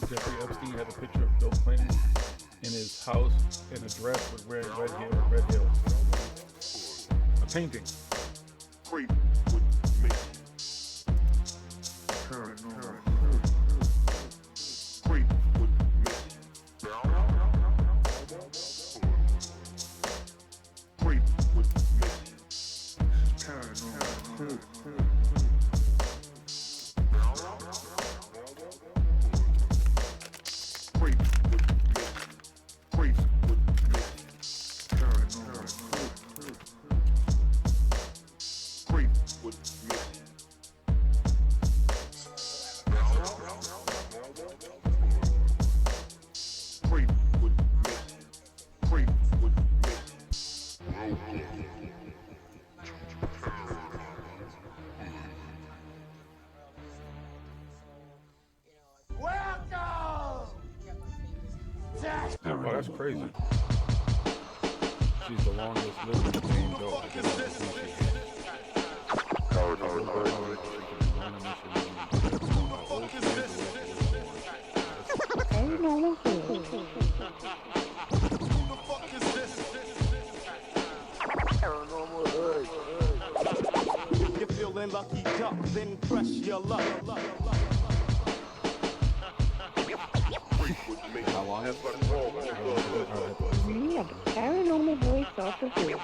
Jeffrey Epstein had a picture of Bill Clinton in his house in a dress with red hair. A painting. Creep with me. Paranormal. Creep with me. Creep with me. Paranormal. Oh, that's crazy. She's the longest living Jane Doe. Paranormal Hood. Paranormal Hood. If you're feeling lucky, duck, then press your luck. How long has that roll? We are the paranormal voice of the hood.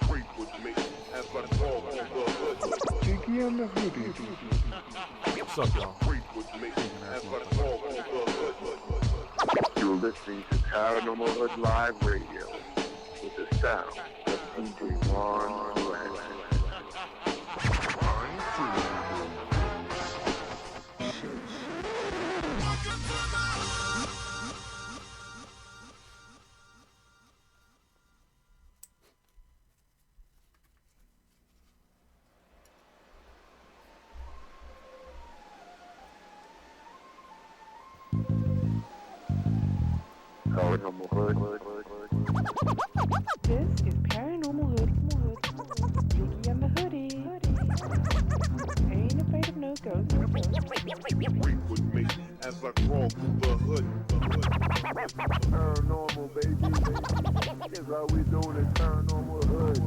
Creep with me. As that roll on the hood. Jiggy and the hoodie. What's up, y'all? Creep with me. As that roll on the hood. You're listening to Paranormal Hood Live Radio with the sound of DJ Ron Grant. Paranormal Hood. This is Paranormal Hood. Jiggy and the hoodie. Ain't afraid of no ghosts. Creep with me. As I crawl through the hood. Paranormal, baby. That's how we doing it. Paranormal Hood.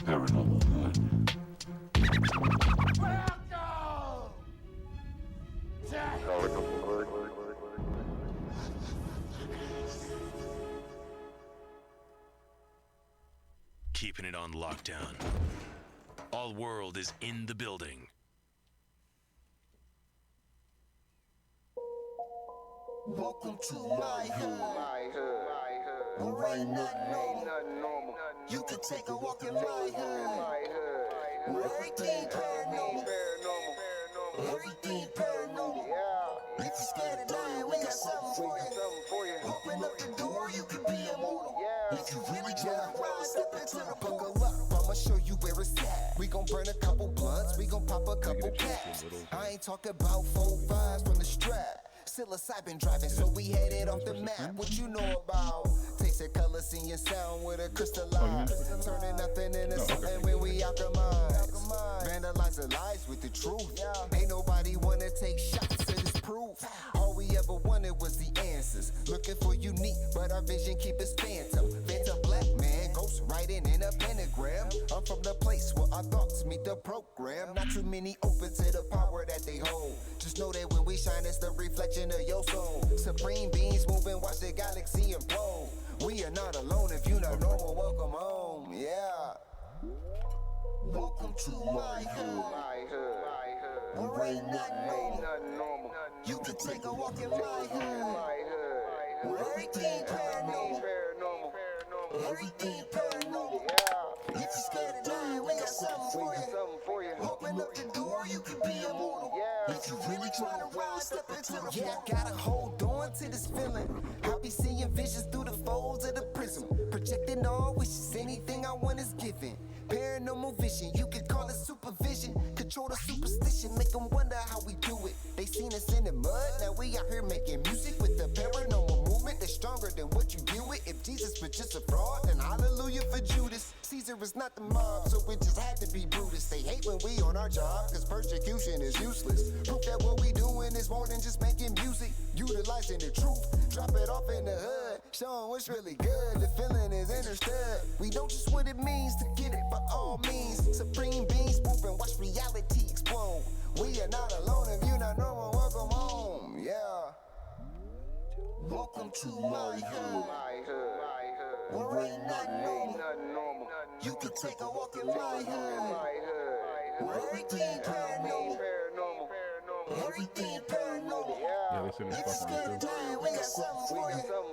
Paranormal Hood. Paranormal Hood. Keeping it on lockdown. All world is in the building. Welcome to my hood. Where ain't nothing normal. You can take a walk in my hood. Everything paranormal. Everything paranormal. If you're scared of dying, we got something for you. Open up the door, you can be immortal. If you really try to ride, step into the buckle up. I'ma show you where it's at. We gon' burn a couple blunts, we gon' pop a couple packs. I ain't talking about 4-5s from the strap. Psilocybin driving, so we headed off the map. What you know about? Taste the color, seeing sound with a crystallize. Turning nothing into something when we alchemize. Vandalize the lies with the truth. Ain't nobody wanna take shots at this proof. All we ever wanted was the answers. Looking for unique, but our vision keep us phantom. Phantom black man, ghost writing in a pentagram. I'm from the place where I my thoughts meet the program. Not too many open to the power that they hold. Just know that when we shine, it's the reflection of your soul. Supreme beings moving, watch the galaxy implode. We are not alone. If you're not normal, welcome home. Yeah. Welcome to my hood. Where ain't nothing normal. You can take a walk in my hood. Where everything paranormal. Everything paranormal. If you're scared of dying, we got something for you. Open up the door, you can be immortal. If you really try to rise, step into the yeah, I gotta hold on to this feeling. I'll be seeing visions through the folds of the prism. Projecting all wishes, anything I want is given. Paranormal vision, you can call it supervision. Control the superstition, make them wonder how we do it. They seen us in the mud, now we out here making music with the paranormal movement that's stronger than what you deal with. If Jesus was just a fraud, then hallelujah for Judas. Caesar is not the mob, so it just had to be Brutus. They hate when we on our job, cause persecution is useless. Proof that what we doing is more than just making music. Utilizing the truth, drop it off in the hood. Show 'em what's really good, the feeling is understood. We don't just what it means to get it by all means. Supreme beings moving, watch reality explode. We are not alone, if you're not normal, welcome home. Yeah. Welcome to my hood. Where ain't nothing normal. You can take a walk in my hood. Where everything paranormal. Everything paranormal. Yeah, they said If you're it's scared fucking of dying, we got something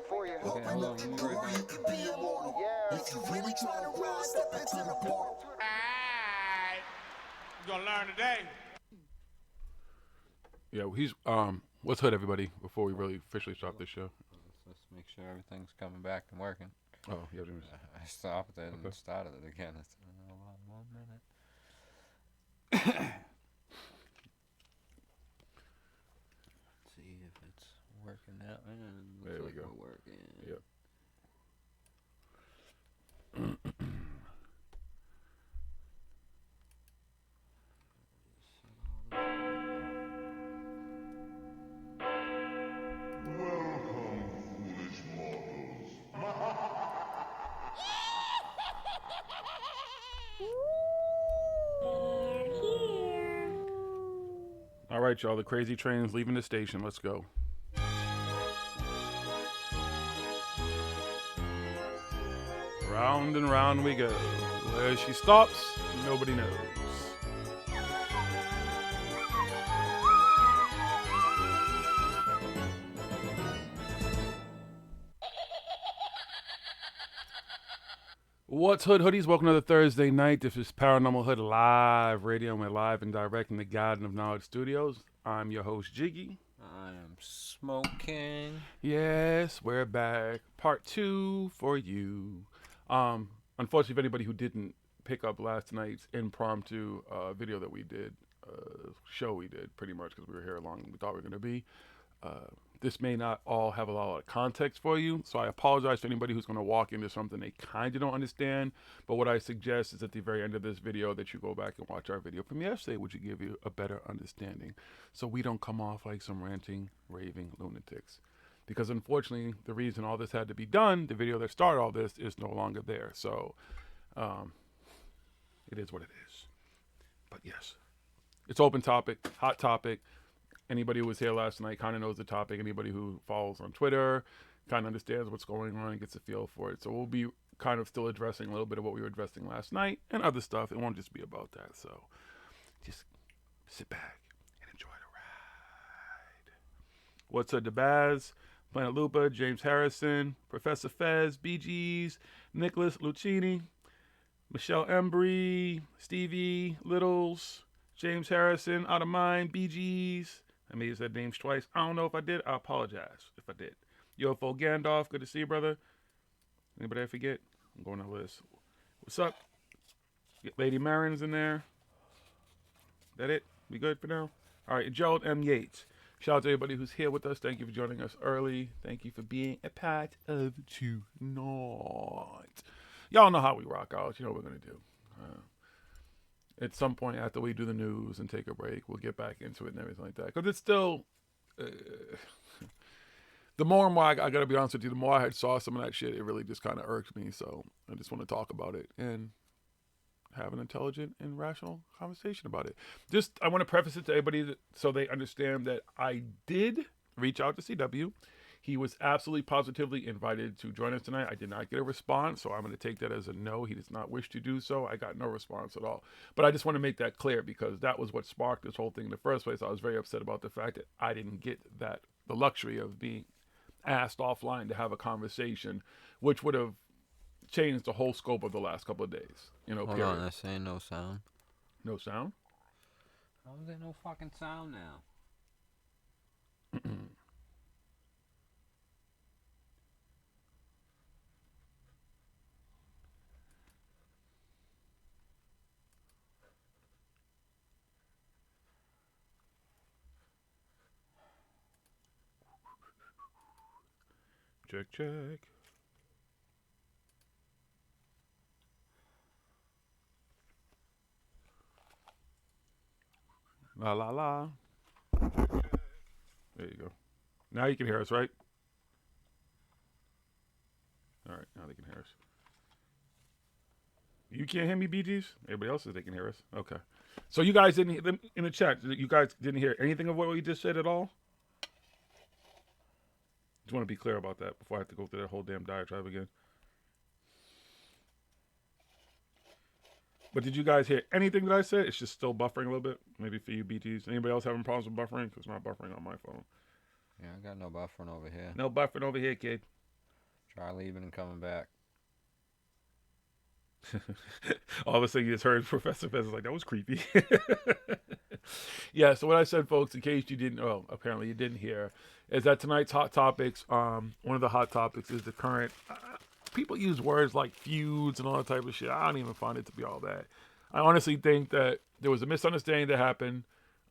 for you. Open up the door, you can be immortal. If you really try to rise, step into the portal. Alright. You're gonna learn today. Yeah, he's what's hood, everybody? Before we really officially stop this show. Let's make sure everything's coming back and working. Oh, yeah. I stopped it and Okay. started it again. It's 1 minute. Let's see if it's working out. There we Looks go. like we're working. Yep. All right, y'all. The crazy train's leaving the station. Let's go. Round and round we go. Where she stops, nobody knows. What's Hood Hoodies? Welcome to the Thursday night. This is Paranormal Hood Live Radio, and we're live and direct in the Garden of Knowledge Studios. I'm your host, Jiggy. I am smoking. Yes, we're back. Part 2 for you. Unfortunately, for anybody who didn't pick up last night's impromptu video that we did, show we did, pretty much, because we were here longer than we thought we were going to be. This may not all have a lot of context for you, so I apologize to anybody who's going to walk into something they kind of don't understand. But what I suggest is at the very end of this video that you go back and watch our video from yesterday, which will give you a better understanding, so we don't come off like some ranting, raving lunatics. Because unfortunately, the reason all this had to be done, the video that started all this, is no longer there. So it is what it is. But yes, it's open topic, hot topic. Anybody who was here last night kind of knows the topic. Anybody who follows on Twitter kind of understands what's going on and gets a feel for it. So we'll be kind of still addressing a little bit of what we were addressing last night and other stuff. It won't just be about that. So just sit back and enjoy the ride. What's up, DeBaz, Planet Lupa, James Harrison, Professor Fez, BGs, Nicholas Lucchini, Michelle Embry, Stevie Littles, James Harrison, Out of Mind, BGs. I may use that names twice. I don't know if I did. I apologize if I did. UFO Gandalf, good to see you, brother. Anybody I forget? I'm going on the list. What's up? Get Lady Marin's in there. That it? We good for now? All right, Gerald M. Yates. Shout out to everybody who's here with us. Thank you for joining us early. Thank you for being a part of tonight. Y'all know how we rock out. You know what we're going to do. At some point after we do the news and take a break, we'll get back into it and everything like that. Because it's still, the more and more, I got to be honest with you, the more I had saw some of that shit, it really just kind of irked me. So I just want to talk about it. And have an intelligent and rational conversation about it. Just, I want to preface it to everybody so they understand that I did reach out to CW. He was absolutely positively invited to join us tonight. I did not get a response, so I'm going to take that as a no. He does not wish to do so. I got no response at all. But I just want to make that clear because that was what sparked this whole thing in the first place. I was very upset about the fact that I didn't get the luxury of being asked offline to have a conversation, which would have changed the whole scope of the last couple of days. Hold period. on, they're saying no sound. No sound? How is there no fucking sound now? Check. La la la. There you go. Now you can hear us, right? All right, now they can hear us. You can't hear me, BGs? Everybody else says they can hear us. Okay. So you guys didn't hear in the chat. You guys didn't hear anything of what we just said at all? Just want to be clear about that before I have to go through that whole damn diatribe again. But did you guys hear anything that I said? It's just still buffering a little bit. Maybe for you BTs. Anybody else having problems with buffering? Because it's not buffering on my phone. Yeah, I got no buffering over here. No buffering over here, kid. Try leaving and coming back. All of a sudden you just heard Professor Fez like, that was creepy. Yeah, so what I said, folks, in case you didn't, well, apparently you didn't hear, is that tonight's hot topics, one of the hot topics is the current, people use words like feuds and all that type of shit. I don't even find it to be all that. I honestly think that there was a misunderstanding that happened.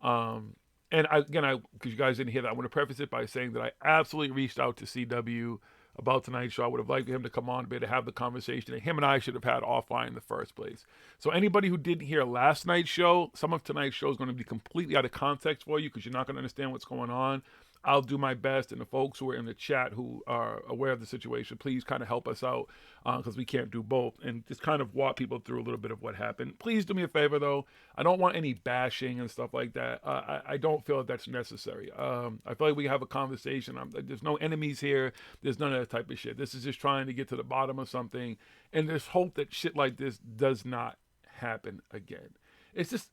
And because you guys didn't hear that, I want to preface it by saying that I absolutely reached out to CW about tonight's show. I would have liked him to come on, be able to have the conversation that him and I should have had offline in the first place. So anybody who didn't hear last night's show, some of tonight's show is going to be completely out of context for you because you're not going to understand what's going on. I'll do my best, and the folks who are in the chat who are aware of the situation, please kind of help us out because we can't do both, and just kind of walk people through a little bit of what happened. Please do me a favor, though. I don't want any bashing and stuff like that. I don't feel that that's necessary. I feel like we have a conversation. There's no enemies here. There's none of that type of shit. This is just trying to get to the bottom of something, and there's hope that shit like this does not happen again. It's just,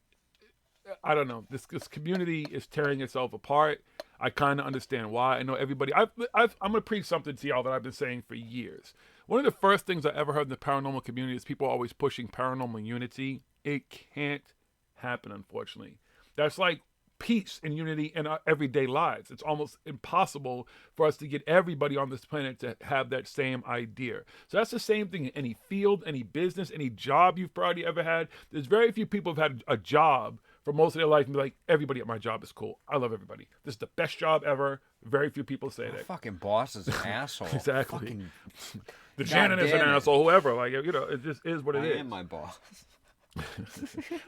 I don't know. This community is tearing itself apart. I kind of understand why. I know everybody. I'm going to preach something to y'all that I've been saying for years. One of the first things I ever heard in the paranormal community is people always pushing paranormal unity. It can't happen, unfortunately. That's like peace and unity in our everyday lives. It's almost impossible for us to get everybody on this planet to have that same idea. So that's the same thing in any field, any business, any job you've probably ever had. There's very few people who've had a job for most of their life and be like, everybody at my job is cool. I love everybody. This is the best job ever. Very few people say that. Fucking boss is an asshole. Exactly. Fucking... The janitor's an asshole, whoever. Like, you know, it just is what it is. I am my boss.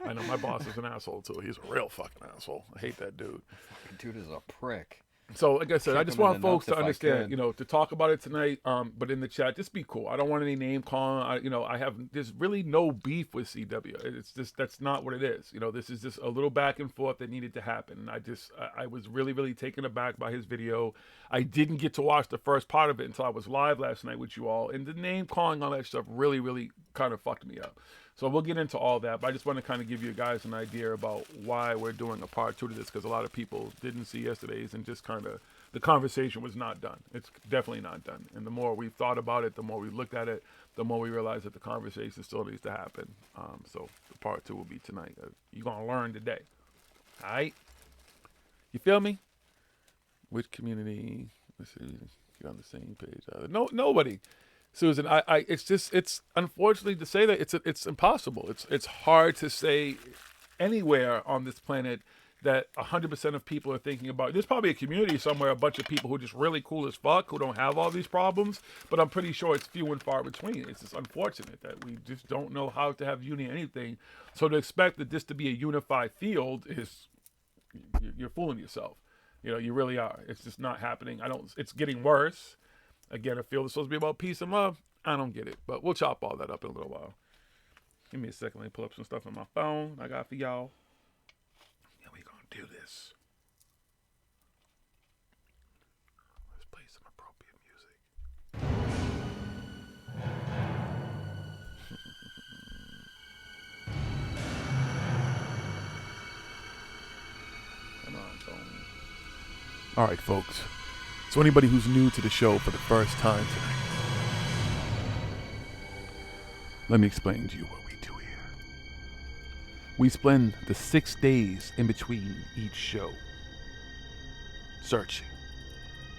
I know my boss is an asshole too. He's a real fucking asshole. I hate that dude. Fucking dude is a prick. So, like I said, I just Kick him in want the folks nuts to if I understand, could. you know, to talk about it tonight. But in the chat, just be cool. I don't want any name calling. There's really no beef with CW. It's just, that's not what it is. You know, this is just a little back and forth that needed to happen. And I was really, really taken aback by his video. I didn't get to watch the first part of it until I was live last night with you all. And the name calling, all that stuff really, really kind of fucked me up. So we'll get into all that, but I just want to kind of give you guys an idea about why we're doing a part 2 to this, because a lot of people didn't see yesterday's and just kind of, the conversation was not done. It's definitely not done. And the more we've thought about it, the more we looked at it, the more we realize that the conversation still needs to happen. So the part 2 will be tonight. You're going to learn today. All right? You feel me? Which community? Let's see. You're on the same page. Nobody. Susan, it's unfortunately to say that it's impossible. It's hard to say anywhere on this planet that 100% of people are thinking about. There's probably a community somewhere, a bunch of people who are just really cool as fuck, who don't have all these problems, but I'm pretty sure it's few and far between. It's just unfortunate that we just don't know how to have unity in anything. So to expect that this to be a unified field is, you're fooling yourself. You know, you really are. It's just not happening. It's getting worse. Again, a field is supposed to be about peace and love. I don't get it, but we'll chop all that up in a little while. Give me a second. Let me pull up some stuff on my phone I got for y'all. And we gonna do this. Let's play some appropriate music. Come on, phone. All right, folks. So anybody who's new to the show for the first time tonight, let me explain to you what we do here. We spend the 6 days in between each show searching,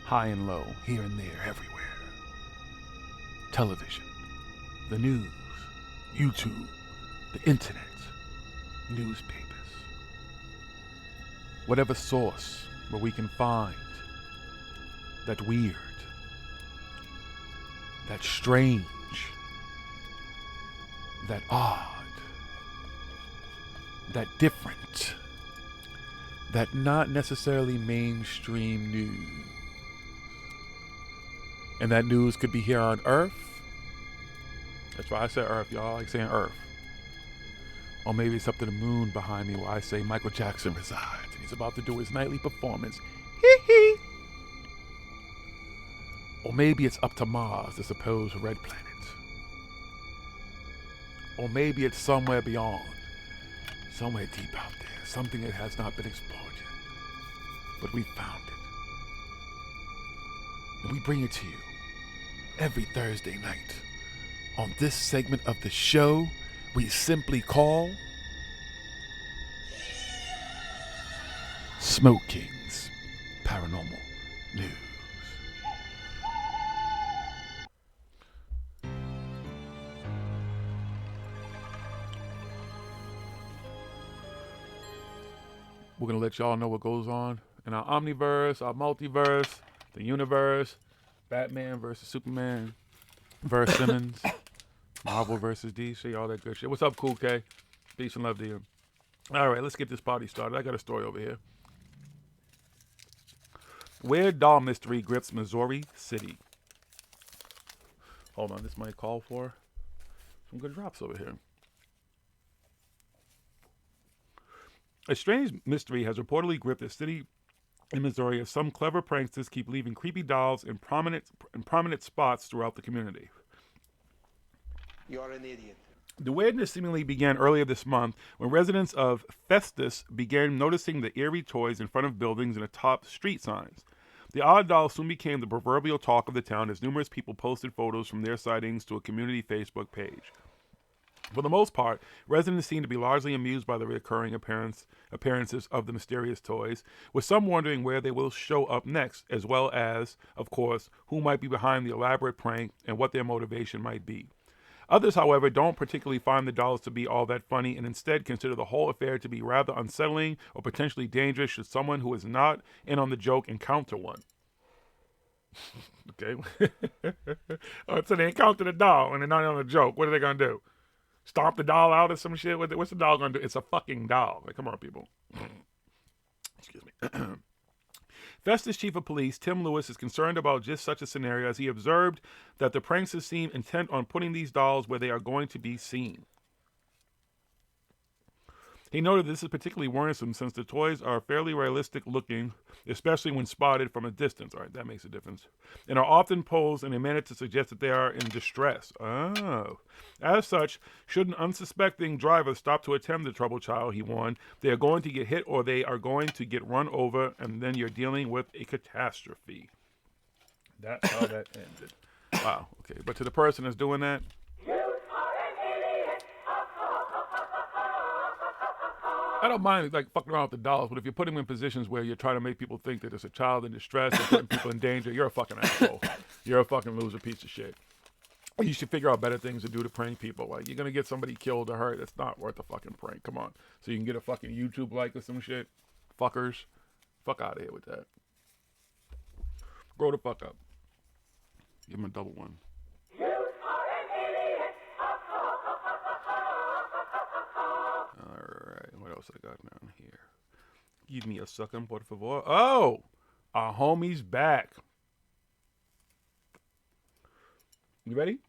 high and low, here and there, everywhere. Television, the news, YouTube, the internet, newspapers. Whatever source where we can find that weird, that strange, that odd, that different, that not necessarily mainstream news. And that news could be here on Earth. That's why I said Earth, y'all. I like saying Earth. Or maybe it's up to the moon behind me where I say Michael Jackson resides and he's about to do his nightly performance. Hee hee. Or maybe it's up to Mars, the supposed red planet. Or maybe it's somewhere beyond, somewhere deep out there, something that has not been explored yet. But we found it. And we bring it to you every Thursday night on this segment of the show we simply call Smoke King's Paranormal News. We're going to let y'all know what goes on in our omniverse, our multiverse, the universe, Batman versus Superman versus Simmons, Marvel versus DC, all that good shit. What's up, Cool K? Peace and love to you. All right, let's get this party started. I got a story over here. Weird doll mystery grips Missouri City. Hold on, this might call for some good drops over here. A strange mystery has reportedly gripped a city in Missouri as some clever pranksters keep leaving creepy dolls in prominent spots throughout the community. You're an idiot. The weirdness seemingly began earlier this month when residents of Festus began noticing the eerie toys in front of buildings and atop street signs. The odd doll soon became the proverbial talk of the town as numerous people posted photos from their sightings to a community Facebook page. For the most part, residents seem to be largely amused by the recurring appearances of the mysterious toys, with some wondering where they will show up next, as well as, of course, who might be behind the elaborate prank and what their motivation might be. Others, however, don't particularly find the dolls to be all that funny and instead consider the whole affair to be rather unsettling or potentially dangerous should someone who is not in on the joke encounter one. Okay? So they encounter the doll and they're not on the joke. What are they going to do? Stomp the doll out or some shit? What's the doll going to do? It's a fucking doll. Like, come on, people. Excuse me. Festus Chief of Police Tim Lewis is concerned about just such a scenario as he observed that the pranksters seem intent on putting these dolls where they are going to be seen. He noted this is particularly worrisome since the toys are fairly realistic looking, especially when spotted from a distance. All right, that makes a difference. And are often posed in a manner to suggest that they are in distress. Oh. As such, should an unsuspecting driver stop to attend the troubled child, he warned, they are going to get hit or they are going to get run over, and then you're dealing with a catastrophe. That's how that ended. Wow, okay. But to the person that's doing that, I don't mind like fucking around with the dolls, but if you put them in positions where you're trying to make people think that it's a child in distress and putting people in danger, you're a fucking asshole. You're a fucking loser piece of shit. You should figure out better things to do to prank people. Like, you're gonna get somebody killed or hurt. It's not worth a fucking prank. Come on. So you can get a fucking YouTube like or some shit. Fuckers. Fuck out of here with that. Grow the fuck up. Give him a double one. Alright, what else I got down here? Give me a second, por favor. Oh! Our homie's back. You ready?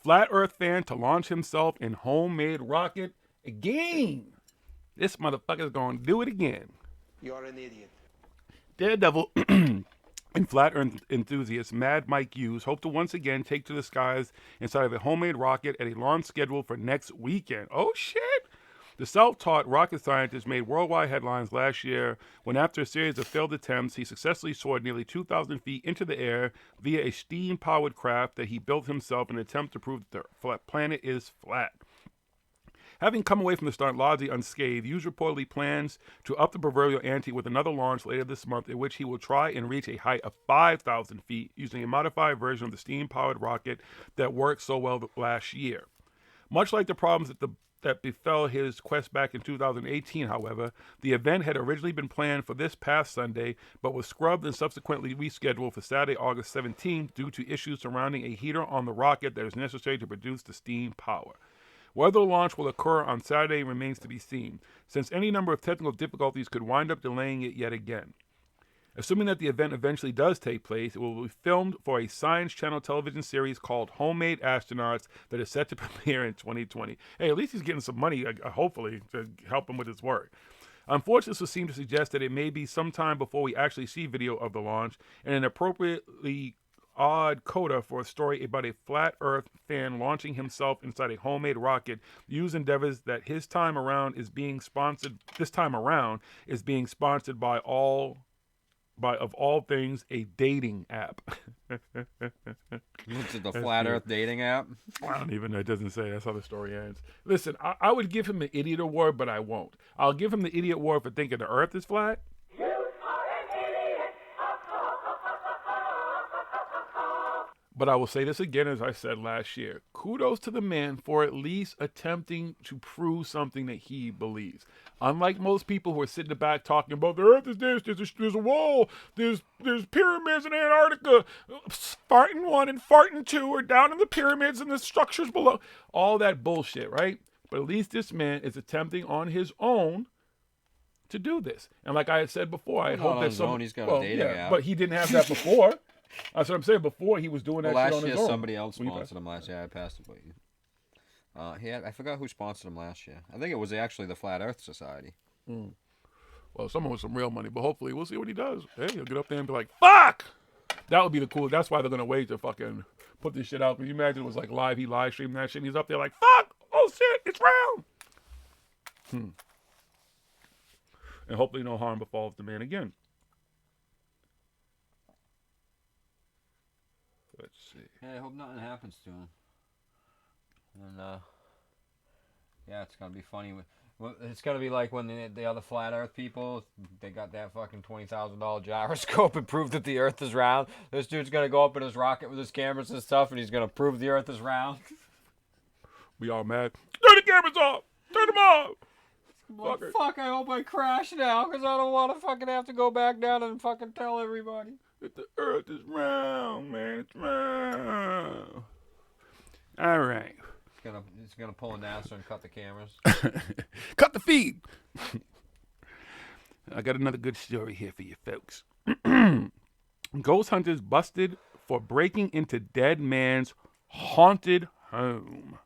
Flat Earth fan to launch himself in homemade rocket again. This motherfucker's going to do it again. You're an idiot. Daredevil and Flat Earth enthusiast Mad Mike Hughes hope to once again take to the skies inside of a homemade rocket at a launch scheduled for next weekend. Oh, shit! The self-taught rocket scientist made worldwide headlines last year when, after a series of failed attempts, he successfully soared nearly 2,000 feet into the air via a steam-powered craft that he built himself in an attempt to prove that the planet is flat. Having come away from the start largely unscathed, Hughes reportedly plans to up the proverbial ante with another launch later this month, in which he will try and reach a height of 5,000 feet using a modified version of the steam-powered rocket that worked so well last year. Much like the problems that befell his quest back in 2018, however, the event had originally been planned for this past Sunday, but was scrubbed and subsequently rescheduled for Saturday, August 17th, due to issues surrounding a heater on the rocket that is necessary to produce the steam power. Whether the launch will occur on Saturday remains to be seen, since any number of technical difficulties could wind up delaying it yet again. Assuming that the event eventually does take place, it will be filmed for a Science Channel television series called Homemade Astronauts that is set to premiere in 2020. Hey, at least he's getting some money, hopefully, to help him with his work. Unfortunately, this would seem to suggest that it may be some time before we actually see video of the launch, and an appropriately odd coda for a story about a flat Earth fan launching himself inside a homemade rocket. Hughes endeavors that this time around is being sponsored by of all things, a dating app. It's the Flat Earth dating app? I don't even know. It doesn't say. That's how the story ends. Listen, I would give him the idiot award, but I won't. I'll give him the idiot award for thinking the Earth is flat. But I will say this again, as I said last year. Kudos to the man for at least attempting to prove something that he believes. Unlike most people who are sitting in the back talking about the Earth is this, there's a wall, there's pyramids in Antarctica, farting 1 and farting 2 are down in the pyramids and the structures below. All that bullshit, right? But at least this man is attempting on his own to do this. And like I had said before, I hope that someone... He's got a dating app. But he didn't have that before. That's what I'm saying. Before he was doing that shit on his own. Last year, somebody else sponsored him last year. I passed it, but I forgot who sponsored him last year. I think it was actually the Flat Earth Society. Well, someone with some real money, but hopefully we'll see what he does. Hey, he'll get up there and be like, "Fuck!" That would be the cool. That's why they're gonna wait to fucking put this shit out. Can you imagine it was like live? He live streamed that shit. And he's up there like, "Fuck! Oh shit! It's round." And hopefully no harm befalls the man again. Let's see. Yeah, I hope nothing happens to him. And yeah, it's gonna be funny. It's gonna be like when the other flat Earth people, they got that fucking $20,000 gyroscope and proved that the Earth is round. This dude's gonna go up in his rocket with his cameras and stuff, and he's gonna prove the Earth is round. We all mad. Turn the cameras off. Turn them off. Well, fuck! I hope I crash now, because I don't want to fucking have to go back down and fucking tell everybody. The Earth is round, man. It's round. All right. It's gonna pull a NASA and cut the cameras. Cut the feed. I got another good story here for you folks. Ghost hunters busted for breaking into dead man's haunted home.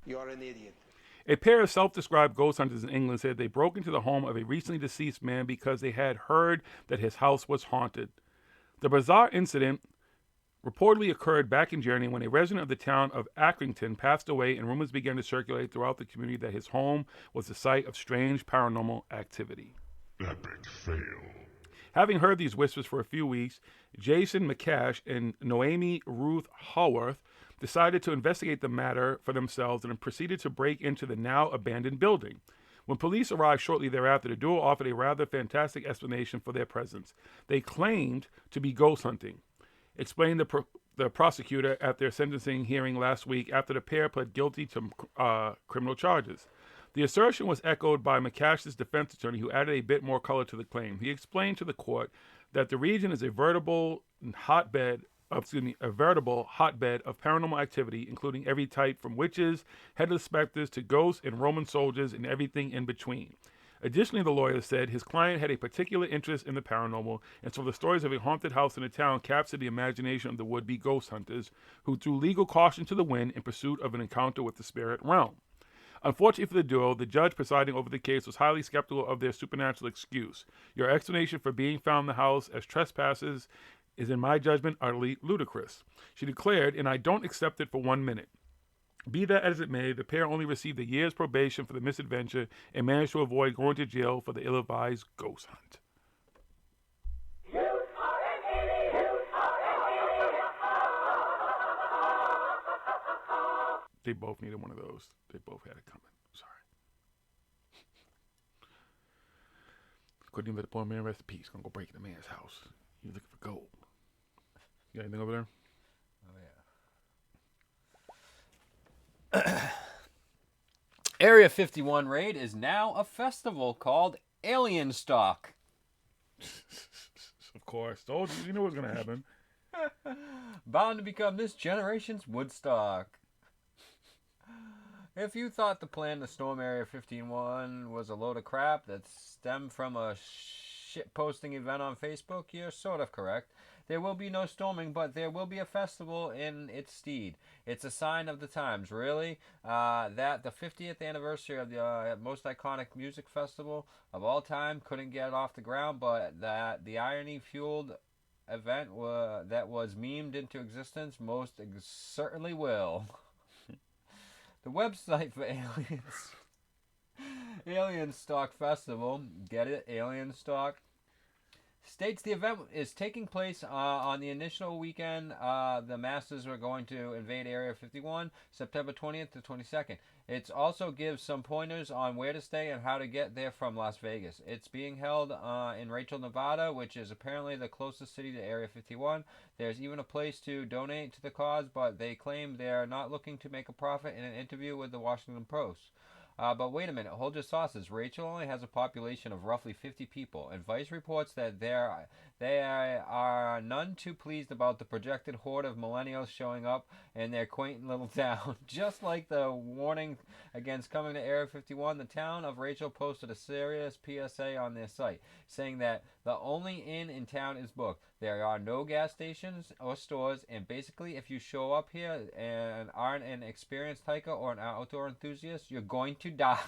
You're an idiot. A pair of self-described ghost hunters in England said they broke into the home of a recently deceased man because they had heard that his house was haunted. The bizarre incident reportedly occurred back in January when a resident of the town of Accrington passed away, and rumors began to circulate throughout the community that his home was the site of strange paranormal activity. Epic fail. Having heard these whispers for a few weeks, Jason McCash and Noemi Ruth Haworth decided to investigate the matter for themselves and proceeded to break into the now abandoned building. When police arrived shortly thereafter, the duo offered a rather fantastic explanation for their presence. They claimed to be ghost hunting, explained the prosecutor at their sentencing hearing last week after the pair pled guilty to criminal charges. The assertion was echoed by McCash's defense attorney, who added a bit more color to the claim. He explained to the court that the region is a veritable hotbed of paranormal activity, including every type from witches, headless specters to ghosts and Roman soldiers and everything in between. Additionally, the lawyer said his client had a particular interest in the paranormal, and so the stories of a haunted house in the town captured the imagination of the would-be ghost hunters, who threw legal caution to the wind in pursuit of an encounter with the spirit realm. Unfortunately for the duo, the judge presiding over the case was highly skeptical of their supernatural excuse. Your explanation for being found in the house as trespassers is, in my judgment, utterly ludicrous. She declared, and I don't accept it for 1 minute. Be that as it may, the pair only received a year's probation for the misadventure and managed to avoid going to jail for the ill-advised ghost hunt. They both needed one of those. They both had it coming. Sorry. Couldn't even let the poor man rest in peace. Gonna go break in the man's house. He was looking for gold. You got anything over there? Area 51 raid is now a festival called Alien Stock. Of course. Told you. You knew what was going to happen. Bound to become this generation's Woodstock. If you thought the plan to storm Area 51 was a load of crap that stemmed from a shit-posting event on Facebook, you're sort of correct. There will be no storming, but there will be a festival in its stead. It's a sign of the times, really, that the 50th anniversary of the most iconic music festival of all time couldn't get off the ground, but that the irony-fueled event that was memed into existence most certainly will. The website for Alien Stock Festival, get it, Alien Stock, states the event is taking place on the initial weekend. The masses are going to invade Area 51, September 20th to 22nd. It also gives some pointers on where to stay and how to get there from Las Vegas. It's being held in Rachel, Nevada, which is apparently the closest city to Area 51. There's even a place to donate to the cause, but they claim they're not looking to make a profit in an interview with the Washington Post. But wait a minute, hold your sauces. Rachel only has a population of roughly 50 people, and Vice reports that they are none too pleased about the projected horde of millennials showing up in their quaint little town. Just like the warning against coming to Area 51, the town of Rachel posted a serious PSA on their site, saying that the only inn in town is booked. There are no gas stations or stores, and basically if you show up here and aren't an experienced hiker or an outdoor enthusiast, you're going to die.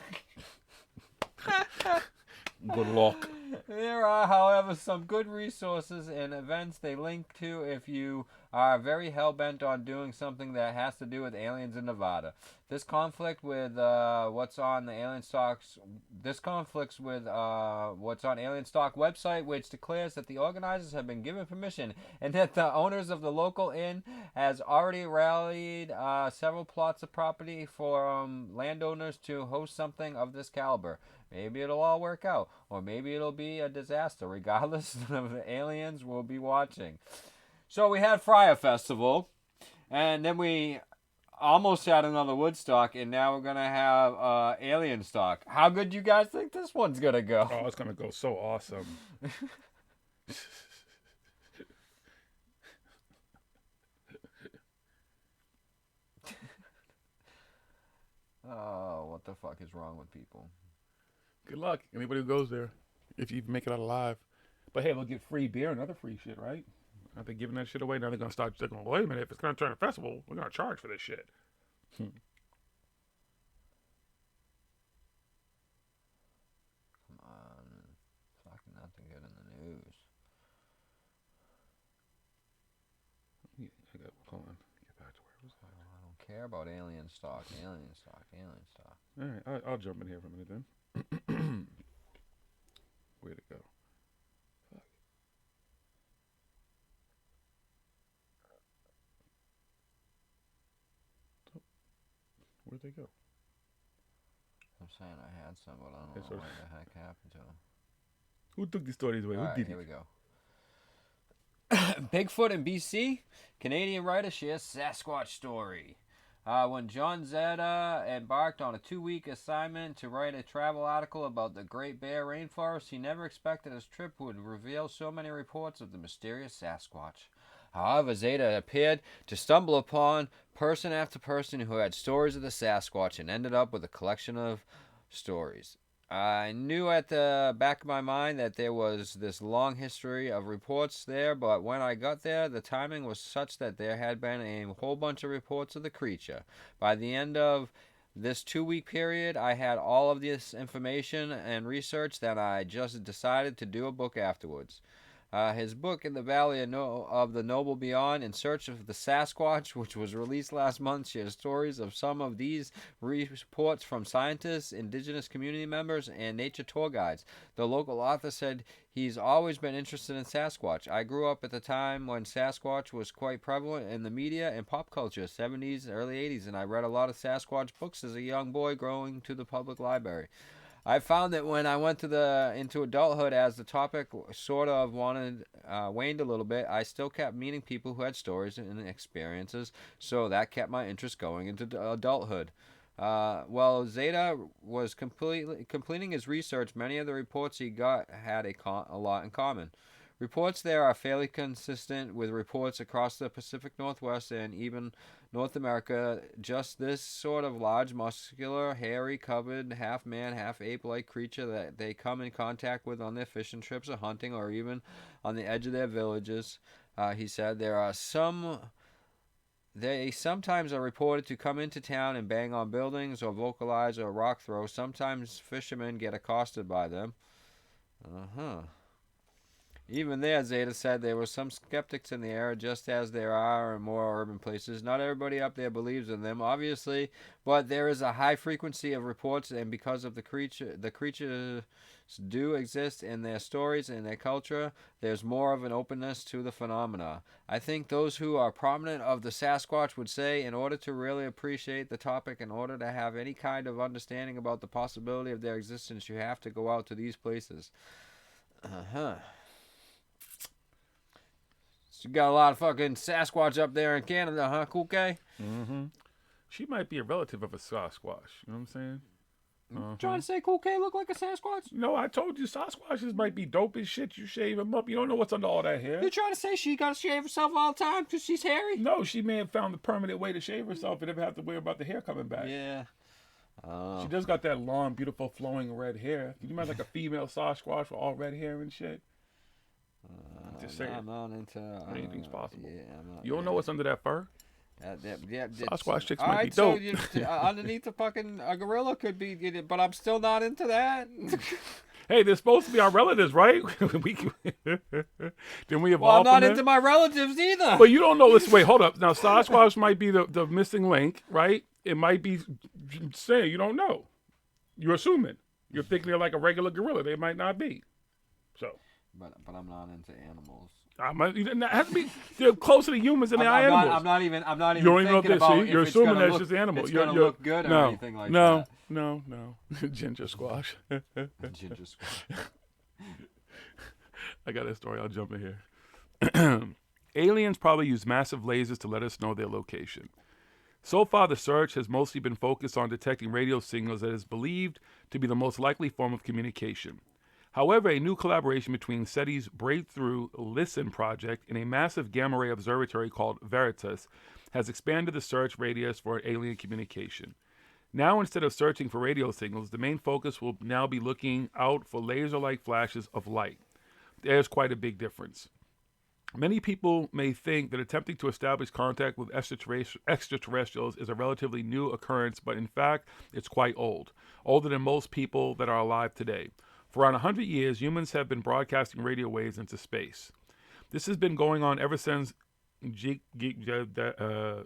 Good luck. There are, however, some good resources and events they link to if you are very hell-bent on doing something that has to do with aliens in Nevada. This conflicts with what's on Alien Stock's website, which declares that the organizers have been given permission and that the owners of the local inn has already rallied several plots of property for landowners to host something of this caliber. Maybe it'll all work out, or maybe it'll be a disaster. Regardless, the aliens will be watching. So we had Friar Festival, and then we almost had another Woodstock, and now we're going to have Alien Stock. How good do you guys think this one's going to go? Oh, it's going to go so awesome. Oh, what the fuck is wrong with people? Good luck, anybody who goes there, if you make it out alive. But hey, they'll get free beer and other free shit, right? Aren't they giving that shit away? Now they're going to start, they're going, wait a minute, if it's going to turn a festival, we're going to charge for this shit. Come on. Fucking nothing good in the news. Hold on. Get back to where it was at. I don't care about Alien Stock. Alien Stock. All right, I'll jump in here for a minute then. Where'd it go? Fuck. Oh, where'd they go? I'm saying I had some, but I don't Yes, know sir. what the heck happened to them. Who took these stories away? All Who right, did here it? we go. Bigfoot in BC. Canadian writer shares Sasquatch story. When John Zeta embarked on a 2-week assignment to write a travel article about the Great Bear Rainforest, he never expected his trip would reveal so many reports of the mysterious Sasquatch. However, Zeta appeared to stumble upon person after person who had stories of the Sasquatch and ended up with a collection of stories. I knew at the back of my mind that there was this long history of reports there, but when I got there, the timing was such that there had been a whole bunch of reports of the creature. By the end of this 2 week period, I had all of this information and research that I just decided to do a book afterwards. His book, In the Valley of the Noble Beyond, In Search of the Sasquatch, which was released last month, shares stories of some of these reports from scientists, indigenous community members, and nature tour guides. The local author said he's always been interested in Sasquatch. I grew up at the time when Sasquatch was quite prevalent in the media and pop culture, 70s, early 80s, and I read a lot of Sasquatch books as a young boy going to the public library. I found that when I went into adulthood, as the topic sort of waned a little bit, I still kept meeting people who had stories and experiences, so that kept my interest going into adulthood. While Zeta was completing his research, many of the reports he got had a lot in common. Reports there are fairly consistent with reports across the Pacific Northwest and even North America. Just this sort of large, muscular, hairy, covered, half man, half ape-like creature that they come in contact with on their fishing trips or hunting or even on the edge of their villages. He said they sometimes are reported to come into town and bang on buildings or vocalize or rock throw. Sometimes fishermen get accosted by them. Even there, Zeta said there were some skeptics in the area, just as there are in more urban places. Not everybody up there believes in them, obviously, but there is a high frequency of reports, and because of the creatures do exist in their stories and their culture, there's more of an openness to the phenomena. I think those who are prominent of the Sasquatch would say, in order to really appreciate the topic, in order to have any kind of understanding about the possibility of their existence, you have to go out to these places. You got a lot of fucking Sasquatch up there in Canada, huh, Cool K? Mm-hmm. She might be a relative of a Sasquatch. You know what I'm saying? Trying to say Cool K look like a Sasquatch? No, I told you Sasquatches might be dope as shit. You shave them up. You don't know what's under all that hair. You trying to say she got to shave herself all the time because she's hairy? No, she may have found the permanent way to shave herself and never have to worry about the hair coming back. Yeah. She does got that long, beautiful, flowing red hair. Can you imagine like a female Sasquatch with all red hair and shit? Just saying. I'm not into anything's possible. Yeah, I'm not, you don't know what's under that fur? Sasquatch chicks might be dope. So underneath the fucking a gorilla could be, but I'm still not into that. Hey, they're supposed to be our relatives, right? Then we evolve. Well, I'm not from into my relatives either. But you don't know. Let's wait. Hold up. Now, Sasquatch might be the missing link, right? It might be saying you don't know. You're assuming. You're thinking they're like a regular gorilla. They might not be. So. But I'm not into animals. They're closer to humans than they are animals. I'm not even you don't even know thinking about see, you're if assuming that's look, just animal. It's going to look good or anything like that. No. Ginger squash. Ginger squash. I got a story. I'll jump in here. Aliens probably use massive lasers to let us know their location. So far, the search has mostly been focused on detecting radio signals that is believed to be the most likely form of communication. However, a new collaboration between SETI's Breakthrough Listen project and a massive gamma ray observatory called Veritas has expanded the search radius for alien communication. Now, instead of searching for radio signals, the main focus will now be looking out for laser-like flashes of light. There's quite a big difference. Many people may think that attempting to establish contact with extraterrestrials is a relatively new occurrence, but in fact, it's quite old, older than most people that are alive today. For around 100 years, humans have been broadcasting radio waves into space. This has been going on ever since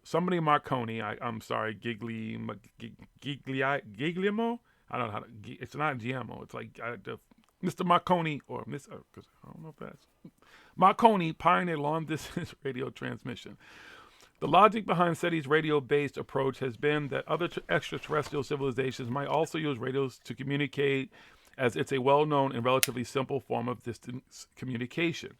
somebody Marconi, Gigliamo? I don't know how to, it's not GMO, it's like Mr. Marconi, or Miss, because I don't know if that's, Marconi pioneered long-distance radio transmission. The logic behind SETI's radio-based approach has been that other extraterrestrial civilizations might also use radios to communicate, as it's a well-known and relatively simple form of distance communication.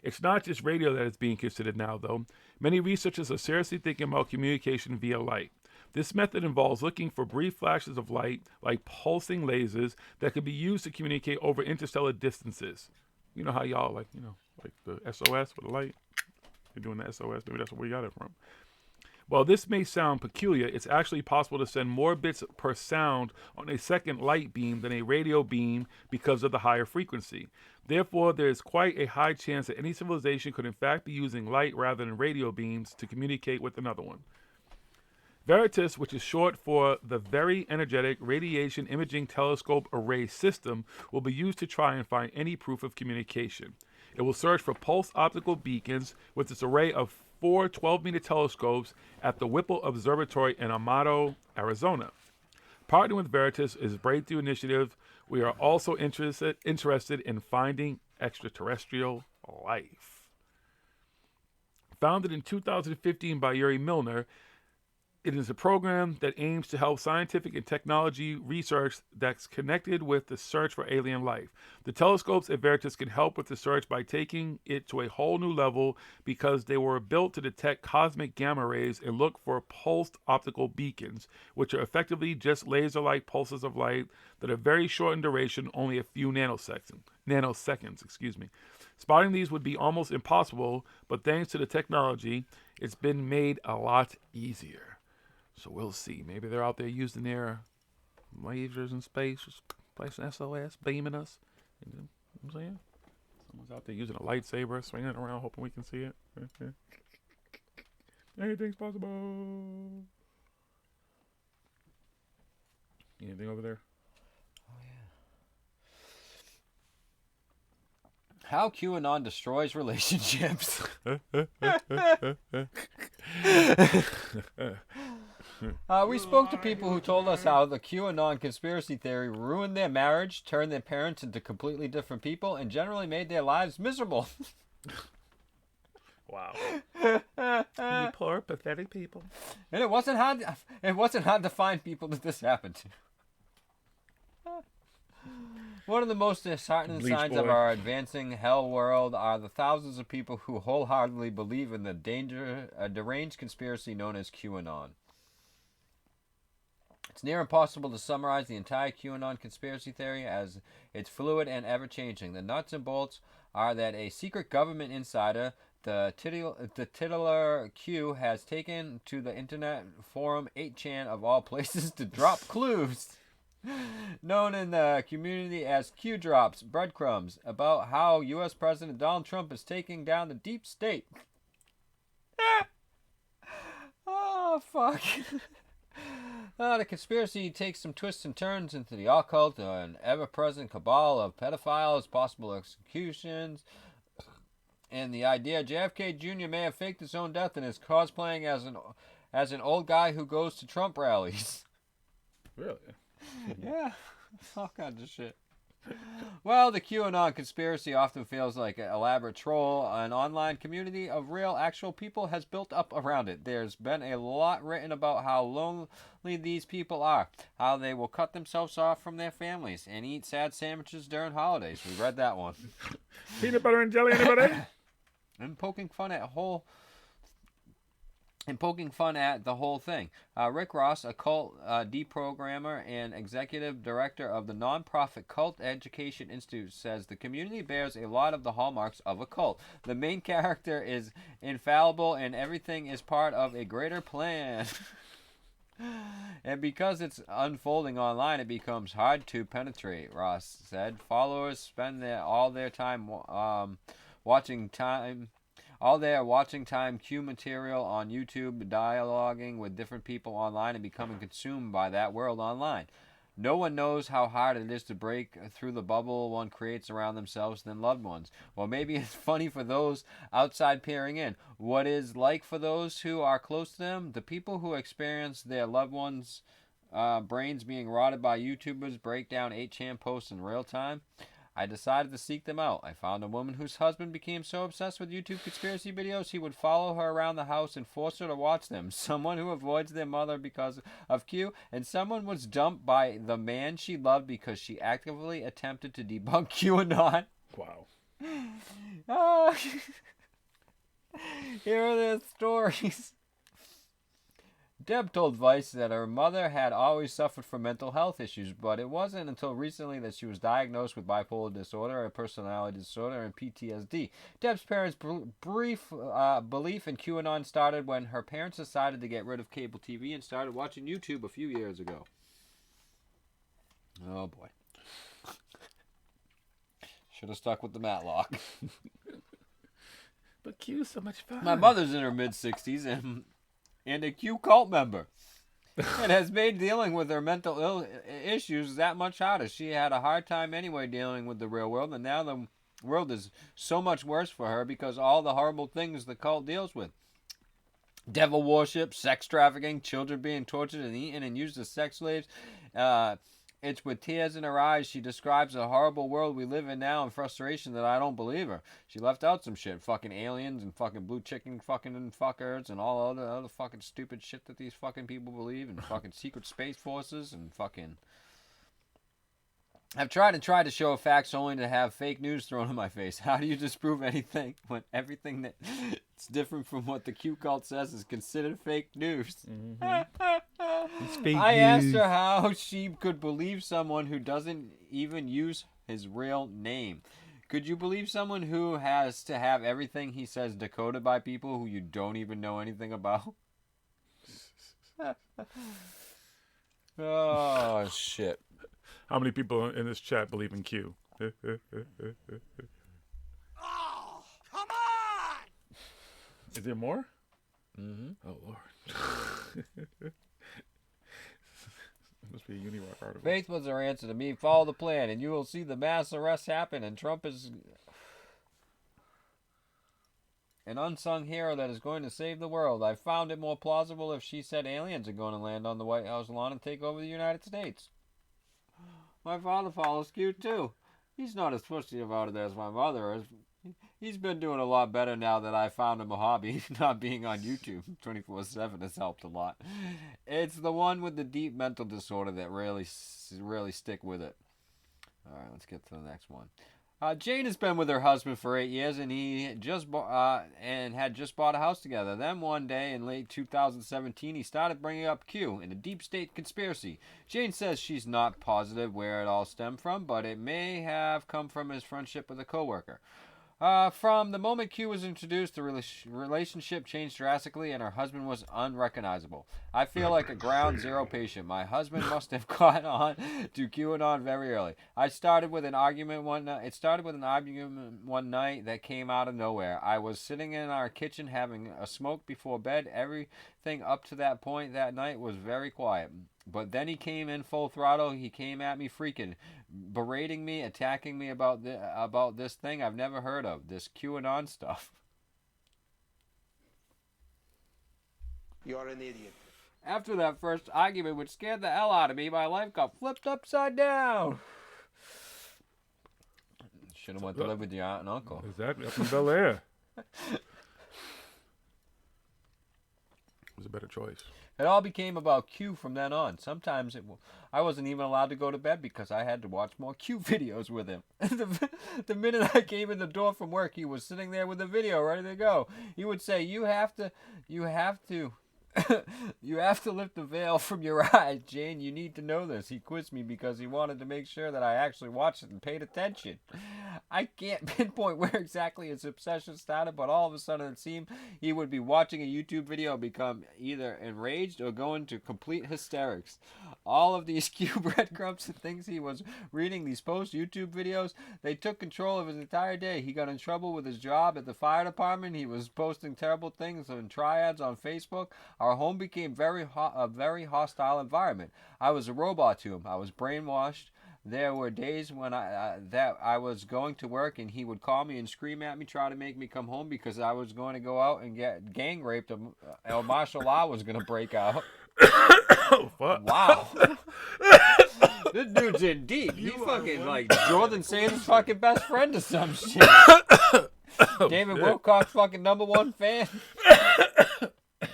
It's not just radio that is being considered now, though. Many researchers are seriously thinking about communication via light. This method involves looking for brief flashes of light, like pulsing lasers, that could be used to communicate over interstellar distances. You know how y'all, like the SOS with the light? You're doing the SOS, maybe that's where we got it from. While this may sound peculiar, it's actually possible to send more bits per sound on a second light beam than a radio beam because of the higher frequency. Therefore, there is quite a high chance that any civilization could in fact be using light rather than radio beams to communicate with another one. Veritas, which is short for the Very Energetic Radiation Imaging Telescope Array System, will be used to try and find any proof of communication. It will search for pulse optical beacons with its array of 4 12-meter telescopes at the Whipple Observatory in Amado, Arizona. Partnering with Veritas is a breakthrough initiative. We are also interested in finding extraterrestrial life. Founded in 2015 by Yuri Milner, it is a program that aims to help scientific and technology research that's connected with the search for alien life. The telescopes at Veritas can help with the search by taking it to a whole new level because they were built to detect cosmic gamma rays and look for pulsed optical beacons, which are effectively just laser-like pulses of light that are very short in duration, only a few nanoseconds. Spotting these would be almost impossible, but thanks to the technology, it's been made a lot easier. So we'll see. Maybe they're out there using their lasers in space, just placing SOS, beaming us. You know what I'm saying? Someone's out there using a lightsaber, swinging it around, hoping we can see it. Anything's possible. Anything over there? How QAnon destroys relationships. We spoke to people who told us how the QAnon conspiracy theory ruined their marriage, turned their parents into completely different people, and generally made their lives miserable. Wow. You poor, pathetic people. And it wasn't hard to find people that this happened to. One of the most disheartening signs of our advancing hell world are the thousands of people who wholeheartedly believe in the deranged conspiracy known as QAnon. It's near impossible to summarize the entire QAnon conspiracy theory as it's fluid and ever-changing. The nuts and bolts are that a secret government insider, the titular Q, has taken to the internet forum 8chan of all places to drop clues, known in the community as Q drops, breadcrumbs, about how U.S. President Donald Trump is taking down the deep state. Oh, fuck. The conspiracy takes some twists and turns into the occult, an ever-present cabal of pedophiles, possible executions, and the idea JFK Jr. may have faked his own death and is cosplaying as an old guy who goes to Trump rallies. Really? Yeah, all kinds of shit. Well, the QAnon conspiracy often feels like an elaborate troll. An online community of real, actual people has built up around it. There's been a lot written about how lonely these people are, how they will cut themselves off from their families and eat sad sandwiches during holidays. We read that one. Peanut butter and jelly, anybody? And poking fun at the whole thing. Rick Ross, a cult deprogrammer and executive director of the nonprofit Cult Education Institute, says the community bears a lot of the hallmarks of a cult. The main character is infallible and everything is part of a greater plan. And because it's unfolding online, it becomes hard to penetrate, Ross said. Followers spend all their watching time Q material on YouTube, dialoguing with different people online, and becoming consumed by that world online. No one knows how hard it is to break through the bubble one creates around themselves than loved ones. Well, maybe it's funny for those outside peering in. What is like for those who are close to them? The people who experience their loved ones' brains being rotted by YouTubers break down 8chan posts in real time. I decided to seek them out. I found a woman whose husband became so obsessed with YouTube conspiracy videos he would follow her around the house and force her to watch them. Someone who avoids their mother because of Q, and someone was dumped by the man she loved because she actively attempted to debunk QAnon. Wow. Here are the stories. Deb told Vice that her mother had always suffered from mental health issues, but it wasn't until recently that she was diagnosed with bipolar disorder, a personality disorder, and PTSD. Deb's parents' brief belief in QAnon started when her parents decided to get rid of cable TV and started watching YouTube a few years ago. Oh boy. Should have stuck with the Matlock. But Q's so much fun. My mother's in her mid-60s and a Q cult member. It has made dealing with her mental issues that much harder. She had a hard time anyway dealing with the real world, and now the world is so much worse for her because all the horrible things the cult deals with. Devil worship, sex trafficking, children being tortured and eaten and used as sex slaves. It's with tears in her eyes she describes the horrible world we live in now and frustration that I don't believe her. She left out some shit. Fucking aliens and fucking blue chicken fucking fuckers and all other fucking stupid shit that these fucking people believe and fucking secret space forces and fucking... I've tried to show facts only to have fake news thrown in my face. How do you disprove anything when everything that's different from what the Q cult says is considered fake news? It's fake I asked news. her how she could believe someone who doesn't even use his real name. Could you believe someone who has to have everything he says decoded by people who you don't even know anything about? Oh, shit. How many people in this chat believe in Q? Oh, come on! Is there more? Mm-hmm. Oh, Lord. Must be a Unirock article. Faith was her answer to me. Follow the plan, and you will see the mass arrests happen, and Trump is an unsung hero that is going to save the world. I found it more plausible if she said aliens are going to land on the White House lawn and take over the United States. My father follows Q too. He's not as pushy about it as my mother is. He's been doing a lot better now that I found him a hobby. Not being on YouTube 24/7 has helped a lot. It's the one with the deep mental disorder that really stick with it. All right, let's get to the next one. Jane has been with her husband for 8 years, and he had just bought a house together. Then one day in late 2017, he started bringing up Q and a deep state conspiracy. Jane says she's not positive where it all stemmed from, but it may have come from his friendship with a coworker. From the moment Q was introduced, the relationship changed drastically, and her husband was unrecognizable. I feel like a ground zero patient. My husband must have caught on to QAnon very early. It started with an argument one night that came out of nowhere. I was sitting in our kitchen having a smoke before bed. Everything up to that point that night was very quiet. But then he came in full throttle. He came at me freaking, berating me, attacking me about this thing I've never heard of, this QAnon stuff. You're an idiot. After that first argument, which scared the hell out of me, my life got flipped upside down. Should have went to live with your aunt and uncle. Exactly, up in Bel Air. It was a better choice. It all became about Q from then on. Sometimes I wasn't even allowed to go to bed because I had to watch more Q videos with him. The minute I came in the door from work, he was sitting there with the video ready to go. He would say, you have to you have to lift the veil from your eyes, Jane. You need to know this. He quizzed me because he wanted to make sure that I actually watched it and paid attention. I can't pinpoint where exactly his obsession started, but all of a sudden it seemed he would be watching a YouTube video and become either enraged or go into complete hysterics. All of these Q breadcrumbs and things he was reading, these post-YouTube videos, they took control of his entire day. He got in trouble with his job at the fire department. He was posting terrible things and triads on Facebook. Our home became a very hostile environment. I was a robot to him. I was brainwashed. There were days when I was going to work and he would call me and scream at me, try to make me come home because I was going to go out and get gang raped or martial law was going to break out. Oh, fuck. Wow. This dude's in deep. He fucking like Jordan Satan's fucking best friend or some shit. David Wilcock's fucking #1 fan.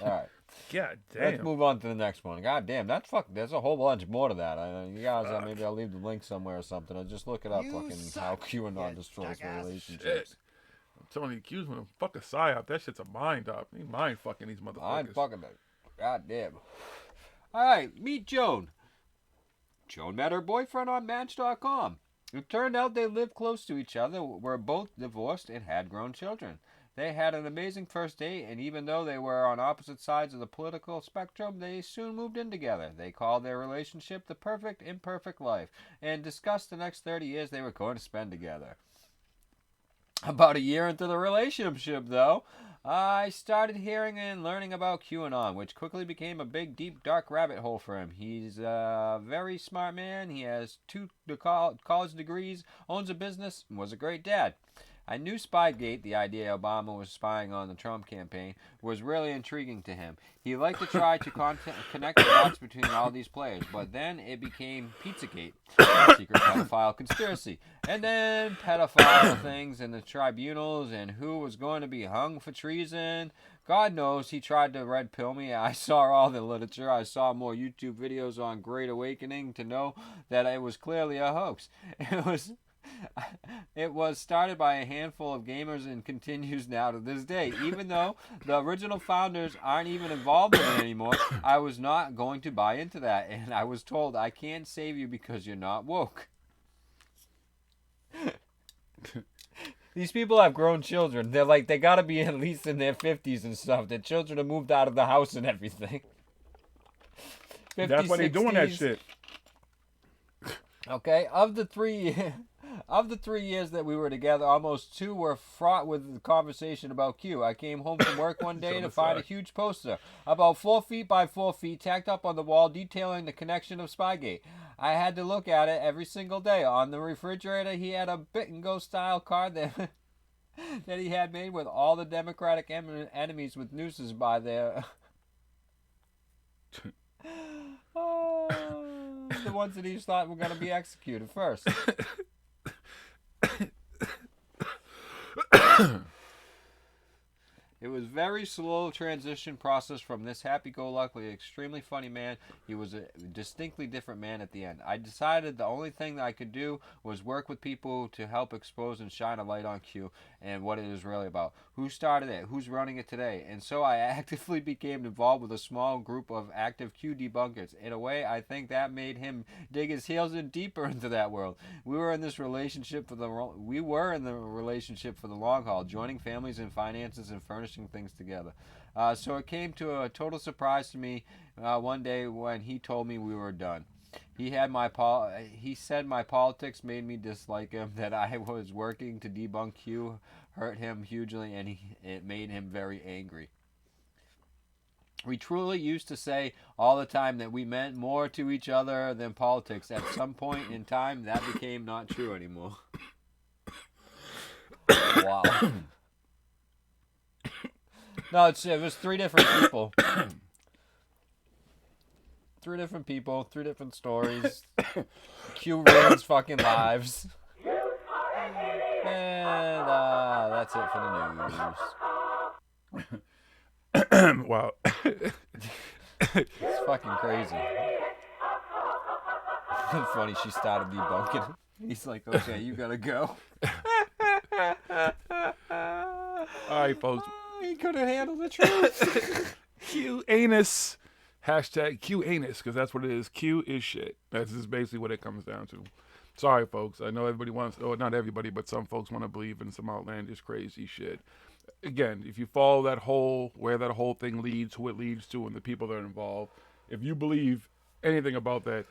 Alright. God damn. Let's move on to the next one. God damn, that's fucking. There's a whole bunch more to that. You guys, maybe I'll leave the link somewhere or something. Or just look it up. Fucking how QAnon destroys relationships. Shit. I'm telling you, Q's want to fuck a psyop. That shit's a mind up. He mind fucking these motherfuckers. I'm fucking. God damn. All right, meet Joan. Joan met her boyfriend on Match.com. It turned out they lived close to each other, were both divorced, and had grown children. They had an amazing first date, and even though they were on opposite sides of the political spectrum, they soon moved in together. They called their relationship the perfect imperfect life, and discussed the next 30 years they were going to spend together. About a year into the relationship, though, I started hearing and learning about QAnon, which quickly became a big, deep, dark rabbit hole for him. He's a very smart man. He has 2 college degrees, owns a business, and was a great dad. I knew Spygate, the idea Obama was spying on the Trump campaign, was really intriguing to him. He liked to try to connect the dots between all these players, but then it became Pizzagate, a secret pedophile conspiracy, and then pedophile things in the tribunals, and who was going to be hung for treason. God knows he tried to red pill me. I saw all the literature. I saw more YouTube videos on Great Awakening to know that it was clearly a hoax. It was started by a handful of gamers and continues now to this day. Even though the original founders aren't even involved in it anymore, I was not going to buy into that, and I was told I can't save you because you're not woke. These people have grown children. They're like, they gotta be at least in their 50s and stuff. Their children have moved out of the house and everything. 50s, That's why they're doing that 60s. shit. Okay, of the 3 years that we were together, almost 2 were fraught with the conversation about Q. I came home from work one day to find a huge poster, about 4 feet by 4 feet, tacked up on the wall, detailing the connection of Spygate. I had to look at it every single day. On the refrigerator, he had a Bit and Go style card that that he had made with all the Democratic enemies with nooses by their... the ones that he thought were going to be executed first. It was a very slow transition process from this happy-go-lucky, extremely funny man. He was a distinctly different man at the end. I decided the only thing that I could do was work with people to help expose and shine a light on Q and what it is really about. Who started it? Who's running it today? And so I actively became involved with a small group of active Q debunkers. In a way, I think that made him dig his heels in deeper into that world. We were in the relationship for the long haul, joining families and finances and furnishing things together. So it came to a total surprise to me one day when he told me we were done. He said my politics made me dislike him, that I was working to debunk Q hurt him hugely, and it made him very angry. We truly used to say all the time that we meant more to each other than politics. At some point in time, that became not true anymore. Wow. No, it was 3 different people. 3 different people, 3 different stories. Q ruins fucking lives. And that's it for the news. Wow. It's fucking crazy. It's funny, she started debunking him. He's like, okay, you gotta go. All right, folks. He couldn't handle the truth. QAnus. Hashtag QAnus, because that's what it is. Q is shit. That's just basically what it comes down to. Sorry, folks. I know everybody wants, or not everybody, but some folks want to believe in some outlandish, crazy shit. Again, if you follow that whole, where that whole thing leads, who it leads to, and the people that are involved, if you believe anything about that,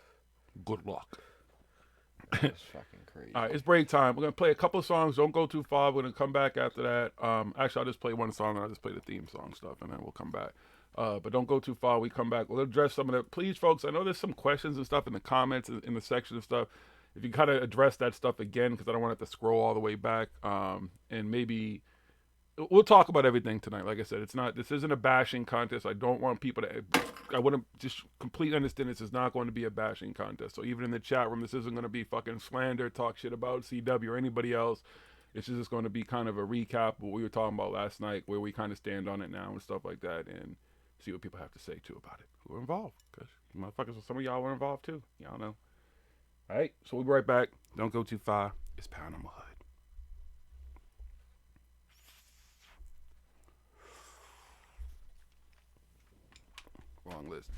good luck. That's fucking crazy. All right, it's break time. We're going to play a couple of songs. Don't go too far. We're going to come back after that. Actually, I'll just play one song, and I'll just play the theme song stuff, and then we'll come back. But don't go too far. We come back. We'll address some of that. Please, folks, I know there's some questions and stuff in the comments, in the section of stuff. If you kind of address that stuff again, because I don't want to have to scroll all the way back. And maybe we'll talk about everything tonight. Like I said, this isn't a bashing contest. I don't want people to, I want to just completely understand this is not going to be a bashing contest. So even in the chat room, this isn't going to be fucking slander, talk shit about CW or anybody else. It's just going to be kind of a recap of what we were talking about last night, where we kind of stand on it now and stuff like that, and see what people have to say too about it, who are involved, because motherfuckers, some of y'all were involved too. Y'all know. All right, so we'll be right back. Don't go too far. It's Paranormal Hood. long list.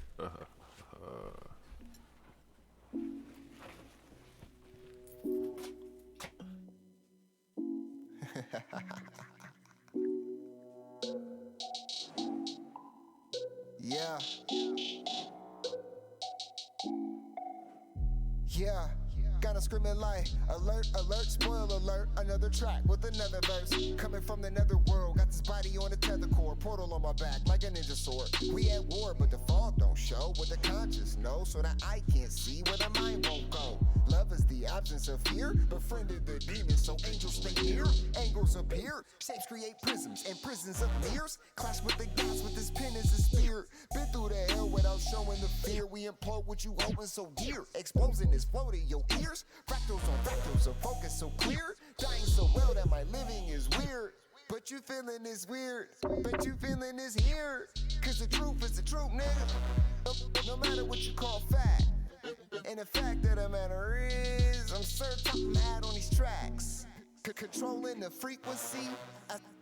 Yeah. Yeah. Gotta scream it like alert, alert, spoil alert. Another track with another verse. Coming from the netherworld, got this body on a tether cord. Portal on my back like a ninja sword. We at war, but the fog don't show what the conscious knows. So that I can't see where the mind won't go. Love is the absence of fear. Befriended the demons, so angels stay near. Angles appear, shapes create prisms, and prisons of mirrors. Clash with the gods with this pen as a spear. Been through the hell without showing the fear. We implode what you holding so dear. Explosion is floating your ears. Fractals on fractals, a focus so clear. Dying so well that my living is weird. But you feeling is weird. But you feeling is here. Cause the truth is the truth, nigga. No matter what you call fact. And the fact of the matter is, I'm certain mad on these tracks. Controlling the frequency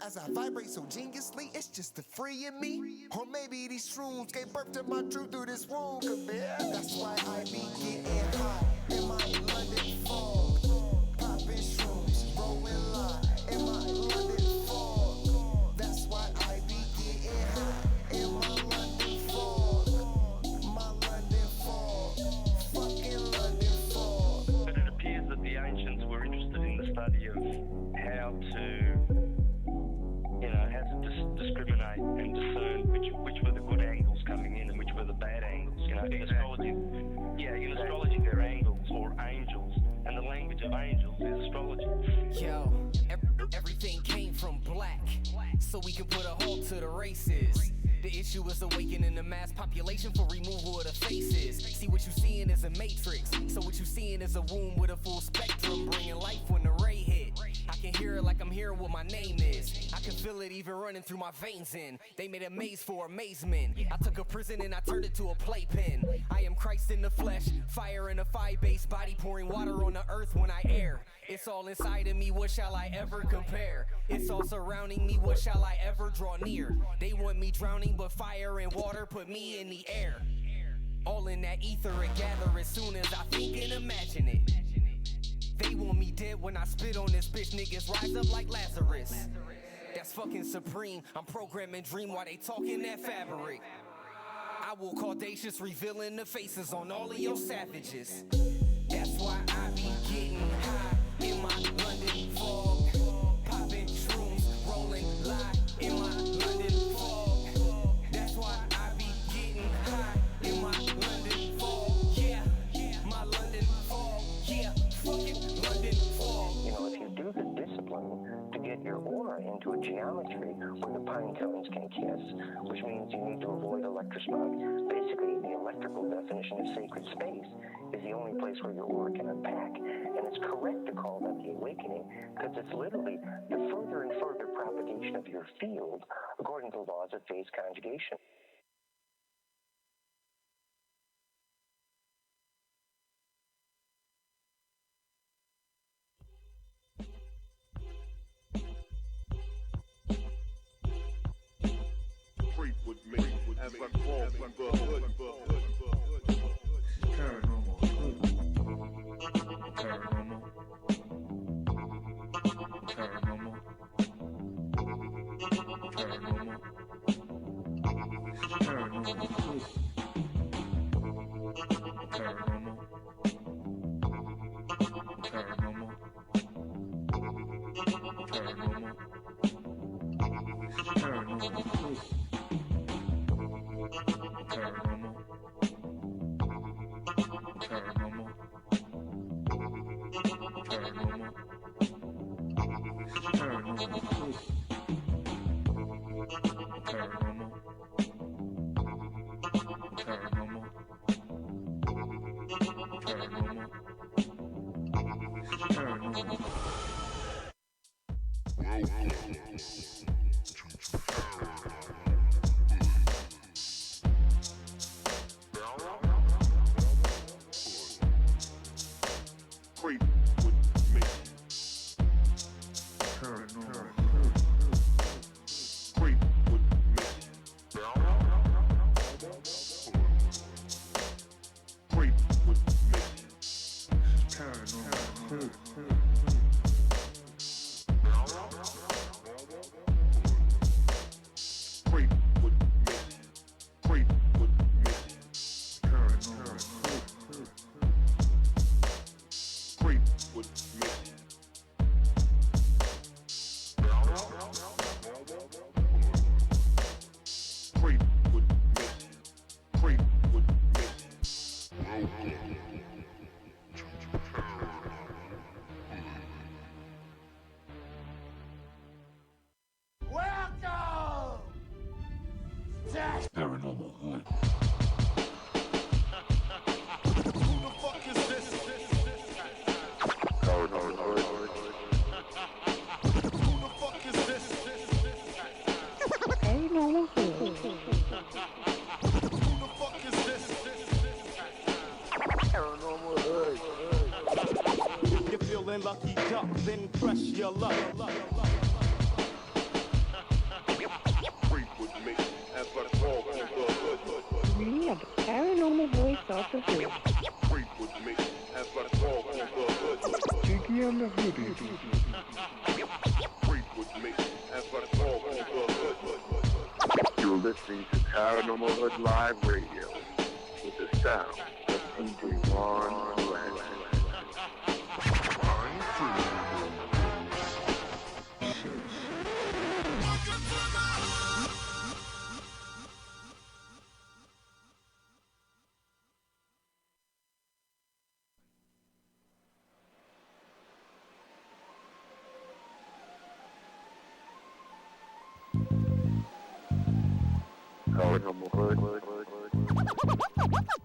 as I vibrate so geniusly. It's just the free in me. Or maybe these shrooms gave birth to my truth through this womb. That's why I be getting high in my London fog. Popping shrooms, rolling line in my London fog. That's why I be getting high in my London fog. My London fog. Fucking London fog. But it appears that the ancients were interested in the study of how to, discriminate and discern which were the good angles coming in and which were the bad angles. In astrology, in astrology they're angles or angels, and the language of angels is astrology. Yo, everything came from black, so we can put a halt to the races. The issue is awakening the mass population for removal of the faces. See, what you seeing is a matrix, so what you seeing is a womb with a full spectrum, bringing life when the ray hit. I can hear it like I'm hearing what my name is. I can feel it even running through my veins in. They made a maze for amazement. I took a prison and I turned it to a playpen. I am Christ in the flesh, fire in a fire-based body, pouring water on the earth when I air. It's all inside of me, what shall I ever compare? It's all surrounding me, what shall I ever draw near? They want me drowning, but fire and water put me in the air. All in that ether it gather as soon as I think and imagine it. They want me dead when I spit on this bitch, niggas rise up like Lazarus. That's fucking supreme, I'm programming dream while they talking that fabric. I will call audacious, revealing the faces on all of your savages. That's why I be getting high in my London fog. Popping shrooms, rolling lie in my London fog. That's why I be getting high in my London fog. Yeah, my London fog. Yeah, fucking London fog. If you do the discipline to get your aura into a geometry where the pine cones can kiss, which means you need to avoid electrosmog. Basically, the electrical definition of sacred space is the only place where your aura can unpack. And it's correct to call that the awakening, because it's literally the further and further propagation of your field according to the laws of phase conjugation. Creep with me as I crawl through the hood. Paranormal. Paranormal. Paranormal. Paranormal. Paranormal. Paranormal. Paranormal. Paranormal. Paranormal. Paranormal. Creep with me. Creep with me. duck, then crush your luck. Freak with me as I walk in the hood. We are the paranormal voice of the hood. Freak with me as I walk in the hood. Jiggy and the hoodie. Freak with me as I walk in the hood. You're listening to Paranormal Hood Live Radio with the sound of DJ Ron Land. Paranormal Hood.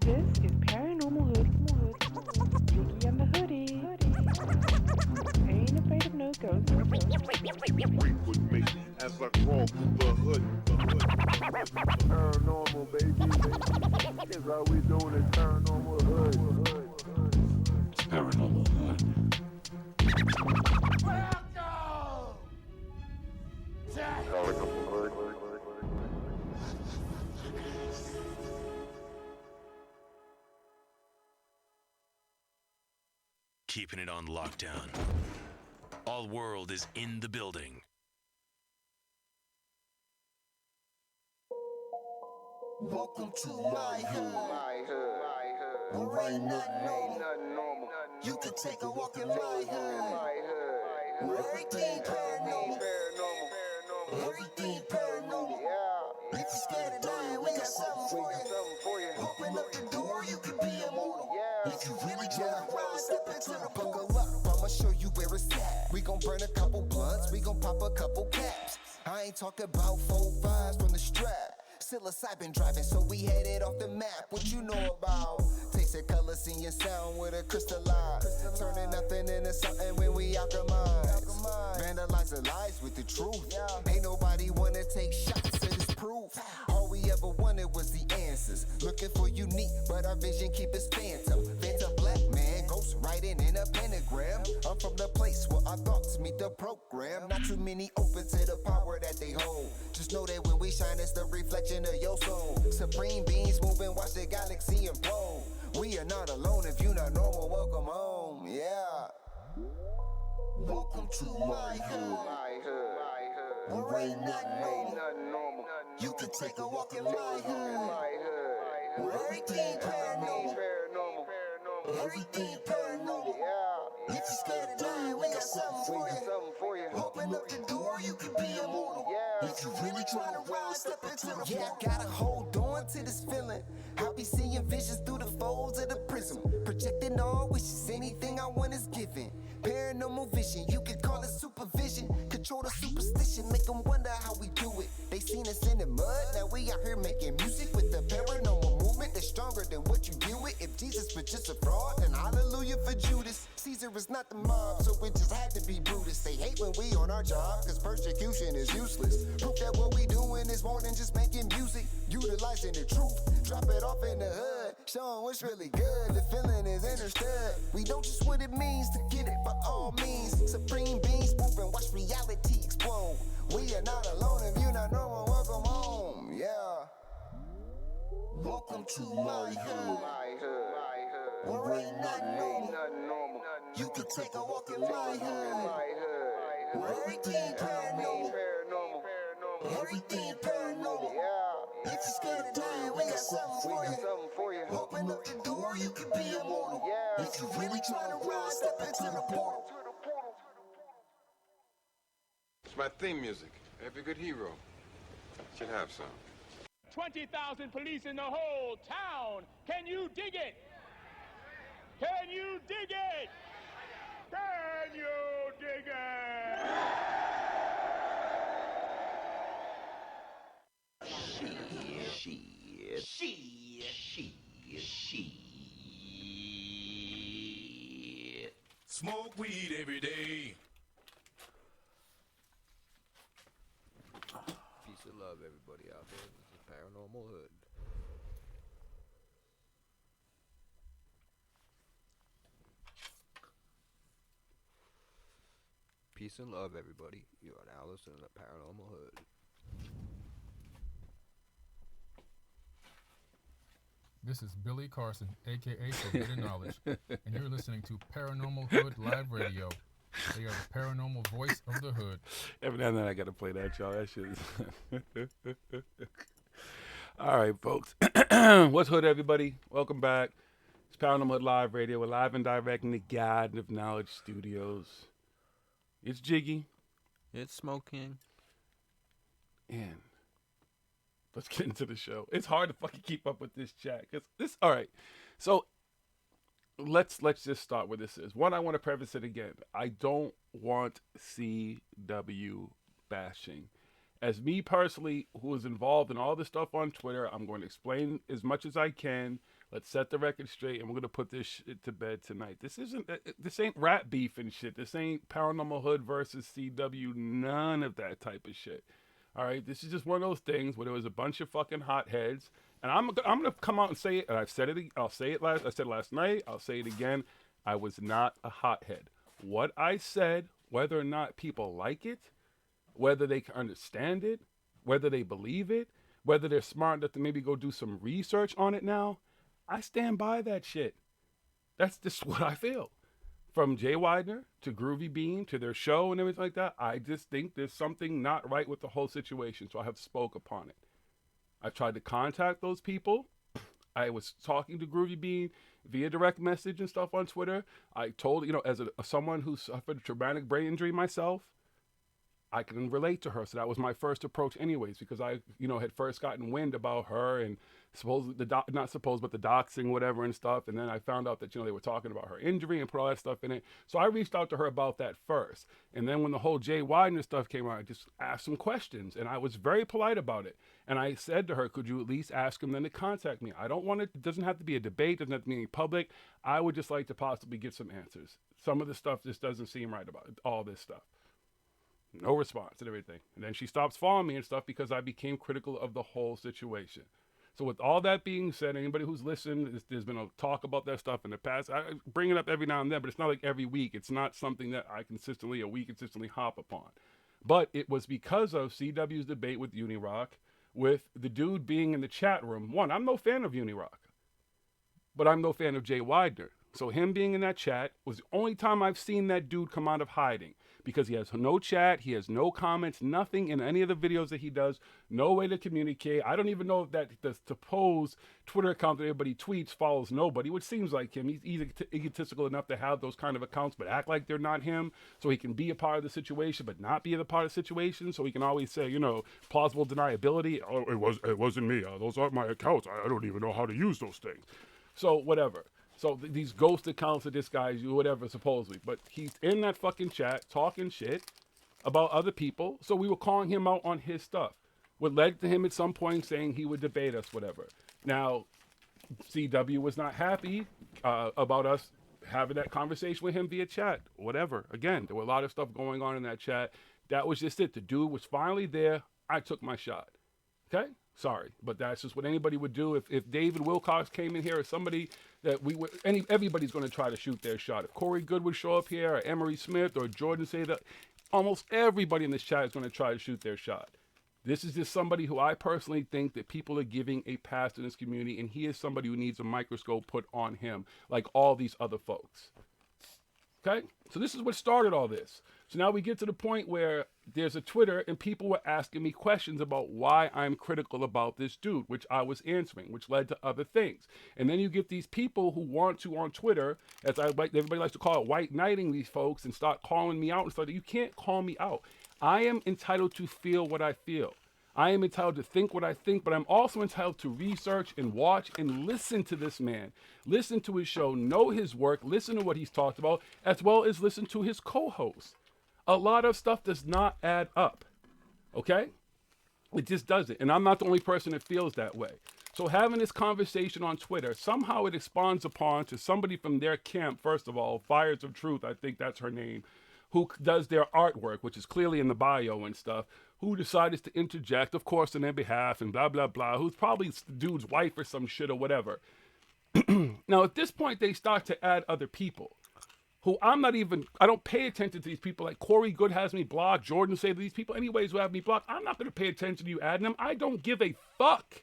This is Paranormal Hood. Jiggy and the hoodie. Ain't afraid of no ghosts. Freak with me as I walk in the hood. Paranormal, baby. That's how we doing it, Paranormal Hood. Paranormal Hood. Paranormal Hood. Keeping it on lockdown. All world is in the building. Welcome to my hood. Where ain't nothing normal. You can take a walk in my hood. Where everything paranormal. Everything paranormal. If you're scared of dying, we got something for you. Open up the door, you can be immortal. If you really try to ride, step into the buckle up. I'ma show you where it's at. We gon' burn a couple blunts, we gon' pop a couple caps. I ain't talking about 4-5s from the strap. Psilocybin driving, so we headed off the map. What you know about? Tasting color, seeing sound with a crystal eye. Turning nothing into something when we alchemize. Vandalize the lies with the truth. Ain't nobody wanna take shots of this proof. All we ever wanted was the answers. Looking for unique, but our vision keep us phantom. Phantom black man, ghost writing in a pentagram. I'm from the place where our thoughts meet the program. Not too many open to the power that they hold. Just know that when we shine, it's the reflection of your soul. Supreme beings moving, watch the galaxy implode. We are not alone. If you're not normal, welcome home. Yeah. Welcome to my hood. Where ain't nothing normal. You can take a walk in my hood. Where everything paranormal. Everything paranormal. If you're scared of dying, we got something for you. Open up the door, you can be immortal. If you really try to rise, step into the I gotta hold on to this feeling. I'll be seeing visions through the folds of the prism. Projecting all wishes, anything I want is given. Paranormal vision, you can call it supervision. Control the superstition, make them wonder how we do it. They seen us in the mud, now we out here making music with the paranormal movement that's stronger than what you deal with. If Jesus was just a fraud, then hallelujah for Judas. Caesar is not the mob, so it just had to be Brutus. They hate when we on our job, cause persecution is useless. Proof that what we doing is more than just making music. Utilizing the truth, drop it off in the hood. Show 'em what's really good, the feeling is understood. We don't just what it means to get it by all means. Supreme beings moving, watch reality explode. We are not alone, if you're not normal, welcome home. Yeah. Welcome to my hood. Where ain't nothing normal. You can take a walk in my hood. Where everything paranormal. Everything paranormal. If you're scared of dying, we got something for you. Open up the door, you can be immortal. If you really try to rise, step into the portal. It's my theme music. Every good hero should have some. 20,000 police in the whole town. Can you dig it? Can you dig it? Can you dig it? Shit. Smoke weed every day. Peace and love, everybody out there. This is Paranormal Hood. Peace and love, everybody. You're on Alice in the Paranormal Hood. This is Billy Carson, a.k.a. Forbidden Knowledge, and you're listening to Paranormal Hood Live Radio. They are the paranormal voice of the hood. Every now and then I got to play that, y'all. That shit is... All right, folks. What's hood, everybody? Welcome back. It's Paranormal Hood Live Radio. We're live and direct in the Garden of Knowledge Studios. It's Jiggy. It's Smoking. And let's get into the show. It's hard to fucking keep up with this chat. All right. So let's just start where this is. One, I want to preface it again. I don't want CW bashing. As me personally, who is involved in all this stuff on Twitter, I'm going to explain as much as I can. Let's set the record straight, and we're going to put this shit to bed tonight. This ain't rap beef and shit. This ain't Paranormal Hood versus CW. None of that type of shit. All right, this is just one of those things where there was a bunch of fucking hotheads, and I'm gonna come out and say it. And I've said it. I said it last night. I'll say it again. I was not a hothead. What I said, whether or not people like it, whether they can understand it, whether they believe it, whether they're smart enough to maybe go do some research on it now, I stand by that shit. That's just what I feel. From Jay Widener to Groovy Bean to their show and everything like that, I just think there's something not right with the whole situation, so I have spoke upon it. I tried to contact those people. I was talking to Groovy Bean via direct message and stuff on Twitter. I told, as someone who suffered a traumatic brain injury myself, I can relate to her. So that was my first approach anyways, because I, had first gotten wind about her and the doxing, whatever and stuff. And then I found out that, they were talking about her injury and put all that stuff in it. So I reached out to her about that first. And then when the whole Jay Widener stuff came out, I just asked some questions and I was very polite about it. And I said to her, could you at least ask him then to contact me? I don't want it doesn't have to be a debate, doesn't have to be any public. I would just like to possibly get some answers. Some of the stuff just doesn't seem right about it, all this stuff. No response and everything. And then she stops following me and stuff because I became critical of the whole situation. So with all that being said, anybody who's listened, there's been a talk about that stuff in the past. I bring it up every now and then, but it's not like every week. It's not something that we consistently hop upon. But it was because of CW's debate with Unirock, with the dude being in the chat room. One, I'm no fan of Unirock, but I'm no fan of Jay Widener. So him being in that chat was the only time I've seen that dude come out of hiding, because he has no chat, he has no comments, nothing in any of the videos that he does, no way to communicate. I don't even know if that the supposed Twitter account that everybody tweets follows nobody, which seems like him. He's egotistical enough to have those kind of accounts, but act like they're not him, so he can be a part of the situation, but not be a part of the situation, so he can always say, plausible deniability. Oh, it wasn't me. Those aren't my accounts. I don't even know how to use those things. So whatever. So these ghost accounts that this guy's whatever, supposedly. But he's in that fucking chat talking shit about other people. So we were calling him out on his stuff. What led to him at some point saying he would debate us, whatever. Now, CW was not happy about us having that conversation with him via chat, whatever. Again, there were a lot of stuff going on in that chat. That was just it. The dude was finally there. I took my shot. Okay? Sorry, but that's just what anybody would do. If David Wilcox came in here, or somebody that everybody's going to try to shoot their shot. If Corey Good would show up here, or Emery Smith, or Jordan say that, almost everybody in this chat is going to try to shoot their shot. This is just somebody who I personally think that people are giving a pass in this community, and he is somebody who needs a microscope put on him, like all these other folks. Okay? So this is what started all this. So now we get to the point where there's a Twitter and people were asking me questions about why I'm critical about this dude, which I was answering, which led to other things. And then you get these people who want to on Twitter, as everybody likes to call it, white knighting these folks and start calling me out and stuff. You can't call me out. I am entitled to feel what I feel. I am entitled to think what I think, but I'm also entitled to research and watch and listen to this man, listen to his show, know his work, listen to what he's talked about, as well as listen to his co-hosts. A lot of stuff does not add up, okay? It just doesn't, and I'm not the only person that feels that way. So having this conversation on Twitter, somehow it expands upon to somebody from their camp, first of all, Fires of Truth, I think that's her name, who does their artwork, which is clearly in the bio and stuff, who decided to interject, of course, on their behalf and blah, blah, blah, who's probably the dude's wife or some shit or whatever. Now, at this point, they start to add other people who I don't pay attention to these people. Like Corey Good has me blocked. Jordan say these people anyways who have me blocked. I'm not going to pay attention to you adding them. I don't give a fuck.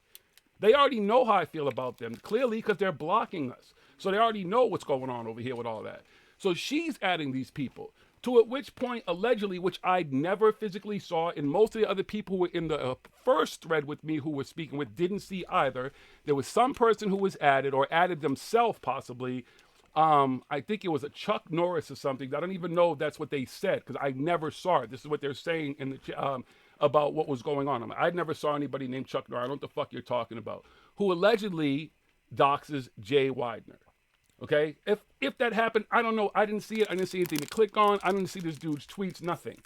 They already know how I feel about them, clearly, because they're blocking us. So they already know what's going on over here with all that. So she's adding these people. To at which point, allegedly, which I never physically saw, and most of the other people who were in the first thread with me who were speaking with didn't see either. There was some person who was added or added themselves possibly. I think it was a Chuck Norris or something. I don't even know if that's what they said because I never saw it. This is what they're saying in the about what was going on. I never saw anybody named Chuck Norris. I don't know what the fuck you're talking about. Who allegedly doxes Jay Widener. Okay? If that happened, I don't know. I didn't see it. I didn't see anything to click on. I didn't see this dude's tweets, nothing.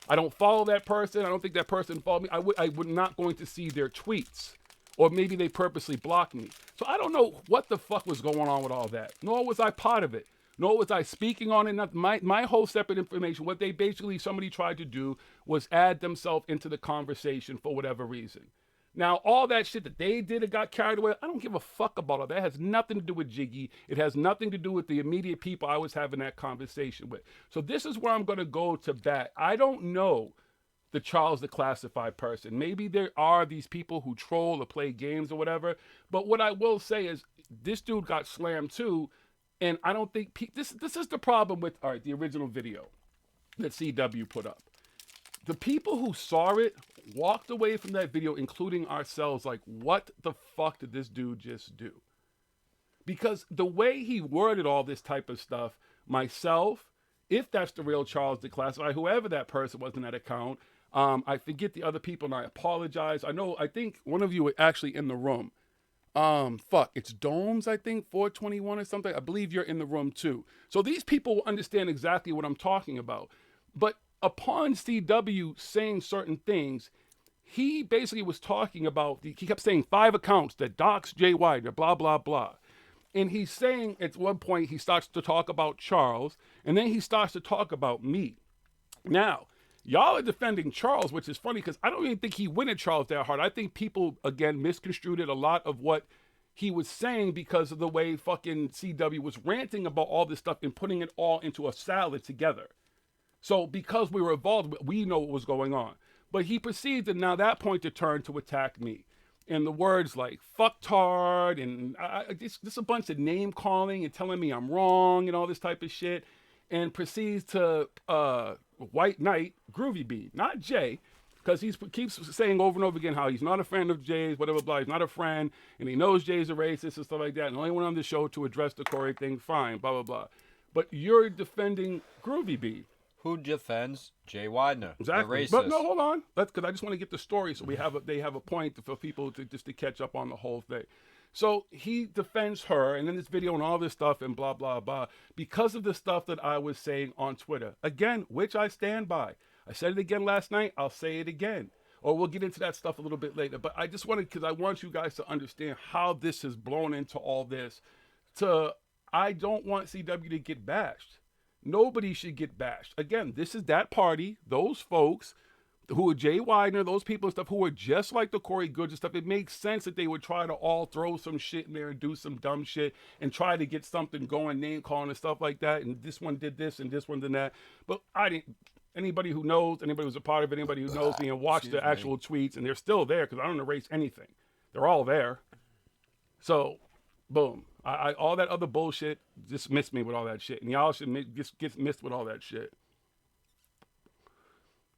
I don't follow that person. I don't think that person followed me. I would not going to see their tweets. Or maybe they purposely blocked me. So I don't know what the fuck was going on with all that. Nor was I part of it. Nor was I speaking on it. My whole separate information, what they basically, somebody tried to do was add themselves into the conversation for whatever reason. Now, all that shit that they did and got carried away, I don't give a fuck about all that. It has nothing to do with Jiggy. It has nothing to do with the immediate people I was having that conversation with. So this is where I'm going to go to bat. I don't know the Charles the Classified person. Maybe there are these people who troll or play games or whatever. But what I will say is this dude got slammed too. And I don't think this is the problem with the original video that CW put up. The people who saw it walked away from that video, including ourselves, like, what the fuck did this dude just do? Because the way he worded all this type of stuff, myself, if that's the real Charles Declassified, whoever that person was in that account, I forget the other people and I apologize. I think one of you were actually in the room. It's Domes, I think, 421 or something. I believe you're in the room too. So these people will understand exactly what I'm talking about. But upon CW saying certain things, he basically was talking about, he kept saying 5 accounts that dox Jay Widener, blah, blah, blah. And he's saying at one point, he starts to talk about Charles, and then he starts to talk about me. Now, y'all are defending Charles, which is funny because I don't even think he went at Charles that hard. I think people, again, misconstrued a lot of what he was saying because of the way fucking CW was ranting about all this stuff and putting it all into a salad together. So because we were involved, we know what was going on. But he proceeds at now that point to turn to attack me. And the words like fucktard and just a bunch of name calling and telling me I'm wrong and all this type of shit. And proceeds to White Knight Groovy Bee, not Jay, because he keeps saying over and over again how he's not a friend of Jay's, whatever, blah, he's not a friend, and he knows Jay's a racist and stuff like that, and the only one on the show to address the Corey thing, fine, blah, blah, blah. But you're defending Groovy Bee. Who defends Jay Widener? Exactly. The racist. But no, hold on. Because I just want to get the story so they have a point for people to catch up on the whole thing. So he defends her and in this video and all this stuff and blah, blah, blah, because of the stuff that I was saying on Twitter. Again, which I stand by. I said it again last night. I'll say it again. Or we'll get into that stuff a little bit later. But I just wanted, because I want you guys to understand how this has blown into all this. I don't want CW to get bashed. Nobody should get bashed. Again, this is that party, those folks who are Jay Widener, those people and stuff who are just like the Corey Goods and stuff. It makes sense that they would try to all throw some shit in there and do some dumb shit and try to get something going, name calling and stuff like that. And this one did this and this one did that. But anybody who knows, anybody who's a part of it, anybody who knows me and watched the actual tweets, and they're still there because I don't erase anything. They're all there. So, boom. I all that other bullshit just missed me with all that shit. And y'all should get missed with all that shit.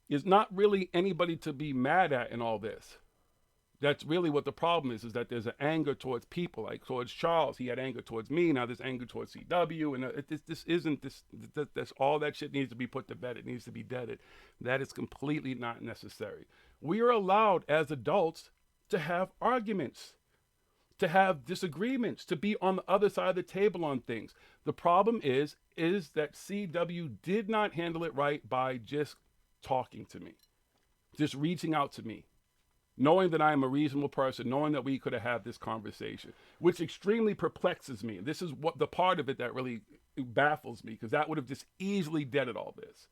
There's not really anybody to be mad at in all this. That's really what the problem is that there's an anger towards people, like towards Charles. He had anger towards me. Now there's anger towards CW. And that's all that shit needs to be put to bed. It needs to be deaded. That is completely not necessary. We are allowed as adults to have arguments, to have disagreements, to be on the other side of the table on things. The problem is that CW did not handle it right by just talking to me, just reaching out to me, knowing that I am a reasonable person, knowing that we could have had this conversation, which extremely perplexes me. This is what the part of it that really baffles me, because that would have just easily deaded all this.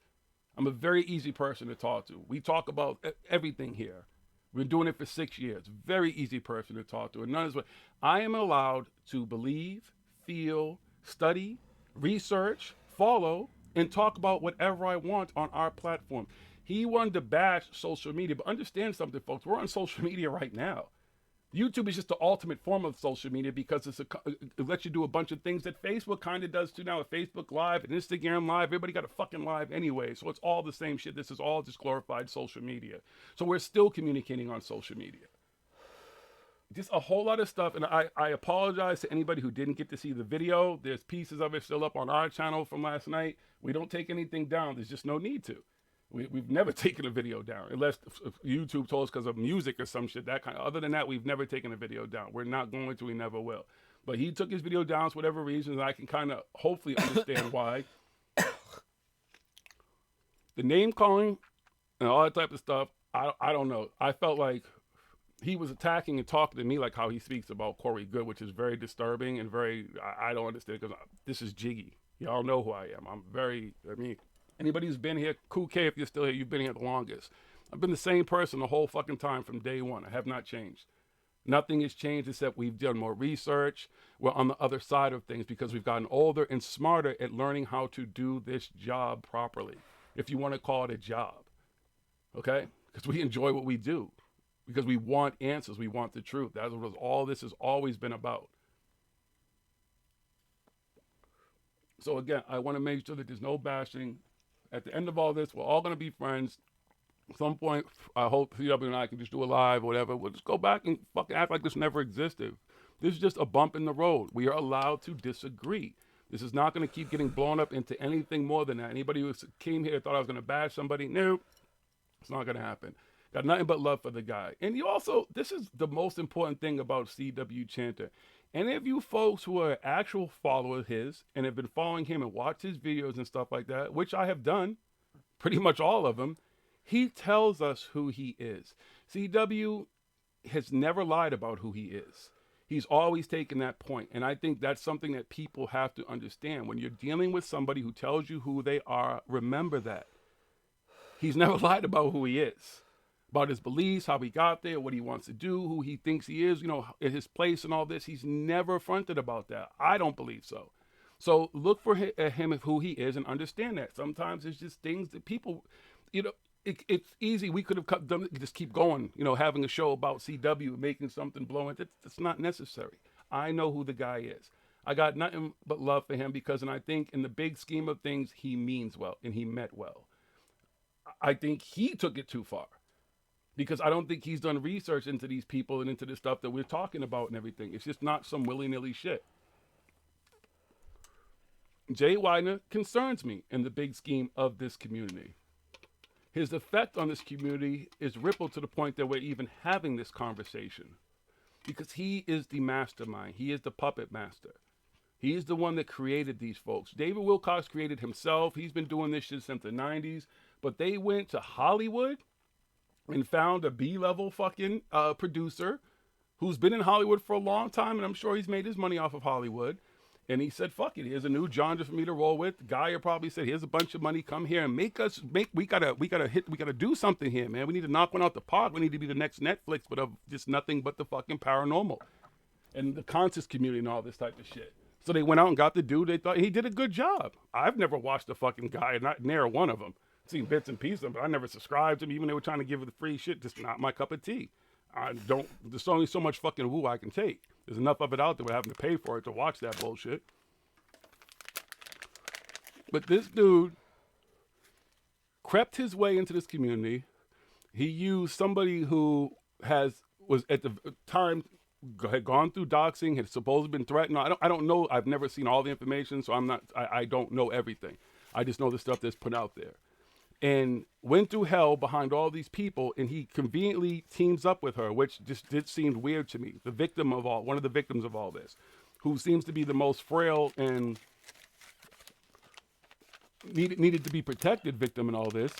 I'm a very easy person to talk to. We talk about everything here. We've been doing it for 6 years. Very easy person to talk to. And none of this. I am allowed to believe, feel, study, research, follow and talk about whatever I want on our platform. He wanted to bash social media, but understand something, folks. We're on social media right now. YouTube is just the ultimate form of social media because it lets you do a bunch of things that Facebook kind of does too now with Facebook Live and Instagram Live. Everybody got a fucking live anyway, so it's all the same shit. This is all just glorified social media. So we're still communicating on social media. Just a whole lot of stuff, and I apologize to anybody who didn't get to see the video. There's pieces of it still up on our channel from last night. We don't take anything down. There's just no need to. We've never taken a video down, unless YouTube told us because of music or some shit, that kind of. Other than that, we've never taken a video down. We're not going to, we never will. But he took his video down for whatever reasons, and I can kind of hopefully understand why. The name calling and all that type of stuff, I don't know. I felt like he was attacking and talking to me like how he speaks about Corey Good, which is very disturbing and very, I don't understand, because this is Jiggy. Y'all know who I am. Anybody who's been here, cool K, if you're still here, you've been here the longest. I've been the same person the whole fucking time from day one. I have not changed. Nothing has changed except we've done more research. We're on the other side of things because we've gotten older and smarter at learning how to do this job properly, if you want to call it a job. Okay? Because we enjoy what we do. Because we want answers. We want the truth. That's what all this has always been about. So again, I want to make sure that there's no bashing. At the end of all this, we're all going to be friends. At some point, I hope CW and I can just do a live or whatever. We'll just go back and fucking act like this never existed. This is just a bump in the road. We are allowed to disagree. This is not going to keep getting blown up into anything more than that. Anybody who came here thought I was going to bash somebody, no, it's not going to happen. Got nothing but love for the guy. And you also, this is the most important thing about CW Chanter. Any of you folks who are actual followers of his and have been following him and watched his videos and stuff like that, which I have done, pretty much all of them, he tells us who he is. CW has never lied about who he is. He's always taken that point. And I think that's something that people have to understand. When you're dealing with somebody who tells you who they are, remember that. He's never lied about who he is. About his beliefs, how he got there, what he wants to do, who he thinks he is, at his place and all this. He's never fronted about that. I don't believe so. So look for him of who he is and understand that. Sometimes it's just things that people, it's easy. We could have just keep going, having a show about CW, making something blowing. That's not necessary. I know who the guy is. I got nothing but love for him and I think in the big scheme of things, he means well and he meant well. I think he took it too far. Because I don't think he's done research into these people and into the stuff that we're talking about and everything. It's just not some willy-nilly shit. Jay Widener concerns me in the big scheme of this community. His effect on this community is rippled to the point that we're even having this conversation. Because he is the mastermind. He is the puppet master. He is the one that created these folks. David Wilcox created himself. He's been doing this shit since the 90s. But they went to Hollywood and found a B-level fucking producer who's been in Hollywood for a long time, and I'm sure he's made his money off of Hollywood. And he said, fuck it, here's a new genre for me to roll with. The guy probably said, here's a bunch of money, come here and we gotta do something here, man. We need to knock one out the park. We need to be the next Netflix, but of just nothing but the fucking paranormal. And the conscious community and all this type of shit. So they went out and got the dude, they thought he did a good job. I've never watched the fucking guy, not near one of them. Seen bits and pieces, but I never subscribed to him. Even they were trying to give it the free shit, just not my cup of tea. There's only so much fucking woo I can take. There's enough of it out there. We're having to pay for it to watch that bullshit. But this dude crept his way into this community. He used somebody who was at the time had gone through doxing, had supposedly been threatened. I don't know. I've never seen all the information, so I don't know everything. I just know the stuff that's put out there. And went through hell behind all these people, and he conveniently teams up with her, which just did seem weird to me. One of the victims of all this, who seems to be the most frail and needed to be protected victim in all this.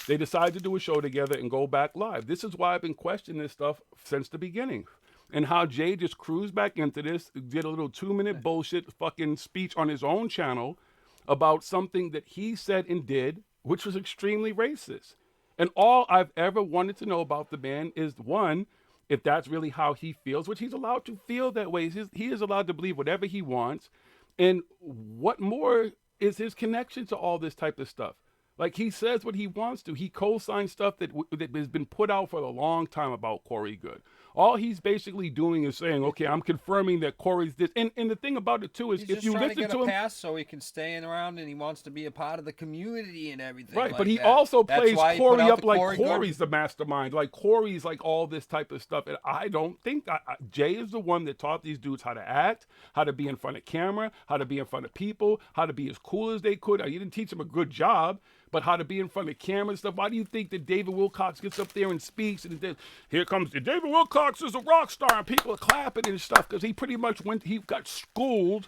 They decided to do a show together and go back live. This is why I've been questioning this stuff since the beginning. And how Jay just cruised back into this, did a little 2-minute bullshit fucking speech on his own channel about something that he said and did, which was extremely racist. And all I've ever wanted to know about the man is, one, if that's really how he feels, which he's allowed to feel that way. He is allowed to believe whatever he wants. And what more is his connection to all this type of stuff. Like, he says what he wants to. He co-signs stuff that has been put out for a long time about Corey Good. All he's basically doing is saying, okay, I'm confirming that Corey's this. And the thing about it, too, is He's if just you trying listen to get to a him. pass so he can stay around, and he wants to be a part of the community and everything. Right, like but he that. also That's plays why he put Corey out up the like Corey Good- Corey's the mastermind. Like, Corey's like all this type of stuff. And I don't think Jay is the one that taught these dudes how to act, how to be in front of camera, how to be in front of people, how to be as cool as they could. He didn't teach them a good job, but how to be in front of camera and stuff. Why do you think that David Wilcox gets up there and speaks and then, here comes David Wilcox is a rock star, and people are clapping and stuff, because he pretty much he got schooled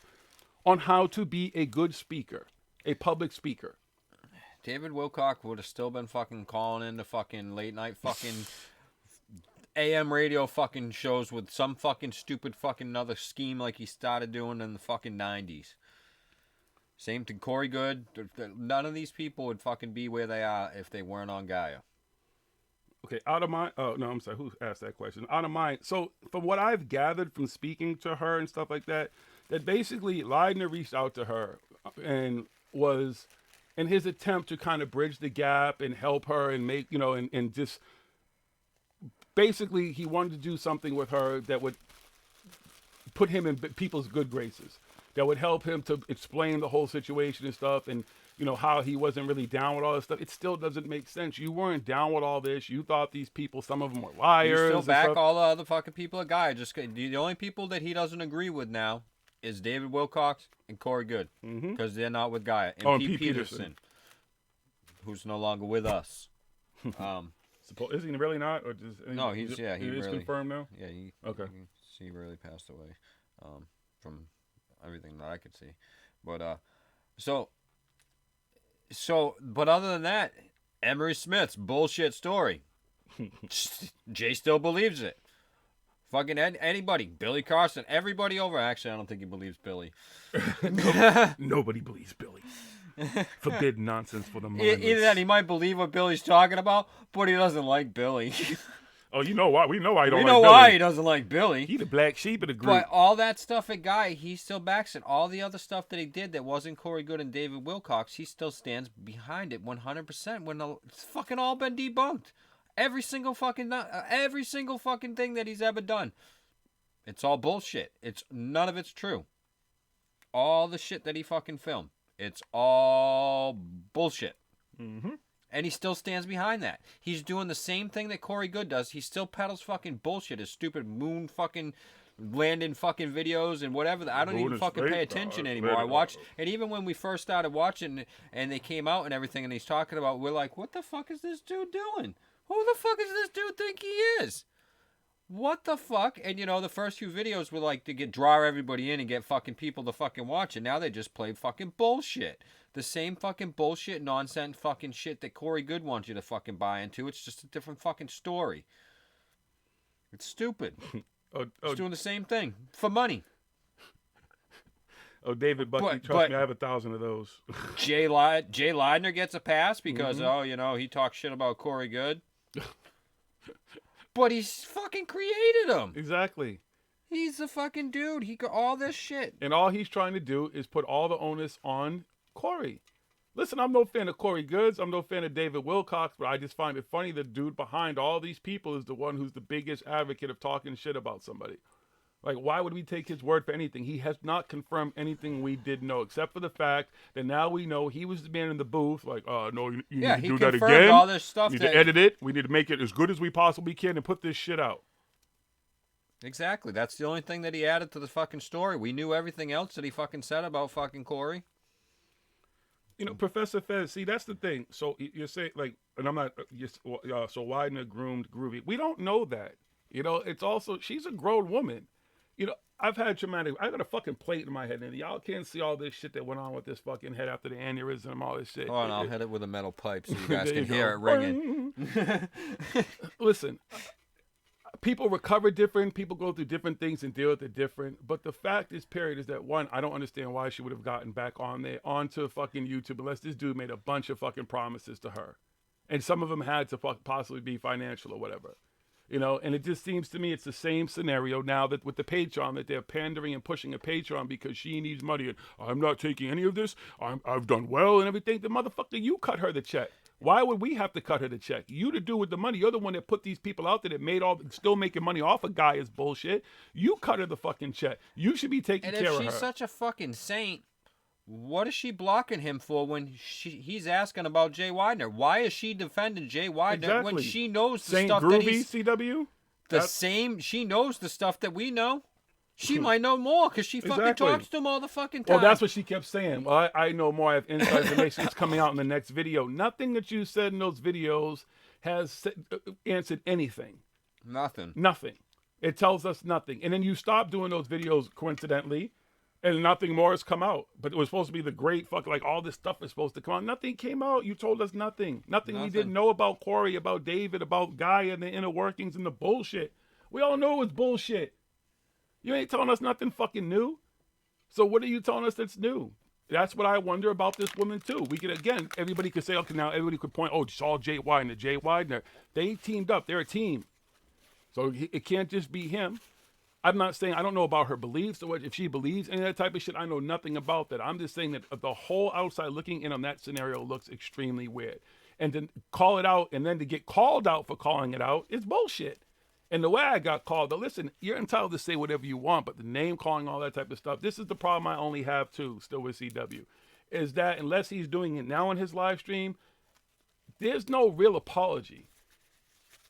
on how to be a good speaker, a public speaker. David Wilcock would have still been fucking calling into fucking late night fucking AM radio fucking shows with some fucking stupid fucking another scheme like he started doing in the fucking 90s. Same to Corey Good. None of these people would fucking be where they are if they weren't on Gaia. Okay, out of mind. Oh, no, I'm sorry. Who asked that question? Out of mind. So, from what I've gathered from speaking to her and stuff like that, that basically Leidner reached out to her and was in his attempt to kind of bridge the gap and help her and make, and just basically he wanted to do something with her that would put him in people's good graces, that would help him to explain the whole situation and stuff, and how he wasn't really down with all this stuff. It still doesn't make sense. You weren't down with all this. You thought these people, some of them were liars. You still and back stuff. all the other fucking people at Gaia. Just the only people that he doesn't agree with now is David Wilcox and Corey Good, because they're not with Gaia. And Pete Peterson, who's no longer with us. Is he really not? Or just, no, he is really confirmed now. Yeah, okay. He really passed away, from everything that I could see. But but other than that, Emery Smith's bullshit story. Jay still believes it. Fucking anybody, Billy Carson, everybody over. Actually, I don't think he believes Billy. Nobody believes Billy. Forbidden nonsense for the mindless. Either that, he might believe what Billy's talking about, but he doesn't like Billy. Oh, you know why? We know why he don't we like know Billy. why he doesn't like Billy. He the black sheep of the group. But all that stuff at Guy, he still backs it. All the other stuff that he did that wasn't Corey Good and David Wilcox, he still stands behind it 100% when it's fucking all been debunked. Every single fucking thing that he's ever done. It's all bullshit. None of it's true. All the shit that he fucking filmed. It's all bullshit. Mm-hmm. And he still stands behind that. He's doing the same thing that Corey Good does. He still peddles fucking bullshit. His stupid moon fucking landing fucking videos and whatever. I don't even fucking pay attention anymore. I watched, and even when we first started watching and they came out and everything and he's talking about, we're like, what the fuck is this dude doing? Who the fuck does this dude think he is? What the fuck? And the first few videos were like to draw everybody in and get fucking people to fucking watch it. Now they just play fucking bullshit. The same fucking bullshit, nonsense fucking shit that Corey Good wants you to fucking buy into. It's just a different fucking story. It's stupid. It's doing the same thing for money. Oh, David Bucky, trust me, I have 1,000 of those. Jay Leidner gets a pass because, he talks shit about Corey Good. But he's fucking created him. Exactly. He's the fucking dude. He got all this shit. And all he's trying to do is put all the onus on Corey. Listen, I'm no fan of Corey Goods. I'm no fan of David Wilcox, but I just find it funny the dude behind all these people is the one who's the biggest advocate of talking shit about somebody. Like, why would we take his word for anything? He has not confirmed anything we did know, except for the fact that now we know he was the man in the booth. Like, no, you need to do that again. All this stuff we need to edit it. We need to make it as good as we possibly can and put this shit out. Exactly. That's the only thing that he added to the fucking story. We knew everything else that he fucking said about fucking Corey. Professor Fez, see, that's the thing. So you're saying, like, and I'm not, so Widener groomed Groovy. We don't know that. It's also, she's a grown woman. I've had traumatic, I got a fucking plate in my head, and y'all can't see all this shit that went on with this fucking head after the aneurysm and all this shit. Oh, and I'll hit it with a metal pipe so you guys can hear it ringing. Listen, people recover different, people go through different things and deal with it different, but the fact is, period, is that, one, I don't understand why she would have gotten back onto fucking YouTube unless this dude made a bunch of fucking promises to her. And some of them had to possibly be financial or whatever. You know, and it just seems to me it's the same scenario now that with the Patreon, that they're pandering and pushing a Patreon because she needs money. And I'm not taking any of this. I've done well and everything. The motherfucker, you cut her the check. Why would we have to cut her the check? You to do with the money. You're the one that put these people out there that made still making money off a guy is bullshit. You cut her the fucking check. You should be taking care of her. And if she's such a fucking saint, what is she blocking him for when he's asking about Jay Widener? Why is she defending Jay Widener when she knows the Saint stuff Groovy, that he's... CW? She knows the stuff that we know. She might know more because she fucking talks to him all the fucking time. Well, that's what she kept saying. Well, I know more. I have inside information. It's coming out in the next video. Nothing that you said in those videos has answered anything. Nothing. It tells us nothing. And then you stop doing those videos coincidentally, and nothing more has come out. But it was supposed to be the great fuck, like all this stuff is supposed to come out. Nothing came out. You told us nothing. Nothing we didn't know about Corey, about David, about Guy and the inner workings and the bullshit. We all know it was bullshit. You ain't telling us nothing fucking new. So what are you telling us that's new? That's what I wonder about this woman too. We could, again, everybody could say, okay, now everybody could point, oh, it's all Jay Widener. They teamed up. They're a team. So it can't just be him. I'm not saying, I don't know about her beliefs or if she believes any of that type of shit. I know nothing about that. I'm just saying that the whole outside looking in on that scenario looks extremely weird. And to call it out and then to get called out for calling it out is bullshit. And the way I got called, listen, you're entitled to say whatever you want, but the name calling, all that type of stuff, this is the problem I only have too, still with CW, is that unless he's doing it now on his live stream, there's no real apology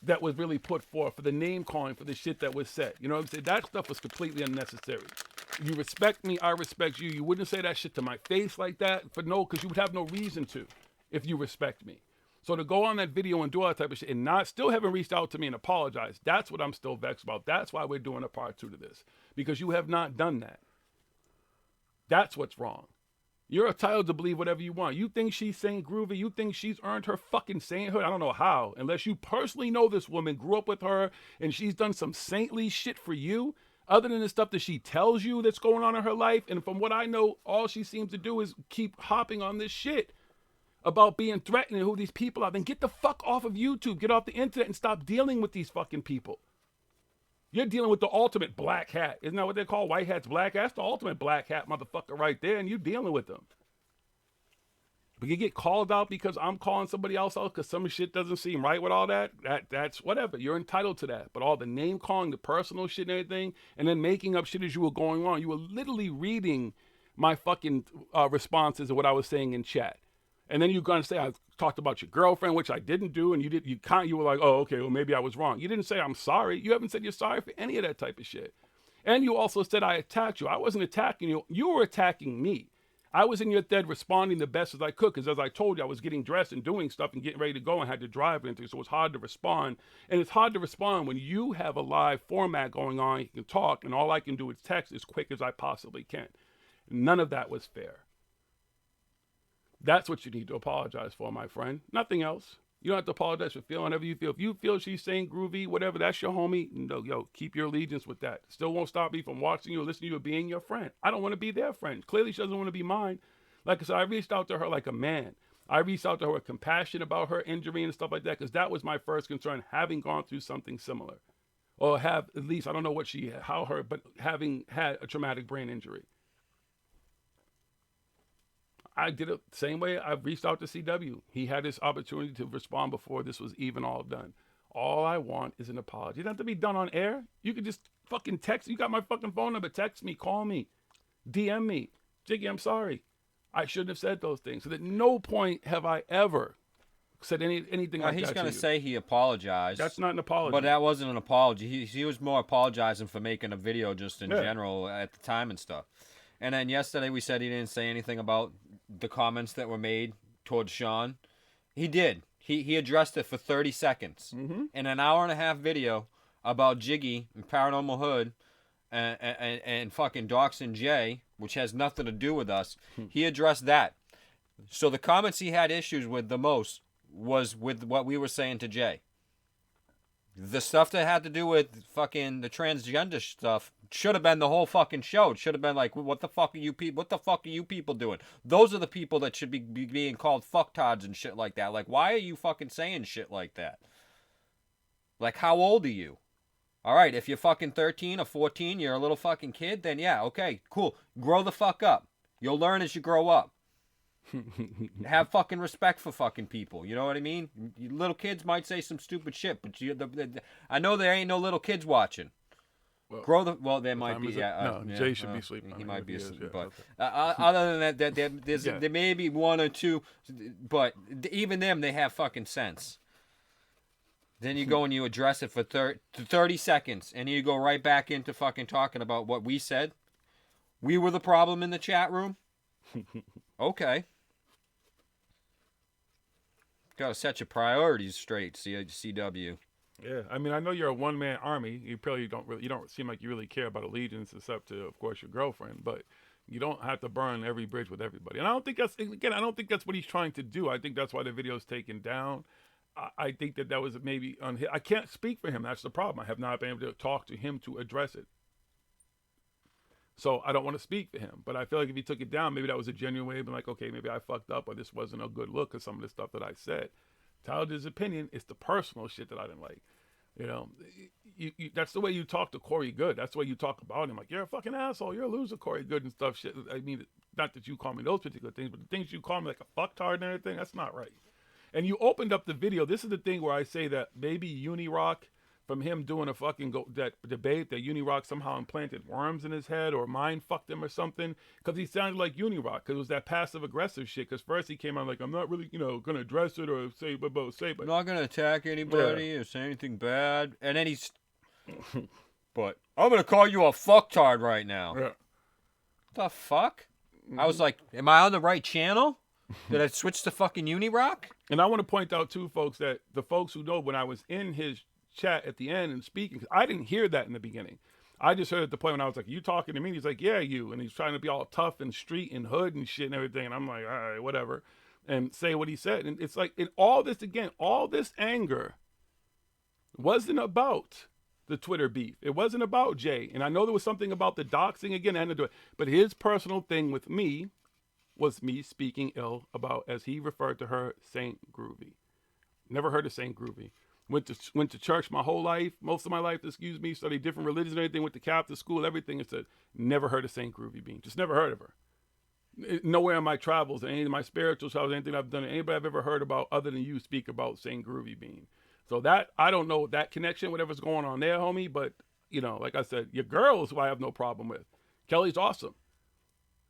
that was really put forth for the name calling for the shit that was said. You know what I'm saying? That stuff was completely unnecessary. You respect me, I respect you. You wouldn't say that shit to my face like that because you would have no reason to if you respect me. So to go on that video and do all that type of shit and still haven't reached out to me and apologized, that's what I'm still vexed about. That's why we're doing a part 2 to this, because you have not done that. That's what's wrong. You're entitled to believe whatever you want. You think she's Saint Groovy. You think she's earned her fucking sainthood. I don't know how, unless you personally know this woman, grew up with her, and she's done some saintly shit for you, other than the stuff that she tells you that's going on in her life. And from what I know, all she seems to do is keep hopping on this shit about being threatened and who these people are. Then get the fuck off of YouTube. Get off the internet and stop dealing with these fucking people. You're dealing with the ultimate black hat. Isn't that what they call white hats, black hats? The ultimate black hat motherfucker right there, and you dealing with them. But you get called out because I'm calling somebody else out because some shit doesn't seem right with all that. That's whatever. You're entitled to that. But all the name calling, the personal shit and everything, and then making up shit as you were going on. You were literally reading my fucking responses of what I was saying in chat. And then you're going to say, I talked about your girlfriend, which I didn't do. And you were like, oh, okay, well, maybe I was wrong. You didn't say I'm sorry. You haven't said you're sorry for any of that type of shit. And you also said I attacked you. I wasn't attacking you. You were attacking me. I was in your bed responding the best as I could. Because as I told you, I was getting dressed and doing stuff and getting ready to go and had to drive and everything. So it's hard to respond. And it's hard to respond when you have a live format going on. You can talk and all I can do is text as quick as I possibly can. None of that was fair. That's what you need to apologize for, my friend. Nothing else. You don't have to apologize for feeling whatever you feel. If you feel she's saying groovy, whatever, that's your homie. No, keep your allegiance with that. Still won't stop me from watching you or listening to you or being your friend. I don't want to be their friend. Clearly, she doesn't want to be mine. Like I said, I reached out to her like a man. I reached out to her with compassion about her injury and stuff like that because that was my first concern, having gone through something similar. Or have, at least, I don't know what but having had a traumatic brain injury. I did it the same way I reached out to CW. He had this opportunity to respond before this was even all done. All I want is an apology. It doesn't have to be done on air. You could just fucking text. You got my fucking phone number. Text me, call me, DM me. Jiggy, I'm sorry. I shouldn't have said those things. So at no point have I ever said anything like that. He's going to say he apologized. That's not an apology. But that wasn't an apology. He was more apologizing for making a video just in general at the time and stuff. And then yesterday we said he didn't say anything about the comments that were made towards Sean. He did. He addressed it for 30 seconds. Mm-hmm. In an hour-and-a-half video about Jiggy and ParanormalHooD and fucking Doxin Jay, which has nothing to do with us, he addressed that. So the comments he had issues with the most was with what we were saying to Jay. The stuff that had to do with fucking the transgender stuff should have been the whole fucking show. It should have been like, what the fuck are you people? What the fuck are you people doing? Those are the people that should be being called fucktards and shit like that. Like, why are you fucking saying shit like that? Like, how old are you? All right, if you're fucking 13 or 14, you're a little fucking kid, then yeah, okay, cool. Grow the fuck up. You'll learn as you grow up. Have fucking respect for fucking people. You know what I mean? You little kids might say some stupid shit, but I know there ain't no little kids watching. Well, there might be. No, Jay should be sleeping. He might be asleep. Yeah, But okay. other than that, there may be one or two, but even them, they have fucking sense. Then you go and you address it for 30 seconds, and you go right back into fucking talking about what we said. We were the problem in the chat room. Okay. Gotta set your priorities straight, CW. Yeah, I mean, I know you're a one-man army. You probably you don't seem like you really care about allegiance, except to, of course, your girlfriend. But you don't have to burn every bridge with everybody. And I don't think that's what he's trying to do. I think that's why the video's taken down. I think that was maybe on his, I can't speak for him. That's the problem. I have not been able to talk to him to address it. So I don't want to speak for him. But I feel like if he took it down, maybe that was a genuine way of being like, okay, maybe I fucked up, or this wasn't a good look, or some of the stuff that I said. Tyler's opinion. It's the personal shit that I didn't like. You know, that's the way you talk to Corey Good. That's the way you talk about him. Like, you're a fucking asshole. You're a loser, Corey Good, and stuff. Shit. I mean, not that you call me those particular things, but the things you call me like a fucktard and everything, that's not right. And you opened up the video. This is the thing where I say that maybe Unirock, from him doing a fucking that debate, that Unirock somehow implanted worms in his head or mind fucked him or something, because he sounded like Unirock, because it was that passive aggressive shit. Because first he came out like, I'm not really, gonna address it or say, but I'm not gonna attack anybody or say anything bad, and then he's, but I'm gonna call you a fucktard right now. Yeah. The fuck? I was like, am I on the right channel? Did I switch to fucking Unirock? And I want to point out too, folks, that the folks who know, when I was in his chat at the end and speaking, 'cause I didn't hear that in the beginning. I just heard at the point when I was like, you talking to me? And he's like, yeah, you. And he's trying to be all tough and street and hood and shit and everything. And I'm like, all right, whatever. And say what he said. And it's like, in all this, again, all this anger wasn't about the Twitter beef. It wasn't about Jay. And I know there was something about the doxing again. I had to do it. But his personal thing with me was me speaking ill about, as he referred to her, Saint Groovy. Never heard of Saint Groovy. Went to church my whole life, most of my life, excuse me, studied different religions and everything, went to Catholic school, everything, and said, never heard of Saint Groovy Bean. Just never heard of her. Nowhere in my travels, any of my spiritual travels, anything I've done, anybody I've ever heard about other than you speak about Saint Groovy Bean. So that, I don't know that connection, whatever's going on there, homie, but, like I said, your girl is who I have no problem with. Kelly's awesome.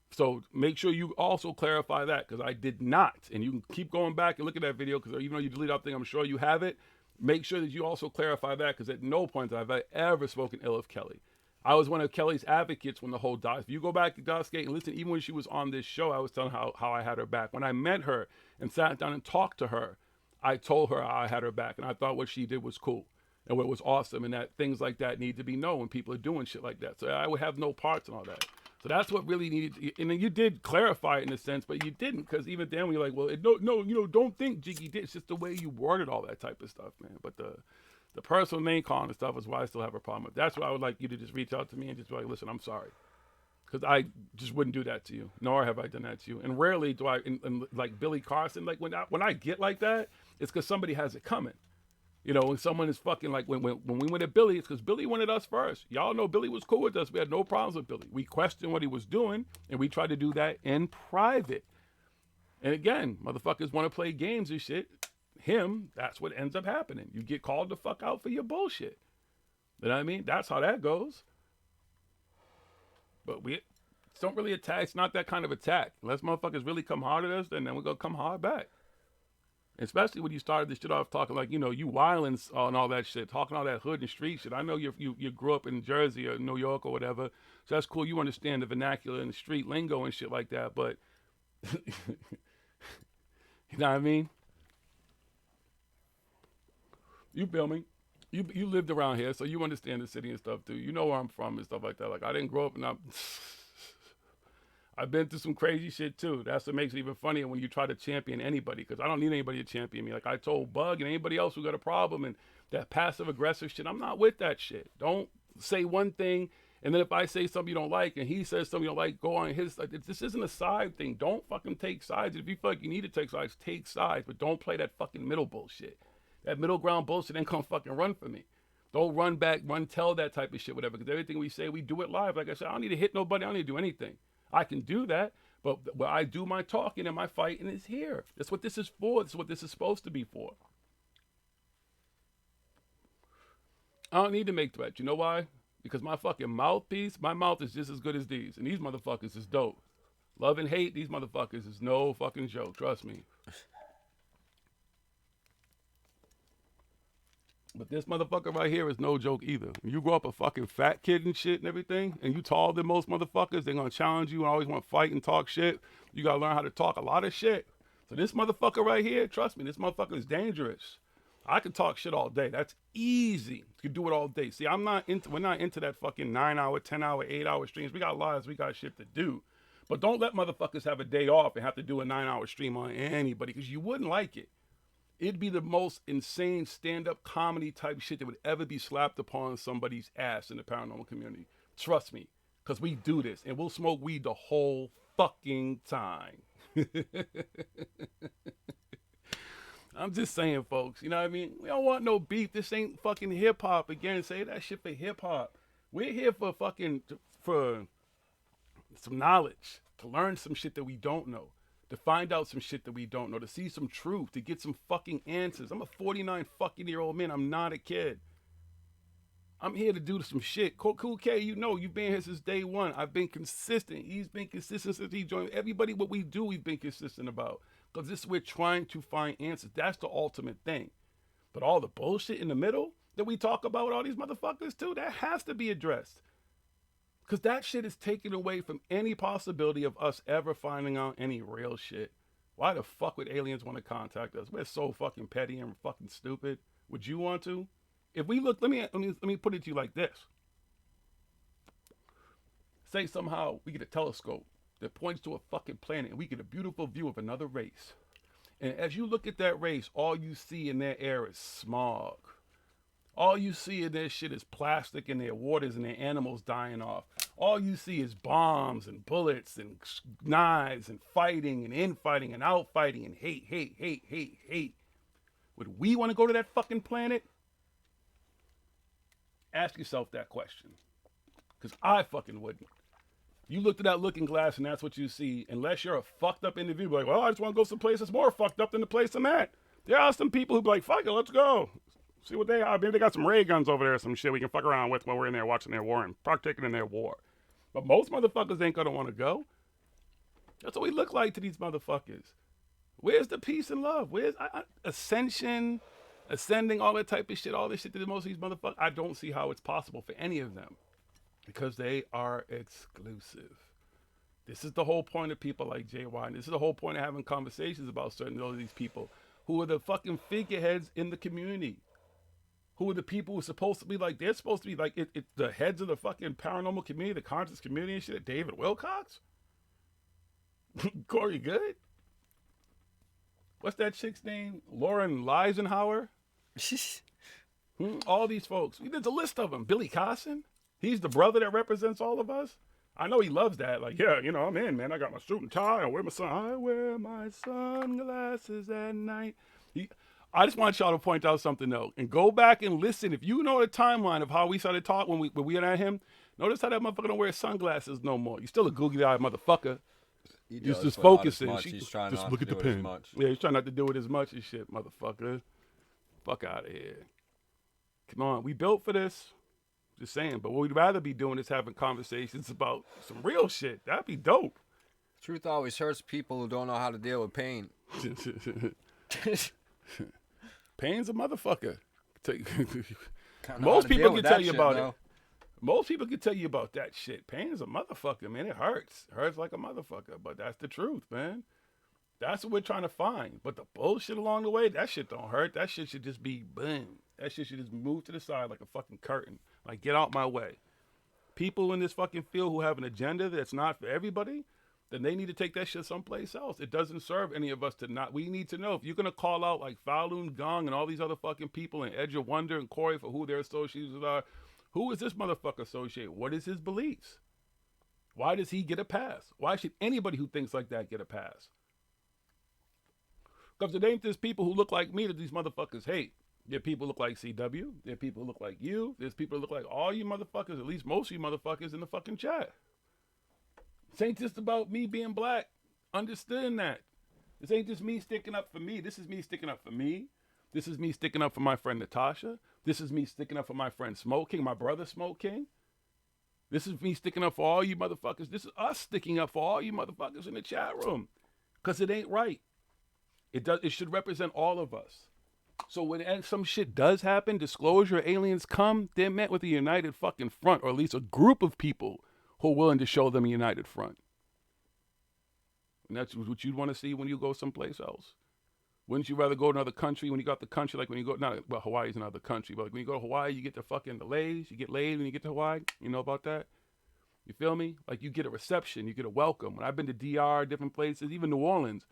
So make sure you also clarify that, because I did not. And you can keep going back and look at that video, because even though you delete that thing, I'm sure you have it. Make sure that you also clarify that, because at no point have I ever spoken ill of Kelly. I was one of Kelly's advocates when the whole Dots. If you go back to Godsgate and listen, even when she was on this show, I was telling how I had her back. When I met her and sat down and talked to her, I told her how I had her back. And I thought what she did was cool and what was awesome, and that things like that need to be known when people are doing shit like that. So I would have no parts in all that. So that's what really needed. And then you did clarify it in a sense, but you didn't, because even then we were like, well, no, don't think Jiggy did. It's just the way you worded all that type of stuff, man. But the personal name calling and stuff is why I still have a problem with. That's why I would like you to just reach out to me and just be like, listen, I'm sorry. Because I just wouldn't do that to you, nor have I done that to you. And rarely do I, like Billy Carson, like when I get like that, it's because somebody has it coming. When someone is fucking, like when we went at Billy, it's because Billy wanted us first. Y'all know Billy was cool with us. We had no problems with Billy. We questioned what he was doing, and we tried to do that in private. And again, motherfuckers want to play games and shit. That's what ends up happening. You get called the fuck out for your bullshit. You know what I mean? That's how that goes. But we don't really attack. It's not that kind of attack. Unless motherfuckers really come hard at us, then we're going to come hard back. Especially when you started this shit off talking like, you violence and all that shit, talking all that hood and street shit. I know you grew up in Jersey or New York or whatever, so that's cool. You understand the vernacular and the street lingo and shit like that, but you know what I mean? You feel me? You lived around here, so you understand the city and stuff too. You know where I'm from and stuff like that. Like, I didn't grow up and I've been through some crazy shit too. That's what makes it even funnier when you try to champion anybody, because I don't need anybody to champion me. Like I told Bug and anybody else who got a problem and that passive aggressive shit, I'm not with that shit. Don't say one thing and then if I say something you don't like and he says something you don't like, go on his. Like, this isn't a side thing. Don't fucking take sides. If you feel like you need to take sides, but don't play that fucking middle bullshit. That middle ground bullshit ain't gonna fucking run for me. Don't run back, tell that type of shit, whatever. Because everything we say, we do it live. Like I said, I don't need to hit nobody. I don't need to do anything. I can do that, but where I do my talking and my fighting is here. That's what this is for. This is what this is supposed to be for. I don't need to make threats. You know why? Because my fucking mouthpiece, my mouth is just as good as these. And these motherfuckers is dope. Love and hate, these motherfuckers is no fucking joke. Trust me. But this motherfucker right here is no joke either. When you grow up a fucking fat kid and shit and everything, and you taller than most motherfuckers, they're gonna challenge you and always want to fight and talk shit. You gotta learn how to talk a lot of shit. So this motherfucker right here, trust me, this motherfucker is dangerous. I can talk shit all day. That's easy. You can do it all day. See, we're not into that fucking 9-hour, 10-hour, 8-hour streams. We got lives, we got shit to do. But don't let motherfuckers have a day off and have to do a 9-hour stream on anybody, because you wouldn't like it. It'd be the most insane stand-up comedy type shit that would ever be slapped upon somebody's ass in the paranormal community. Trust me, because we do this, and we'll smoke weed the whole fucking time. I'm just saying, folks, you know what I mean? We don't want no beef. This ain't fucking hip-hop. Again, say that shit for hip-hop. We're here for some knowledge, to learn some shit that we don't know. To find out some shit that we don't know, to see some truth, to get some fucking answers. I'm a 49 fucking year old man. I'm not a kid. I'm here to do some shit. Cool K, you know, you've been here since day one. I've been consistent. He's been consistent since he joined. Everybody, what we do, we've been consistent about. Because this, we're trying to find answers. That's the ultimate thing. But all the bullshit in the middle that we talk about with all these motherfuckers too, that has to be addressed. Because that shit is taken away from any possibility of us ever finding out any real shit. Why the fuck would aliens want to contact us? We're so fucking petty and fucking stupid. Would you want to? If we look, let me put it to you like this. Say somehow we get a telescope that points to a fucking planet and we get a beautiful view of another race. And as you look at that race, all you see in their air is smog. All you see in their shit is plastic and their waters and their animals dying off. All you see is bombs and bullets and knives and fighting and infighting and outfighting and hate. Would we want to go to that fucking planet? Ask yourself that question. Because I fucking wouldn't. You look through that looking glass and that's what you see. Unless you're a fucked up individual, like, well, I just want to go someplace that's more fucked up than the place I'm at. There are some people who be like, fuck it, let's go. See what they are. Maybe they got some ray guns over there or some shit we can fuck around with while we're in there watching their war and partaking in their war. But most motherfuckers ain't gonna want to go. That's what we look like to these motherfuckers. Where's the peace and love? Where's ascension, ascending, all that type of shit, all this shit to most of these motherfuckers? I don't see how it's possible for any of them because they are exclusive. This is the whole point of people like JY. This is the whole point of having conversations about certain of these people who are the fucking figureheads in the community. Who are the people who are supposed to be like, they're supposed to be like the heads of the fucking paranormal community, the conscious community and shit. David Wilcox? Corey Good? What's that chick's name? Lauren Leisenhower? All these folks. There's a list of them. Billy Carson? He's the brother that represents all of us. I know he loves that. Like, yeah, you know, I'm in, man. I got my suit and tie. I wear my sunglasses at night. I just want y'all to point out something though, and go back and listen. If you know the timeline of how we started talking when we at him, notice how that motherfucker don't wear sunglasses no more. You're still a googly-eyed motherfucker. He's just focusing. He's trying just not look to at the do it as pen. much. Yeah, he's trying not to do it as much as shit, motherfucker. Fuck out of here. Come on, we built for this. Just saying, but what we'd rather be doing is having conversations about some real shit. That'd be dope. Truth always hurts people who don't know how to deal with pain. Pain's a motherfucker. Most people can tell you about it. Most people can tell you about that shit. Pain is a motherfucker, man. It hurts. It hurts like a motherfucker. But that's the truth, man. That's what we're trying to find. But the bullshit along the way, that shit don't hurt. That shit should just be boom. That shit should just move to the side like a fucking curtain. Like, get out my way. People in this fucking field who have an agenda that's not for everybody, then they need to take that shit someplace else. It doesn't serve any of us to not. We need to know. If you're going to call out like Falun Gong and all these other fucking people and Edge of Wonder and Corey for who their associates are, who is this motherfucker associated? What is his beliefs? Why does he get a pass? Why should anybody who thinks like that get a pass? Because there ain't this people who look like me that these motherfuckers hate. There are people look like CW. There are people look like you. There's people look like all you motherfuckers, at least most of you motherfuckers in the fucking chat. This ain't just about me being black. Understand that. This ain't just me sticking up for me. This is me sticking up for me. This is me sticking up for my friend Natasha. This is me sticking up for my friend Smoke King, my brother Smoke King. This is me sticking up for all you motherfuckers. This is us sticking up for all you motherfuckers in the chat room. Because it ain't right. It should represent all of us. So when some shit does happen, disclosure, aliens come, they're met with a united fucking front, or at least a group of people who are willing to show them a united front. And that's what you'd want to see when you go someplace else. Wouldn't you rather go to another country when you got the country, like when you go, well, Hawaii's another country, but like when you go to Hawaii, you get the fucking delays, you get laid when you get to Hawaii. You know about that? You feel me? Like you get a reception, you get a welcome. When I've been to DR, different places, even New Orleans,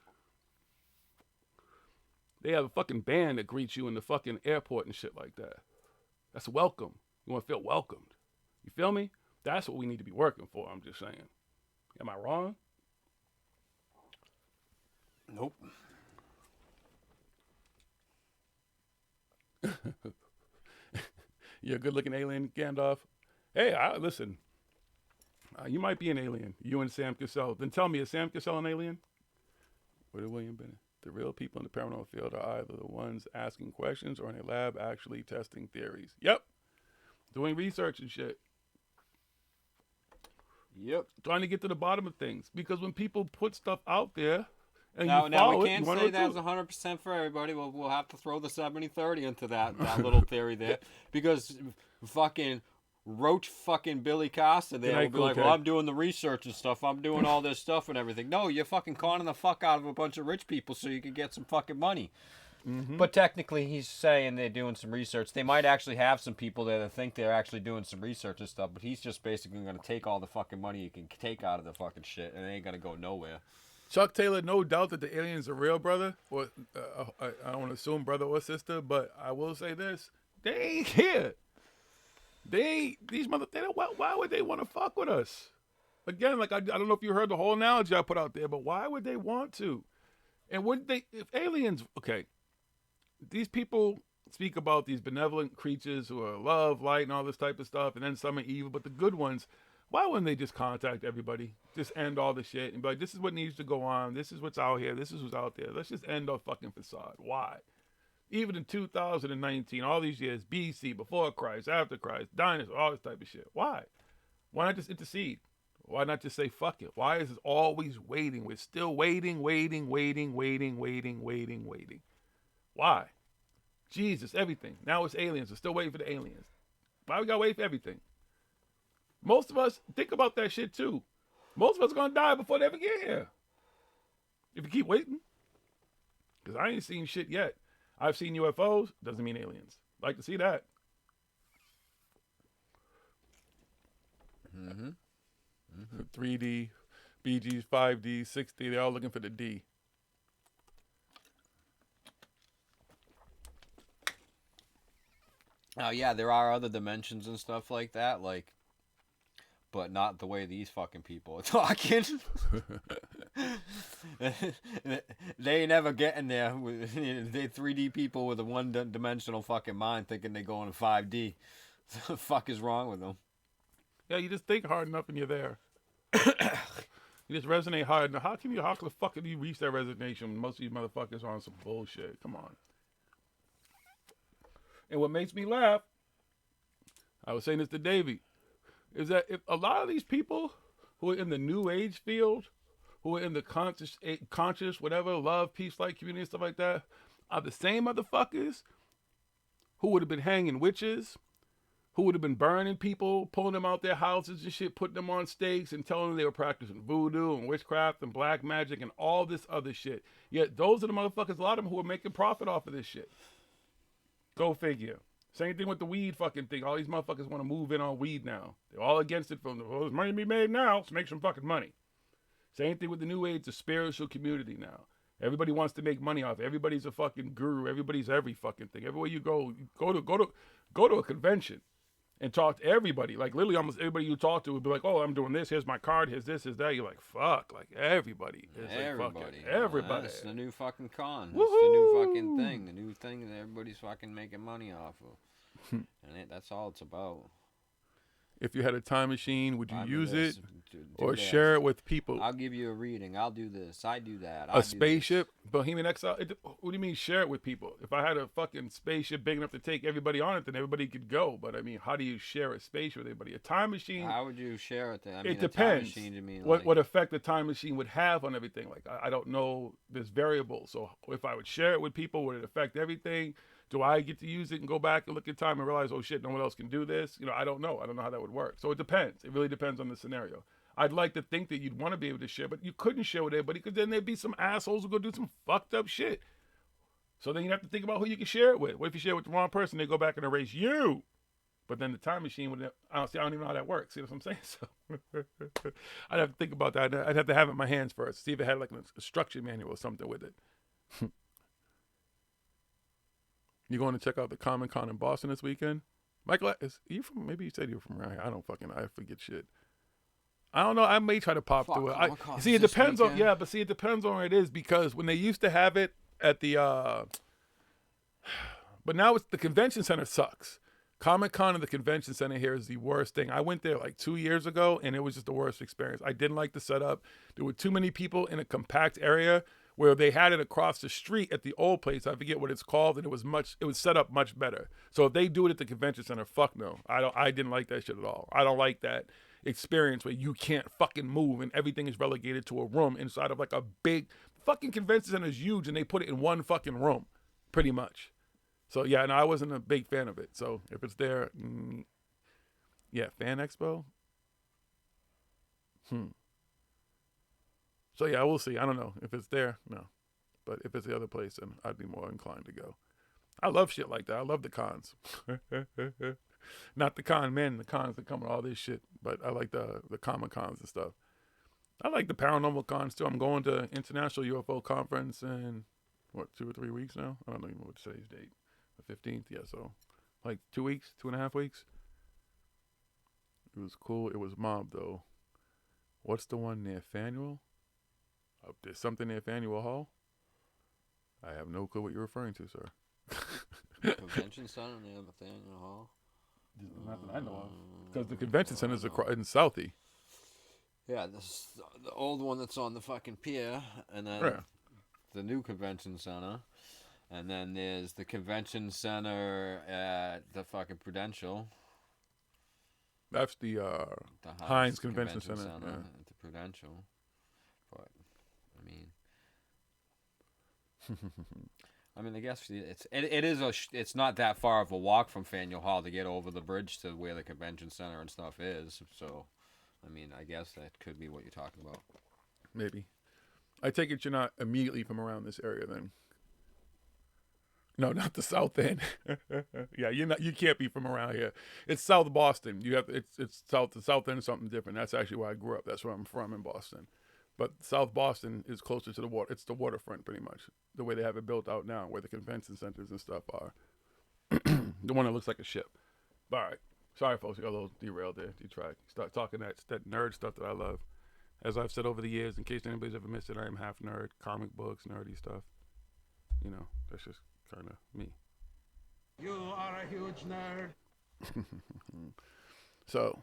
they have a fucking band that greets you in the fucking airport and shit like that. That's welcome. You want to feel welcomed. You feel me? That's what we need to be working for, I'm just saying. Am I wrong? Nope. You're a good-looking alien, Gandalf. Hey, listen. You might be an alien. You and Sam Cassell. Then tell me, is Sam Cassell an alien? Where did William Bennett? The real people in the paranormal field are either the ones asking questions or in a lab actually testing theories. Yep. Doing research and shit. Yep. Trying to get to the bottom of things. Because when people put stuff out there, and now follow we can't it, say that's 100% for everybody. We'll have to throw the 70-30 into that little theory there. Because fucking roach fucking Billy Costa there will be like, well, I'm doing the research and stuff. I'm doing all this stuff and everything. No, you're fucking conning the fuck out of a bunch of rich people so you can get some fucking money. Mm-hmm. But technically, he's saying they're doing some research. They might actually have some people there that think they're actually doing some research and stuff, but he's just basically going to take all the fucking money you can take out of the fucking shit, and it ain't going to go nowhere. Chuck Taylor, no doubt that the aliens are real, brother. Or I don't want to assume brother or sister, but I will say this: they ain't here. These mother. Why would they want to fuck with us? Again, like I don't know if you heard the whole analogy I put out there, but why would they want to? And wouldn't they? If aliens, okay, these people speak about these benevolent creatures who are love, light, and all this type of stuff, and then some are evil, but the good ones. Why wouldn't they just contact everybody? Just end all the shit and be like, this is what needs to go on. This is what's out here. This is what's out there. Let's just end our fucking facade. Why? Even in 2019, all these years, BC, before Christ, after Christ, dinosaurs, all this type of shit. Why? Why not just intercede? Why not just say fuck it? Why is it always waiting? We're still waiting. Why? Jesus, everything. Now it's aliens. We're still waiting for the aliens. Why we gotta wait for everything? Most of us think about that shit too. Most of us are gonna die before they ever get here. If you keep waiting. Because I ain't seen shit yet. I've seen UFOs, doesn't mean aliens. Like to see that. Mm-hmm. 3D, BGs, 5D, 6D, they're all looking for the D. Oh yeah, there are other dimensions and stuff like that, but not the way these fucking people are talking. They ain't never getting there. They 3D people with a one-dimensional fucking mind thinking they're going to 5D. What the fuck is wrong with them? Yeah, you just think hard enough and you're there. You just resonate hard enough. How the fuck can you reach that resignation when most of you motherfuckers are on some bullshit? Come on. And what makes me laugh, I was saying this to Davey, is that if a lot of these people who are in the new age field, who are in the conscious, whatever, love, peace, light, community, stuff like that, are the same motherfuckers who would have been hanging witches, who would have been burning people, pulling them out their houses and shit, putting them on stakes and telling them they were practicing voodoo and witchcraft and black magic and all this other shit. Yet those are the motherfuckers, a lot of them who are making profit off of this shit. Go figure. Same thing with the weed fucking thing. All these motherfuckers want to move in on weed now. They're all against it from, there's money to be made now, let's make some fucking money. Same thing with the new age, the spiritual community now. Everybody wants to make money off. Everybody's a fucking guru. Everybody's every fucking thing. Everywhere you go to a convention. and talk to everybody. Like literally almost everybody you talk to would be like, oh, I'm doing this. Here's my card. Here's this, here's that. You're like, fuck. Like everybody. It's like fucking everybody. That's the new fucking con. It's the new fucking thing. The new thing that everybody's fucking making money off of. And that's all it's about. If you had a time machine, would you use it Do or this. share it with people? I'll give you a reading. I'll do this. I do that. A spaceship? Bohemian Exile? What do you mean share it with people? If I had a fucking spaceship big enough to take everybody on it, then everybody could go. But I mean, how do you share a spaceship with everybody? A time machine? How would you share it then? I mean, it depends. A time machine, you mean what effect the time machine would have on everything. Like, I don't know this variable. So if I would share it with people, would it affect everything? Do I get to use it and go back and look at time and realize, oh shit, no one else can do this? You know, I don't know. I don't know how that would work. So it depends. It really depends on the scenario. I'd like to think that you'd want to be able to share, but you couldn't share with everybody because then there'd be some assholes who go do some fucked up shit. So then you'd have to think about who you can share it with. What if you share it with the wrong person? They go back and erase you. But then the time machine would, I don't even know how that works. See what I'm saying? So I'd have to think about that. I'd have to have it in my hands first. See if it had like a structure manual or something with it. You going to check out the Comic Con in Boston this weekend? Michael, maybe you said you were from around here. I forget shit. I don't know. I may try to pop through it. See, it depends on, it depends on where it is because when they used to have it at the, but now it's the convention center sucks. Comic Con and the convention center here is the worst thing. I went there like 2 years ago and it was just the worst experience. I didn't like the setup. There were too many people in a compact area. Where they had it across the street at the old place, I forget what it's called, and it was set up much better. So if they do it at the convention center, fuck no. I didn't like that shit at all. I don't like that experience where you can't fucking move and everything is relegated to a room inside of like a big fucking convention center is huge and they put it in one fucking room, pretty much. So yeah, and I wasn't a big fan of it. So if it's there, yeah, Fan Expo. So yeah, we'll see. I don't know. If it's there, no. But if it's the other place, then I'd be more inclined to go. I love shit like that. I love the cons. Not the con men, the cons that come with all this shit. But I like the Comic Cons and stuff. I like the paranormal cons too. I'm going to International UFO Conference in, 2 or 3 weeks now? I don't even know what today's date. The 15th? Yeah, so like 2 weeks, 2.5 weeks. It was cool. It was mob though. What's the one near Faneuil? There's something near Faneuil Hall. I have no clue what you're referring to, sir. Convention center near Faneuil Hall. Not that I know of. Because the convention center is in Southie. Yeah, this the old one that's on the fucking pier, and then the new convention center, and then there's the convention center at the fucking Prudential. That's the Heinz Convention Center. At the Prudential. But I mean, I guess it's not that far of a walk from Faneuil Hall to get over the bridge to where the convention center and stuff is. So, I mean, I guess that could be what you're talking about. Maybe. I take it you're not immediately from around this area then. No, not the South End. Yeah, you can't be from around here. It's South Boston. It's South. The South End is something different. That's actually where I grew up. That's where I'm from in Boston. But South Boston is closer to the water. It's the waterfront, pretty much. The way they have it built out now, where the convention centers and stuff are. The one that looks like a ship. But, all right. Sorry, folks. I got a little derailed there. Detract. Start talking that nerd stuff that I love. As I've said over the years, in case anybody's ever missed it, I am half nerd. Comic books, nerdy stuff. You know, that's just kind of me. You are a huge nerd. So...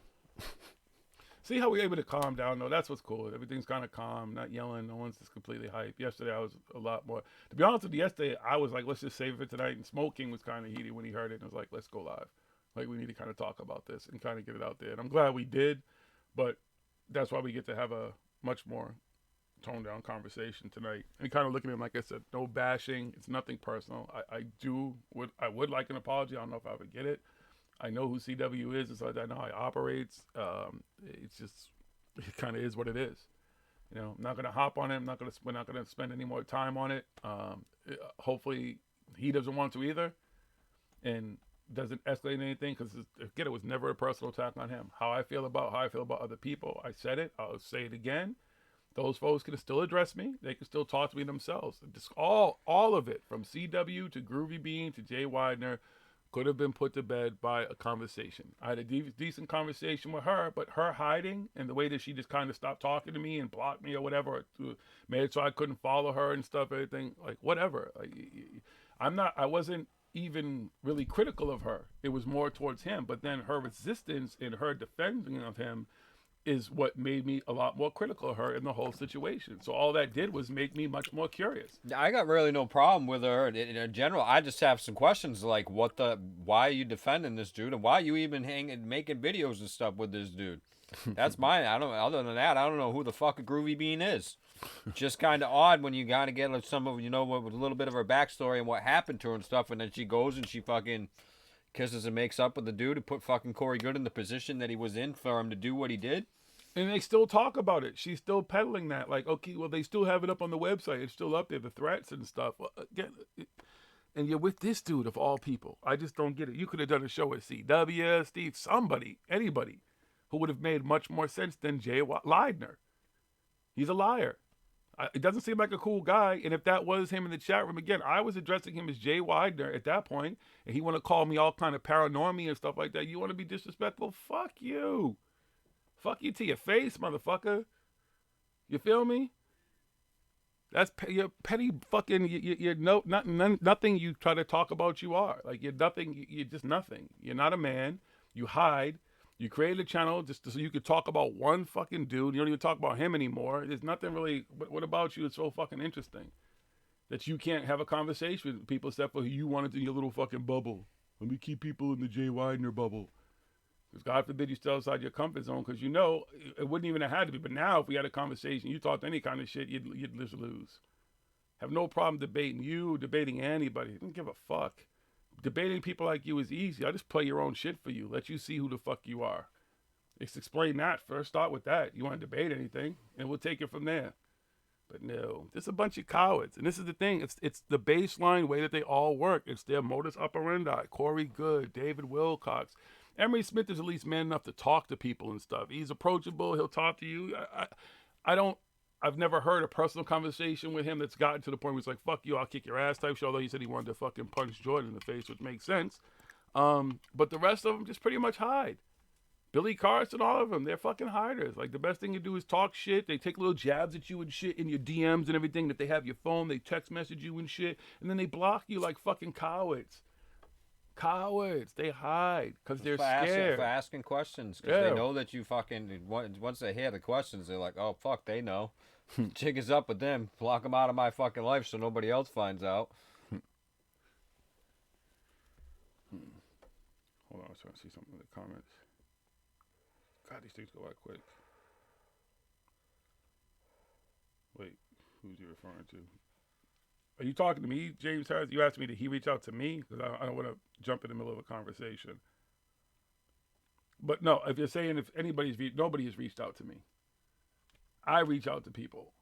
See how we're able to calm down, though? That's what's cool. Everything's kind of calm, not yelling. No one's just completely hyped. Yesterday, I was a lot more. To be honest with you, yesterday, I was like, let's just save it tonight. And Smoke King was kind of heated when he heard it. And was like, let's go live. Like, we need to kind of talk about this and kind of get it out there. And I'm glad we did. But that's why we get to have a much more toned down conversation tonight. And kind of looking at him, like I said, no bashing. It's nothing personal. I would like an apology. I don't know if I would get it. I know who CW is. It's like I know how he operates. It's just, it kind of is what it is. You know, I'm not going to hop on it. We're not going to spend any more time on it. Hopefully he doesn't want to either and doesn't escalate anything because, again, it was never a personal attack on him. How I feel about other people. I said it. I'll say it again. Those folks can still address me. They can still talk to me themselves. Just all of it, from CW to Groovy Bean to Jay Widener, could have been put to bed by a conversation. I had a decent conversation with her, but her hiding and the way that she just kind of stopped talking to me and blocked me or whatever, made it so I couldn't follow her and stuff, everything, like whatever. Like, I wasn't even really critical of her. It was more towards him. But then her resistance and her defending of him is what made me a lot more critical of her in the whole situation. So all that did was make me much more curious. I got really no problem with her in general. I just have some questions like, why are you defending this dude, and why are you even making videos and stuff with this dude? That's mine. Other than that, I don't know who the fuck a Groovy Bean is. Just kind of odd when you gotta get like, some of, with a little bit of her backstory and what happened to her and stuff, and then she goes and she fucking kisses and makes up with the dude who put fucking Corey Good in the position that he was in for him to do what he did. And they still talk about it. She's still peddling that. Like, okay, well, they still have it up on the website. It's still up there, the threats and stuff. Well, again, and you're with this dude of all people. I just don't get it. You could have done a show with CW, Steve, somebody, anybody, who would have made much more sense than Jay Leidner. He's a liar. It doesn't seem like a cool guy. And if that was him in the chat room, again, I was addressing him as Jay Widener at that point, and he want to call me all kind of paranormy and stuff like that. You want to be disrespectful? Fuck you. Fuck you to your face, motherfucker. You feel me? That's you're petty fucking. You're nothing. You try to talk about. You are like you're nothing. You're just nothing. You're not a man. You hide. You created a channel just so you could talk about one fucking dude. You don't even talk about him anymore. There's nothing really. What about you is so fucking interesting that you can't have a conversation with people except for who you wanted in your little fucking bubble. Let me keep people in the Jay Widener bubble. Because God forbid you stay outside your comfort zone, because it wouldn't even have had to be. But now if we had a conversation, you talked any kind of shit, you'd just lose. Have no problem debating you, debating anybody. Don't give a fuck. Debating people like you is easy. I just play your own shit for you. Let you see who the fuck you are. Let's explain that first. Start with that. You want to debate anything, and we'll take it from there. But no, there's a bunch of cowards. And this is the thing. It's the baseline way that they all work. It's their modus operandi. Corey Good, David Wilcox. Emery Smith is at least man enough to talk to people and stuff. He's approachable. He'll talk to you. I've never heard a personal conversation with him that's gotten to the point where he's like, fuck you, I'll kick your ass type shit, although he said he wanted to fucking punch Jordan in the face, which makes sense. But the rest of them just pretty much hide. Billy Carson, all of them, they're fucking hiders. Like, the best thing to do is talk shit. They take little jabs at you and shit in your DMs and everything that they have your phone. They text message you and shit. And then they block you like fucking cowards. Cowards. They hide because they're scared. For asking questions. Because they know that you fucking, once they hear the questions, they're like, oh, fuck, they know. Jig is up with them. Block them out of my fucking life so nobody else finds out. Hold on, I was trying to see something in the comments. God, these things go out quick. Wait, who's he referring to? Are you talking to me, James Harris? You asked me, did he reach out to me? Because I don't want to jump in the middle of a conversation. But no, if you're saying if nobody has reached out to me. I reach out to people.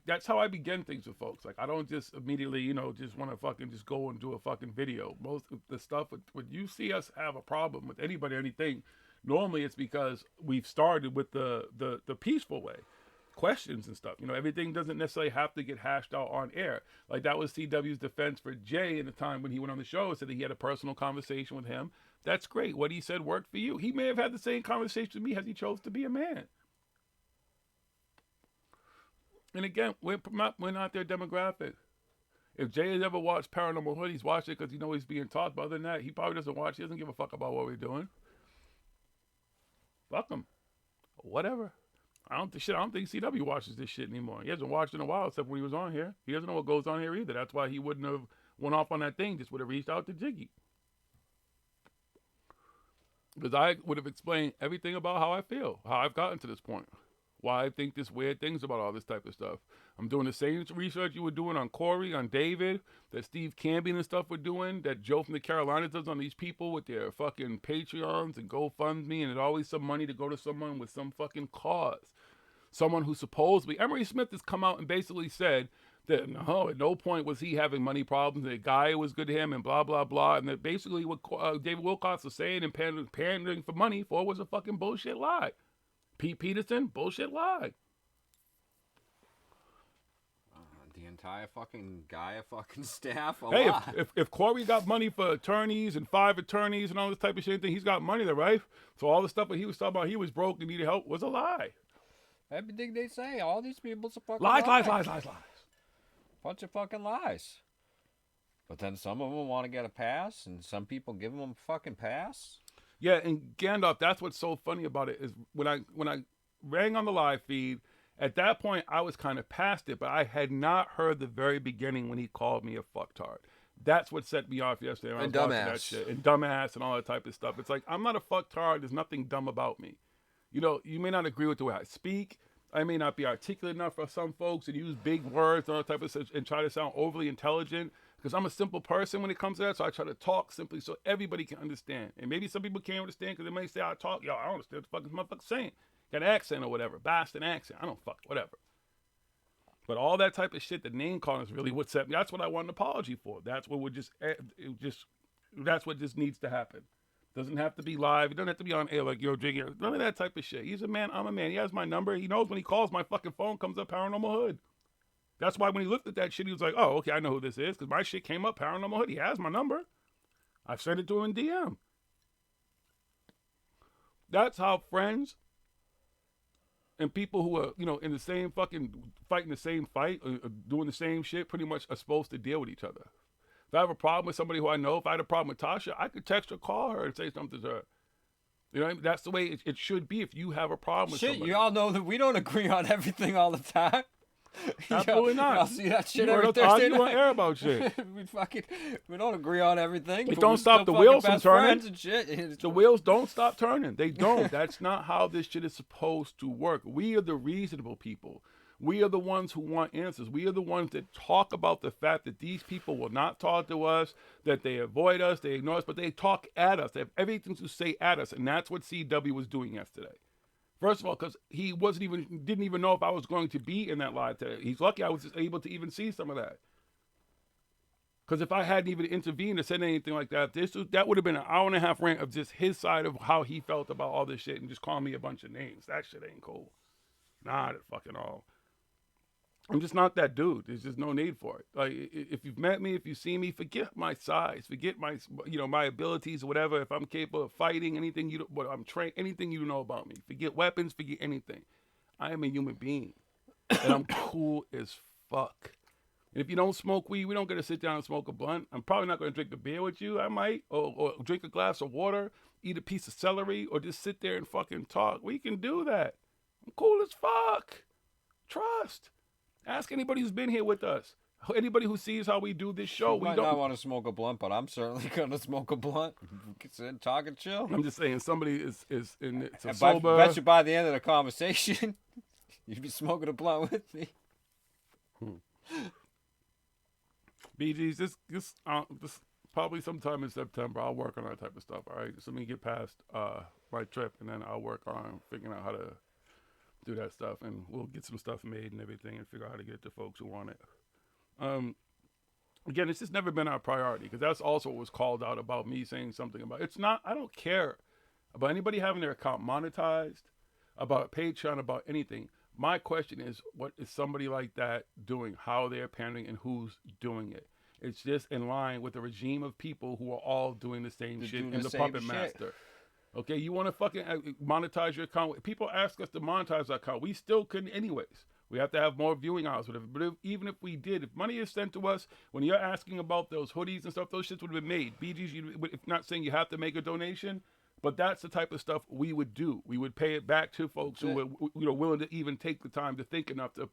That's how I begin things with folks. Like, I don't just immediately, just want to fucking just go and do a fucking video. Most of the stuff, when you see us have a problem with anybody or anything, normally it's because we've started with the peaceful way. Questions and stuff. Everything doesn't necessarily have to get hashed out on air. Like, that was CW's defense for Jay in the time when he went on the show, said that he had a personal conversation with him. That's great. What he said worked for you. He may have had the same conversation with me as he chose to be a man. And again, we're not their demographic. If Jay has ever watched Paranormal Hood, he's watched it because he's being taught. But other than that, he probably doesn't watch. He doesn't give a fuck about what we're doing. Fuck him. Whatever. I don't think CW watches this shit anymore. He hasn't watched in a while except when he was on here. He doesn't know what goes on here either. That's why he wouldn't have went off on that thing. Just would have reached out to Jiggy. Because I would have explained everything about how I feel, how I've gotten to this point. Why I think this weird things about all this type of stuff. I'm doing the same research you were doing on Corey, on David, that Steve Cambion and stuff were doing, that Joe from the Carolinas does on these people with their fucking Patreons and GoFundMe, and there's always some money to go to someone with some fucking cause. Someone who supposedly, Emery Smith has come out and basically said that no, at no point was he having money problems, the guy was good to him and blah, blah, blah, and that basically what David Wilcox was saying and pandering for money for was a fucking bullshit lie. Pete Peterson, bullshit lie. The entire fucking Gaia fucking staff. A Hey, lot. if Corey got money for attorneys and 5 attorneys and all this type of shit, he's got money there, right? So all the stuff that he was talking about, he was broke and needed help, was a lie. Everything they say, all these people's a fucking Lies. Bunch of fucking lies. But then some of them want to get a pass, and some people give them a fucking pass. Yeah, and Gandalf, that's what's so funny about it is when I rang on the live feed, at that point I was kind of past it, but I had not heard the very beginning when he called me a fucktard. That's what set me off yesterday. When And I was watching dumbass. that shit. And dumbass and all that type of stuff. It's like, I'm not a fucktard. There's nothing dumb about me. You know, you may not agree with the way I speak. I may not be articulate enough for some folks and use big words and all that type of stuff and try to sound overly intelligent because I'm a simple person when it comes to that. So I try to talk simply so everybody can understand. And maybe some people can't understand because they may say I talk, I don't understand what the fuck this motherfucker's saying. Got an accent or whatever, Boston accent. I don't fuck, whatever. But all that type of shit, the name calling is really what set me. That's what I want an apology for. That's what would that's what just needs to happen. Doesn't have to be live. It doesn't have to be on air like, yo, Jiggy. None of that type of shit. He's a man. I'm a man. He has my number. He knows when he calls, my fucking phone comes up Paranormal Hood. That's why when he looked at that shit, he was like, oh, okay, I know who this is. Because my shit came up Paranormal Hood. He has my number. I've sent it to him in DM. That's how friends and people who are, in the same fucking fighting the same fight, or doing the same shit, pretty much are supposed to deal with each other. If I have a problem with somebody who I know, if I had a problem with Tasha, I could text her, call her, and say something to her. You know what I mean? That's the way it should be if you have a problem with somebody. You all know that we don't agree on everything all the time. Absolutely not. I'll see that shit You every heard us Thursday argue on night. air about shit. we don't agree on everything. It but don't we're stop still the wheels fucking from best turning. friends and shit. The wheels don't stop turning. They don't. That's not how this shit is supposed to work. We are the reasonable people. We are the ones who want answers. We are the ones that talk about the fact that these people will not talk to us, that they avoid us, they ignore us, but they talk at us. They have everything to say at us, and that's what CW was doing yesterday. First of all, because he didn't even know if I was going to be in that live today. He's lucky I was just able to even see some of that. Because if I hadn't even intervened or said anything like that, that would have been an hour and a half rant of just his side of how he felt about all this shit and just calling me a bunch of names. That shit ain't cool. Not at fucking all. I'm just not that dude. There's just no need for it. Like, if you've met me, if you see me, forget my size, forget my, my abilities or whatever. If I'm capable of fighting, anything I'm trained, anything you know about me. Forget weapons, forget anything. I am a human being, and I'm cool as fuck. And if you don't smoke weed, we don't get to sit down and smoke a blunt. I'm probably not going to drink a beer with you. I might, or drink a glass of water, eat a piece of celery, or just sit there and fucking talk. We can do that. I'm cool as fuck. Trust. Ask anybody who's been here with us. Anybody who sees how we do this show. You might not want to smoke a blunt, but I'm certainly going to smoke a blunt. Sit and talk and chill. I'm just saying, somebody is in it. I Sober. bet you by the end of the conversation, you'd be smoking a blunt with me. BG's, this probably sometime in September, I'll work on that type of stuff, all right? So let me get past my trip, and then I'll work on figuring out how to do that stuff, and we'll get some stuff made and everything and figure out how to get it to folks who want it. Again, it's just never been our priority, because that's also what was called out about me saying something about it's not. I don't care about anybody having their account monetized, about Patreon, about anything. My question is, what is somebody like that doing, how they're pandering, and who's doing it? It's just in line with the regime of people who are all doing the same shit in the puppet master. Okay, you want to fucking monetize your account. People ask us to monetize our account. We still couldn't anyways. We have to have more viewing hours. But even if we did, if money is sent to us, when you're asking about those hoodies and stuff, those shits would have been made. BG's, if not saying you have to make a donation, but that's the type of stuff we would do. We would pay it back to folks who were willing to even take the time to think enough to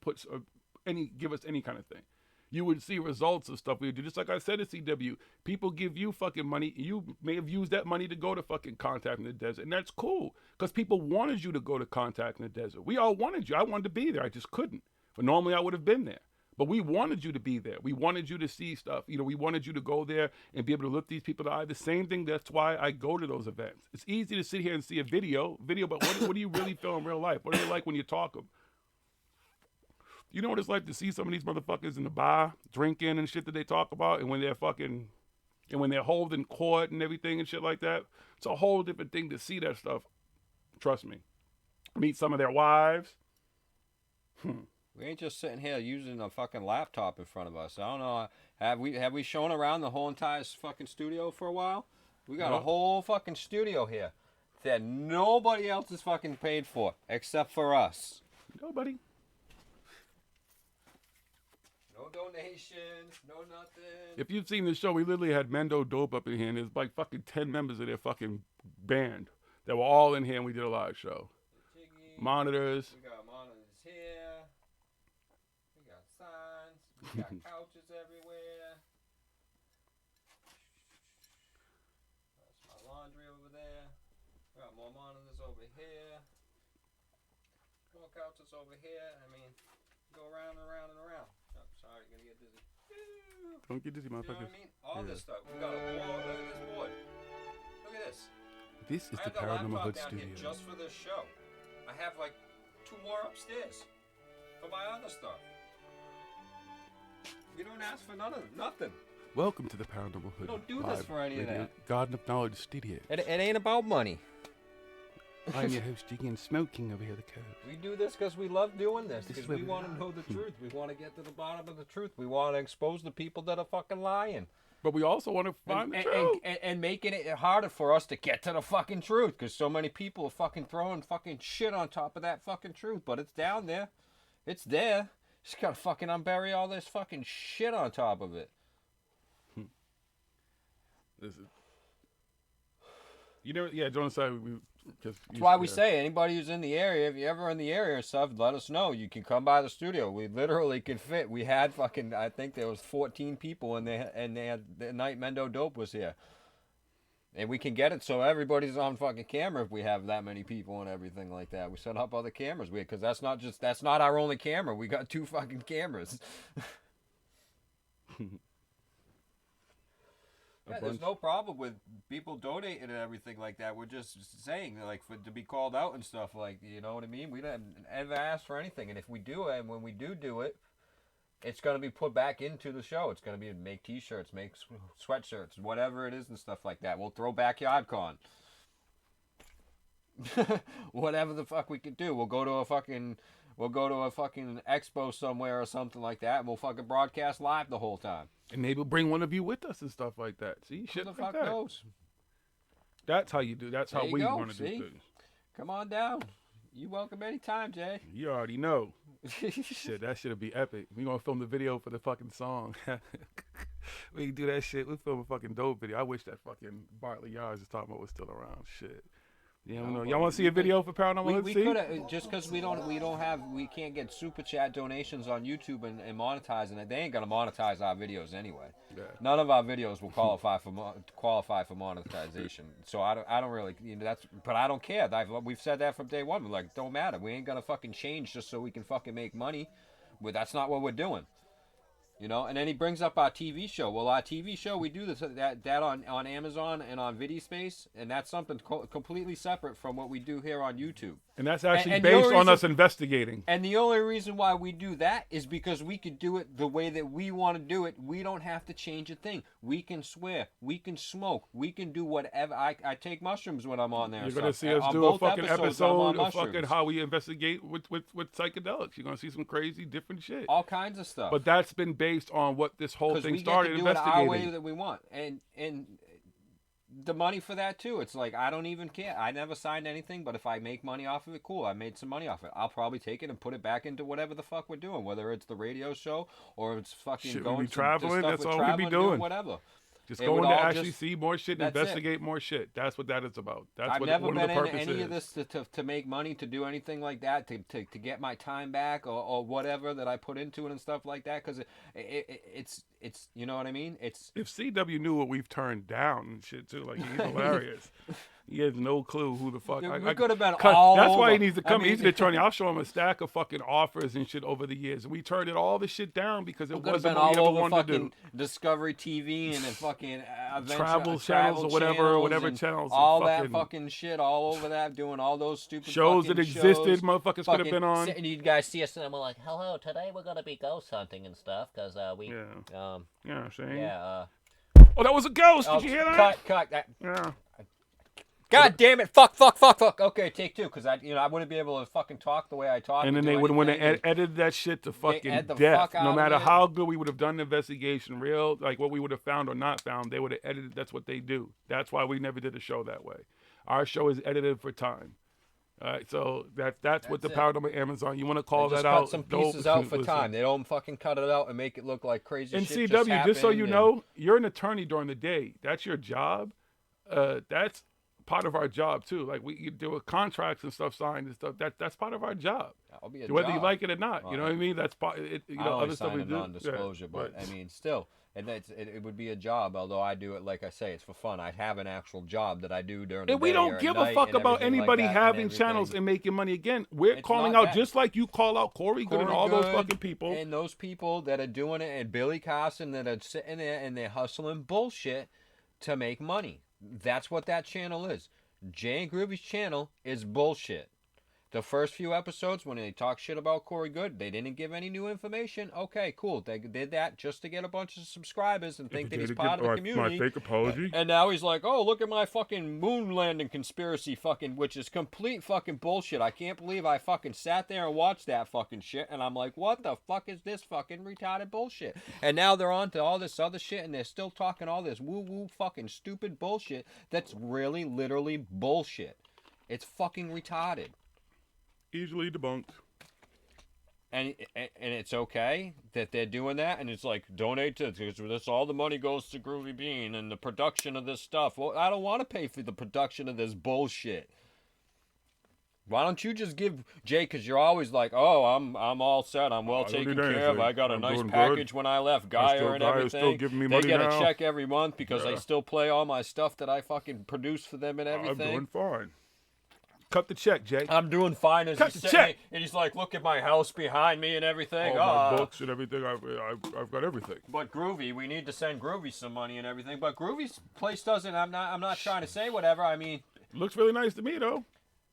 give us any kind of thing. You would see results of stuff we do. Just like I said at CW, people give you fucking money. You may have used that money to go to fucking Contact in the Desert. And that's cool, because people wanted you to go to Contact in the Desert. We all wanted you. I wanted to be there. I just couldn't. But normally I would have been there. But we wanted you to be there. We wanted you to see stuff. We wanted you to go there and be able to look these people in the eye. The same thing, that's why I go to those events. It's easy to sit here and see a video, but what do you really feel in real life? What are they like when you talk them? You know what it's like to see some of these motherfuckers in the bar drinking and shit that they talk about, and when they're holding court and everything and shit like that? It's a whole different thing to see that stuff. Trust me. Meet some of their wives. We ain't just sitting here using a fucking laptop in front of us. I don't know. Have we shown around the whole entire fucking studio for a while? We got a whole fucking studio here that nobody else is fucking paid for except for us. Nobody. No donations, no nothing. If you've seen the show, we literally had Mendo Dope up in here, and there's like fucking 10 members of their fucking band that were all in here, and we did a live show. Monitors. We got monitors here. We got signs. We got couches everywhere. That's my laundry over there. We got more monitors over here. More couches over here. I mean, go around and around and around. Oh, sorry, you're gonna get dizzy. Don't get dizzy, You know motherfuckers. what I mean? All this stuff. We got a board. Look at this board. Look at this. This is the I have Paranormal laptop Hood down Studio. here just for this show. I have like 2 more upstairs for my other stuff. We don't ask for nothing. Welcome to the Paranormal Hood. We don't do this Live for any of Radio that. Garden of Knowledge Studio. It ain't about money. I'm your host, Jiggy, and smoking over here the coast. We do this because we love doing this. This is Because where we we want are. to know the truth. We want to get to the bottom of the truth. We want to expose the people that are fucking lying. But we also want to find the truth. And making it harder for us to get to the fucking truth. Because so many people are fucking throwing fucking shit on top of that fucking truth. But it's down there. It's there. Just gotta fucking unbury all this fucking shit on top of it. This is. You know, yeah, John said we. That's why we say anybody who's in the area, if you're ever in the area and stuff, let us know. You can come by the studio. We literally can fit. We had fucking, I think there was 14 people, and they had the night Mendo Dope was here. And we can get it so everybody's on fucking camera if we have that many people and everything like that. We set up other cameras, because that's not our only camera. We got 2 fucking cameras. Yeah, there's no problem with people donating and everything like that. We're just saying, like, to be called out and stuff, like, you know what I mean? We don't ever ask for anything, and if we do it, and when we do it, it's going to be put back into the show. It's going to be make T-shirts, make sweatshirts, whatever it is and stuff like that. We'll throw Backyard Con. Whatever the fuck we could do. We'll go to a fucking expo somewhere or something like that, and we'll fucking broadcast live the whole time. And maybe we'll bring one of you with us and stuff like that. See, shit Who the like fuck that. knows? That's how you do. That's how There you we go, want to do see? things. Come on down. You welcome anytime, Jay. You already know. Shit, that shit'll be epic. We gonna film the video for the fucking song. We can do that shit. We'll film a fucking dope video. I wish that fucking Bartley Yards is talking about was still around. Shit. Yeah, No, y'all want to see a video for Paranormal? We could have, just because we can't get super chat donations on YouTube and monetizing it. They ain't gonna monetize our videos anyway. Yeah. None of our videos will qualify for monetization. So I don't really, but I don't care. We've said that from day one. We're like, don't matter. We ain't gonna fucking change just so we can fucking make money. But that's not what we're doing. You know, and then he brings up our TV show. Well, our TV show, we do that on Amazon and on VidiSpace, and that's something completely separate from what we do here on YouTube. And that's actually And based on us investigating. And the only reason why we do that is because we could do it the way that we want to do it. We don't have to change a thing. We can swear. We can smoke. We can do whatever. I take mushrooms when I'm on there. You're going to see us do a fucking episode of fucking how we investigate with psychedelics. You're going to see some crazy different shit. All kinds of stuff. But that's been based on what this whole thing we started get to do it investigating. our way that we want. And the money for that too. It's like, I don't even care. I never signed anything, but if I make money off of it, cool. I made some money off it. I'll probably take it and put it back into whatever the fuck we're doing, whether it's the radio show or it's fucking Shit, going we be to traveling. stuff That's with all we be traveling, doing. Whatever. Just It going would to all actually just- see more shit, that's it. investigate more shit. That's what that is about. That's I've what never one of been the in purposes any of this to make money, to do anything like that, to get my time back or whatever that I put into it and stuff like that, because it's you know what I mean? It's If CW knew what we've turned down and shit too, like he's hilarious. He has no clue who the fuck. Dude, we could have been all That's why he over. needs to I come. mean- He's an attorney. I'll show him a stack of fucking offers and shit over the years, and we turned it all the shit down because it could have wasn't been what we all ever over wanted to fucking do. Discovery TV and then fucking Travel channels or whatever and channels. all and that fucking shit all over that, doing all those stupid shows fucking that existed, shows. motherfuckers could have Fucking been on. And you guys see us and we're like, hello, today we're gonna be ghost hunting and stuff because we Yeah, see? yeah. Oh, that was a ghost. Oh, Did you hear that? Cut. Yeah. God damn it! Fuck! Okay, take two, because I wouldn't be able to fucking talk the way I talk. And then do they would have anything. edited that shit to fucking ed the death. fuck out No of matter it. how good we would have done the investigation, like what we would have found or not found, they would have edited. That's what they do. That's why we never did a show that way. Our show is edited for time. All right, so that's what the Paranormal Amazon. You want to call they just that cut out? some pieces out for time. They don't fucking cut it out and make it look like crazy And shit CW, just so you happened know, you're an attorney during the day. That's your job. That's part of our job too. Like we do with contracts and stuff signed and stuff. That's part of our job. That'll be a Whether job. you like it or not, Well, you know what I mean. That's part. You I know, only other stuff signed we a do. non-disclosure, Yeah, but I mean, still, and it would be a job. Although I do it, like I say, it's for fun. I have an actual job that I do during the and we day don't or give at a night fuck and about everything like anybody that and having everything. channels and making money. Again, we're It's calling not out that. just like you call out Corey Good and all those fucking people. And those people that are doing it, and Billy Carson that are sitting there and they're hustling bullshit to make money. That's what that channel is. Jay and Groovy's channel is bullshit. The first few episodes, when they talk shit about Corey Good, they didn't give any new information. Okay, cool. They did that just to get a bunch of subscribers and think that he's part of the community. My fake apology. And now he's like, oh, look at my fucking moon landing conspiracy fucking, which is complete fucking bullshit. I can't believe I fucking sat there and watched that fucking shit. And I'm like, what the fuck is this fucking retarded bullshit? And now they're on to all this other shit and they're still talking all this woo-woo fucking stupid bullshit that's really literally bullshit. It's fucking retarded. Easily debunked. And it's okay that they're doing that, and it's like, donate to this. This all the money goes to Groovy Bean and the production of this stuff. Well, I don't want to pay for the production of this bullshit. Why don't you just give Jay? Because you're always like, oh, I'm all set. I'm well taken care of. I got a nice package when I left Gaia and everything. Still giving me they money get now. a check every month because I still play all my stuff that I fucking produce for them and everything. I'm doing fine. Cut the check, Jay. I'm doing fine. As Cut he's the sitting check. And he's like, look at my house behind me and everything. All my books and everything. I've got everything. But Groovy, we need to send Groovy some money and everything. But Groovy's place doesn't. I'm not trying to say whatever. I mean, looks really nice to me though.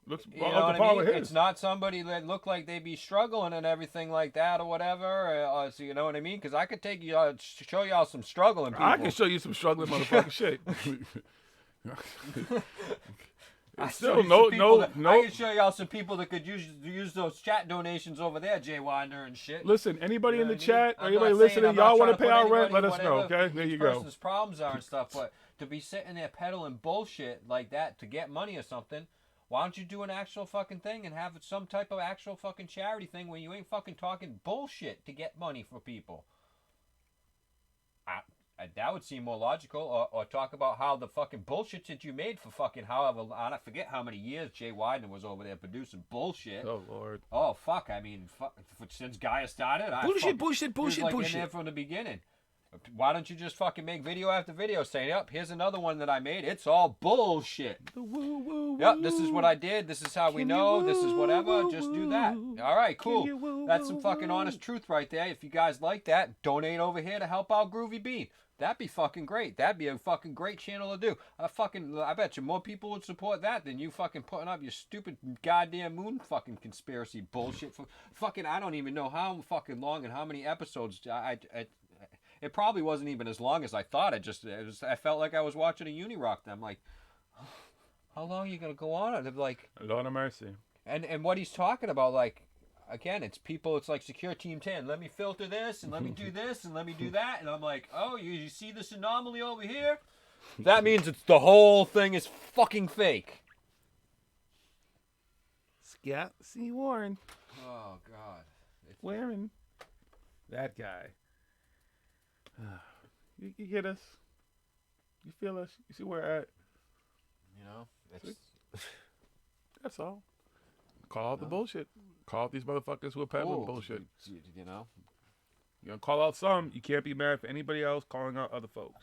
Looks you know up what to par I mean? with his. It's not somebody that look like they be struggling and everything like that or whatever. So you know what I mean? Because I could take you, show y'all some struggling people. I can show you some struggling motherfucking shit. Still, no. I can show y'all some people that could use those chat donations over there, Jay Winder and shit. Listen, anybody in the chat, I'm anybody not saying listening, I'm not y'all want trying to pay our rent, put let us know, anybody, okay? There you whatever go. person's problems are and stuff, but to be sitting there peddling bullshit like that to get money or something, why don't you do an actual fucking thing and have some type of actual fucking charity thing where you ain't fucking talking bullshit to get money for people? That would seem more logical, or talk about how the fucking bullshit that you made for fucking however, I forget how many years Jay Widener was over there producing bullshit. Oh, Lord. Oh, fuck, I mean, since Gaia started. Bullshit. He was like in there from the beginning. Why don't you just fucking make video after video saying, yep, here's another one that I made. It's all bullshit. Yep, this is what I did. This is how we know. This is whatever. Just do that. All right, cool. That's some fucking honest truth right there. If you guys like that, donate over here to help out Groovy Bean. That'd be fucking great. That'd be a fucking great channel to do. I bet you more people would support that than you fucking putting up your stupid goddamn moon fucking conspiracy bullshit. Fucking, I don't even know how fucking long and how many episodes. It probably wasn't even as long as I thought. I felt like I was watching a Unirock. I'm like, how long are you gonna go on? And they're like, Lord of mercy. And what he's talking about, like, again, it's people. It's like Secure Team 10. Let me filter this and let me do this and let me do that. And I'm like, oh, you see this anomaly over here? That means it's the whole thing is fucking fake. Scott C. Warren. Oh God. Warren. That guy. You get us. You feel us. You see where we're at. You know, that's all. Call out the bullshit. Call out these motherfuckers who are peddling bullshit. You know, you're gonna call out some. You can't be mad for anybody else calling out other folks.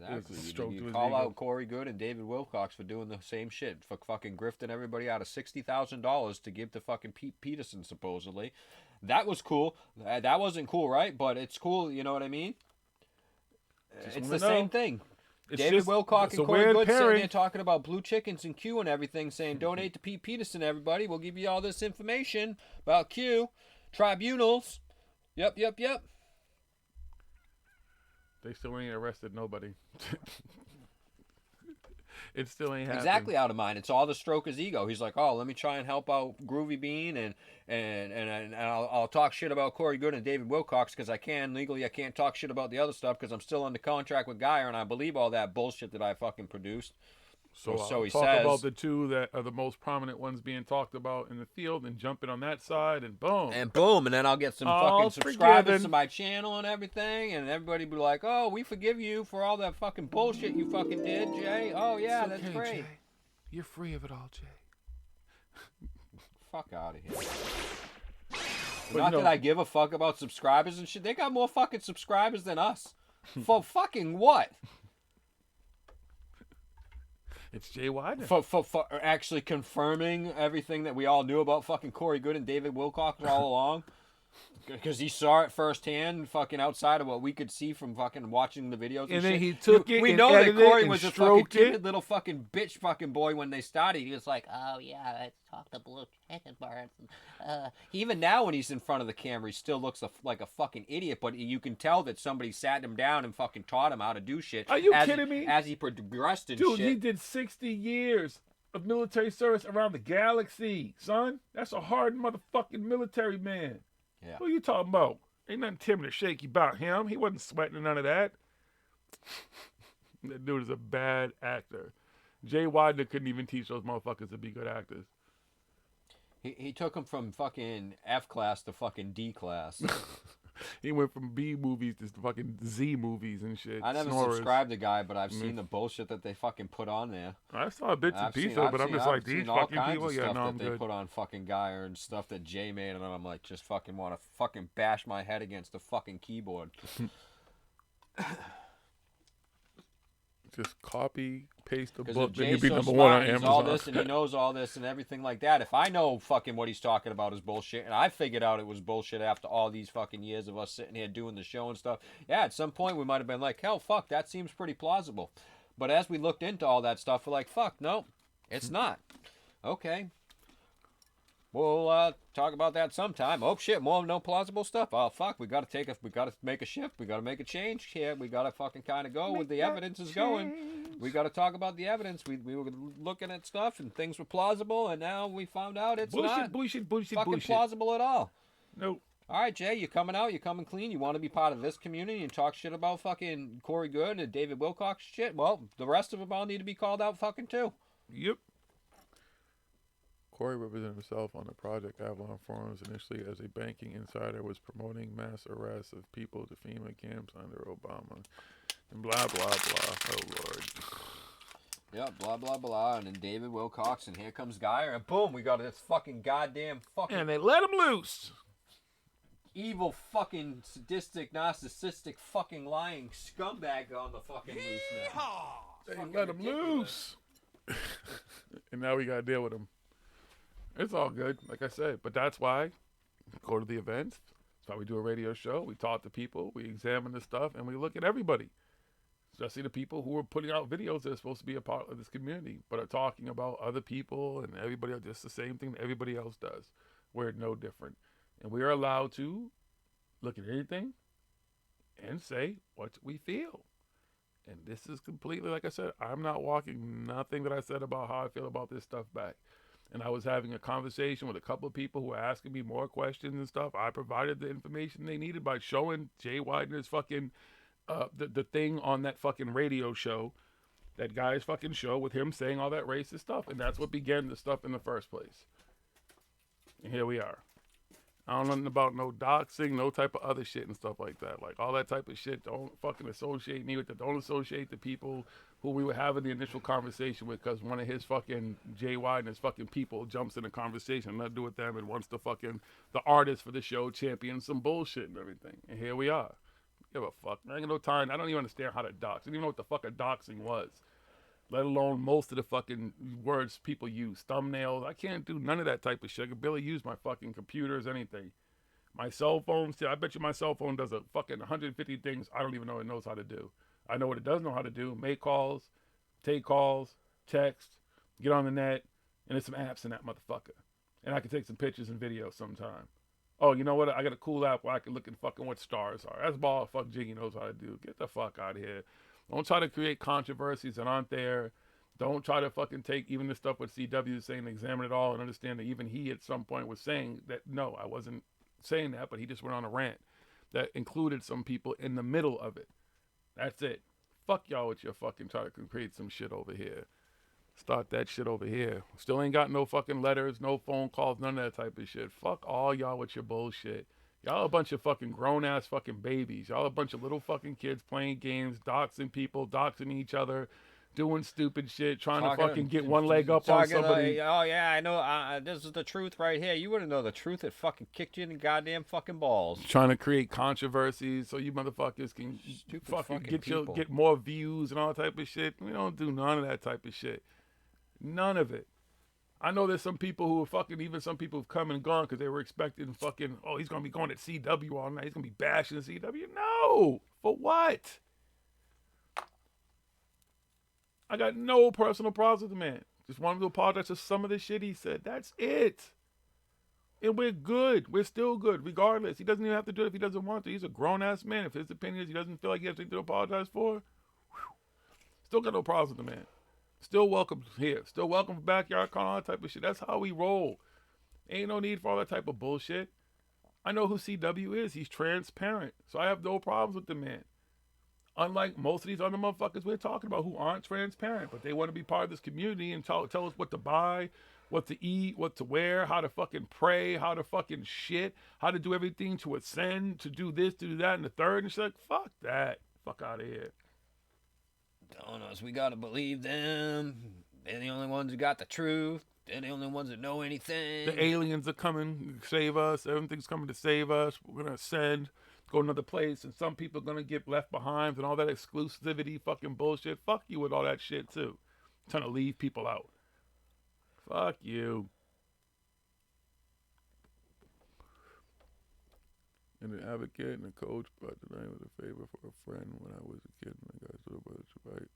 Exactly. You call out Corey Good and David Wilcox for doing the same shit, for fucking grifting everybody out of $60,000 to give to fucking Pete Peterson, supposedly. That was cool. That wasn't cool, right? But it's cool, you know what I mean? It's the same thing. David Wilcox and Corey Good sitting there talking about blue chickens and Q and everything, saying donate to Pete Peterson, everybody. We'll give you all this information about Q, tribunals. Yep. They still ain't arrested nobody. It still ain't happening. Exactly out of mind. It's all to stroke his ego. He's like, oh, let me try and help out Groovy Bean, and I'll talk shit about Corey Good and David Wilcox because I can. Legally, I can't talk shit about the other stuff because I'm still under contract with Geyer, and I believe all that bullshit that I fucking produced. So he talk says. about the two that are the most prominent ones being talked about in the field, and jumping on that side, and boom. And then I'll get some fucking subscribers to my channel and everything, and everybody be like, oh, we forgive you for all that fucking bullshit you fucking did, Jay. Oh, yeah, It's okay, that's great. Jay. You're free of it all, Jay. Fuck out of here. But Not no. that I give a fuck about subscribers and shit. They got more fucking subscribers than us. For fucking what? It's Jay Widener. For actually confirming everything that we all knew about fucking Corey Good and David Wilcox all along. Because he saw it firsthand, fucking outside of what we could see from fucking watching the videos and And shit. then he took it We and know that edited it Corey and was a fucking stroked it. timid little fucking bitch fucking boy when they started. He was like, oh yeah, let's talk to Blue Chicken Birds. Even now when he's in front of the camera, he still looks like a fucking idiot, but you can tell that somebody sat him down and fucking taught him how to do shit. Are you kidding me? As he progressed and Dude, shit. he did 60 years of military service around the galaxy, son. That's a hard motherfucking military man. Yeah. Who you talking about? Ain't nothing timid or shaky about him. He wasn't sweating none of that. That dude is a bad actor. Jay Widener couldn't even teach those motherfuckers to be good actors. He took him from fucking F class to fucking D class. He went from B movies to fucking Z movies and shit. I never Snorers. subscribed to Guy, but I've seen the bullshit that they fucking put on there. I saw bits and pieces, but I'm just like, these fucking people, yeah, no, I'm they good. put on fucking Geyer and stuff that Jay made, and I'm like, just fucking want to fucking bash my head against the fucking keyboard. Just copy, paste the Because book, if then Jay's you'd be so number smart, one on he's Amazon. all this and he knows all this and everything like that. If I know fucking what he's talking about is bullshit, and I figured out it was bullshit after all these fucking years of us sitting here doing the show and stuff, yeah, at some point we might have been like, hell, fuck, that seems pretty plausible. But as we looked into all that stuff, we're like, fuck, no, it's not. Okay. We'll talk about that sometime. Oh shit, more no plausible stuff. Oh fuck, we gotta make a shift. We gotta make a change here. We gotta fucking kind of go with the evidence is going. We gotta talk about the evidence. We were looking at stuff and things were plausible, and now we found out it's not bullshit, fucking plausible at all. Nope. All right, Jay, you're coming out. You're coming clean. You want to be part of this community and talk shit about fucking Corey Good and David Wilcox shit. Well, the rest of them all need to be called out fucking too. Yep. Corey represented himself on the Project Avalon forums initially as a banking insider, was promoting mass arrests of people to FEMA camps under Obama, and blah, blah, blah. Oh, Lord. Yeah, blah, blah, blah. And then David Wilcox, and here comes Geyer, and boom, we got this fucking goddamn fucking... And they let him loose. Evil fucking sadistic, narcissistic, fucking lying scumbag on the fucking loose now. They let him loose. And now we got to deal with him. It's all good, like I said. But that's why we go to the events. That's why we do a radio show. We talk to people. We examine the stuff. And we look at everybody. Especially the people who are putting out videos that are supposed to be a part of this community. But are talking about other people and everybody else. Just the same thing that everybody else does. We're no different. And we are allowed to look at anything and say what we feel. And this is completely, like I said, I'm not walking nothing that I said about how I feel about this stuff back. And I was having a conversation with a couple of people who were asking me more questions and stuff. I provided the information they needed by showing Jay Widener's fucking, the thing on that fucking radio show, that guy's fucking show with him saying all that racist stuff. And that's what began the stuff in the first place. And here we are. I don't know nothing about no doxing, no type of other shit and stuff like that. Like all that type of shit, don't fucking associate me with it. Don't associate the people who we were having the initial conversation with, because one of his fucking Jay Widener's fucking people jumps in the conversation, nothing to do with them, and wants to fucking, the artist for the show, champion some bullshit and everything. And here we are. Give a fuck. I ain't got no time. I don't even understand how to dox. I didn't even know what the fuck a doxing was. Let alone most of the fucking words people use. Thumbnails. I can't do none of that type of shit. I can barely use my fucking computers, anything. My cell phone, I bet you my cell phone does a fucking 150 things I don't even know it knows how to do. I know what it does know how to do. Make calls, take calls, text, get on the net, and there's some apps in that motherfucker. And I can take some pictures and videos sometime. Oh, you know what? I got a cool app where I can look at fucking what stars are. That's all fuck Jiggy knows how to do. Get the fuck out of here. Don't try to create controversies that aren't there. Don't try to fucking take even the stuff with CW saying examine it all and understand that even he at some point was saying that, no, I wasn't saying that, but he just went on a rant that included some people in the middle of it. That's it. Fuck y'all with your fucking try to create some shit over here. Start that shit over here. Still ain't got no fucking letters, no phone calls, none of that type of shit. Fuck all y'all with your bullshit. Y'all a bunch of fucking grown-ass fucking babies. Y'all a bunch of little fucking kids playing games, doxing people, doxing each other, doing stupid shit, trying to fucking get one leg up on somebody. Oh, yeah, I know. This is the truth right here. You wouldn't know the truth. It fucking kicked you in the goddamn fucking balls. Trying to create controversies so you motherfuckers can fucking get more views and all type of shit. We don't do none of that type of shit. None of it. I know there's some people who are fucking, even some people have come and gone because they were expecting fucking, oh, he's going to be going at CW all night. He's going to be bashing CW. No! For what? I got no personal problems with the man. Just wanted to apologize for some of the shit he said. That's it. And we're good. We're still good, regardless. He doesn't even have to do it if he doesn't want to. He's a grown-ass man. If his opinion is he doesn't feel like he has anything to apologize for, still got no problems with the man. Still welcome here. Still welcome for Backyard Con, all that type of shit. That's how we roll. Ain't no need for all that type of bullshit. I know who CW is. He's transparent. So I have no problems with the man. Unlike most of these other motherfuckers we're talking about who aren't transparent, but they want to be part of this community and tell us what to buy, what to eat, what to wear, how to fucking pray, how to fucking shit, how to do everything to ascend, to do this, to do that, and the third, and shit. Like, fuck that. Fuck out of here. Telling us we gotta believe them. They're the only ones who got the truth. They're the only ones that know anything. The aliens are coming to save us. Everything's coming to save us. We're going to ascend, go another place, and some people are going to get left behind and all that exclusivity fucking bullshit. Fuck you with all that shit, too. Trying to leave people out. Fuck you. And an advocate and a coach, but the name was a favor for a friend when I was a kid. And I got to do it, right?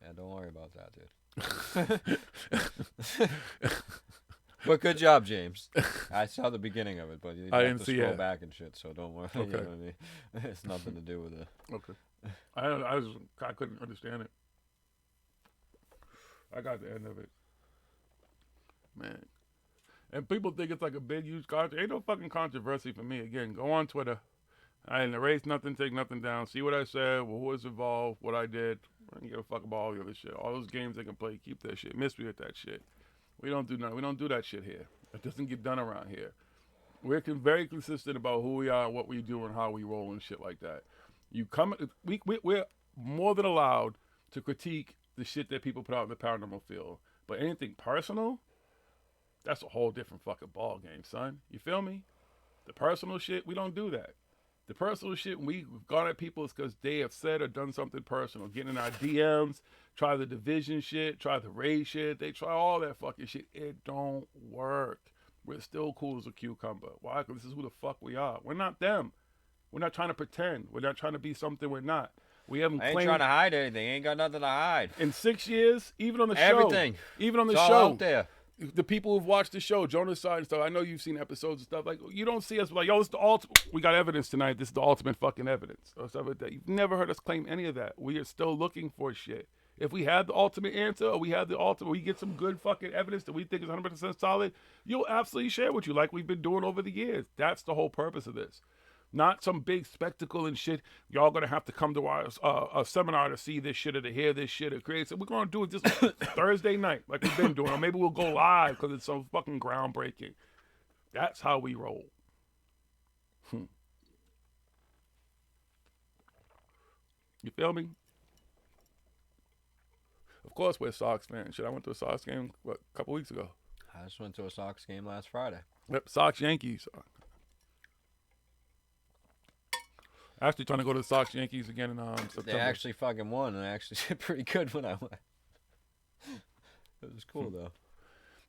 Yeah, don't worry about that, dude. But good job, James. I saw the beginning of it, but you have to scroll back and shit, so don't worry. Okay. You know what I mean? It's nothing to do with it. Okay. I couldn't understand it. I got the end of it. Man. And people think it's like a big, huge controversy. Ain't no fucking controversy for me. Again, go on Twitter. I didn't erase nothing, take nothing down. See what I said, who was involved, what I did. I don't give a fuck about all the other shit. All those games they can play, keep that shit. Mystery with that shit. We don't do nothing. We don't do that shit here. It doesn't get done around here. We're very consistent about who we are, what we do, and how we roll and shit like that. We're more than allowed to critique the shit that people put out in the paranormal field. But anything personal, that's a whole different fucking ball game, son. You feel me? The personal shit, we don't do that. The personal shit, when we gone at people, is because they have said or done something personal. Getting in our DMs, try the division shit, try the race shit. They try all that fucking shit. It don't work. We're still cool as a cucumber. Why? Because this is who the fuck we are. We're not them. We're not trying to pretend. We're not trying to be something we're not. We haven't I ain't claimed... trying to hide anything. Ain't got nothing to hide. In 6 years, even on the show. Everything. Even on the It's all show. out there. The people who've watched the show, Jonah's side and stuff, I know you've seen episodes and stuff. Like, you don't see us like, yo, this is the ultimate. We got evidence tonight. This is the ultimate fucking evidence. Or stuff like that. You've never heard us claim any of that. We are still looking for shit. If we had the ultimate answer, or we get some good fucking evidence that we think is 100% solid, you'll absolutely share with you like we've been doing over the years. That's the whole purpose of this. Not some big spectacle and shit. Y'all gonna have to come to our seminar to see this shit or to hear this shit or create. So we're gonna do it just Thursday night like we've been doing. Or maybe we'll go live because it's so fucking groundbreaking. That's how we roll. You feel me? Of course we're Sox fans. Shit, I went to a Sox game, a couple weeks ago. I just went to a Sox game last Friday. Yep, Sox Yankees. Actually trying to go to the Sox Yankees again in September. They actually fucking won, and I actually did pretty good when I went. It was cool though.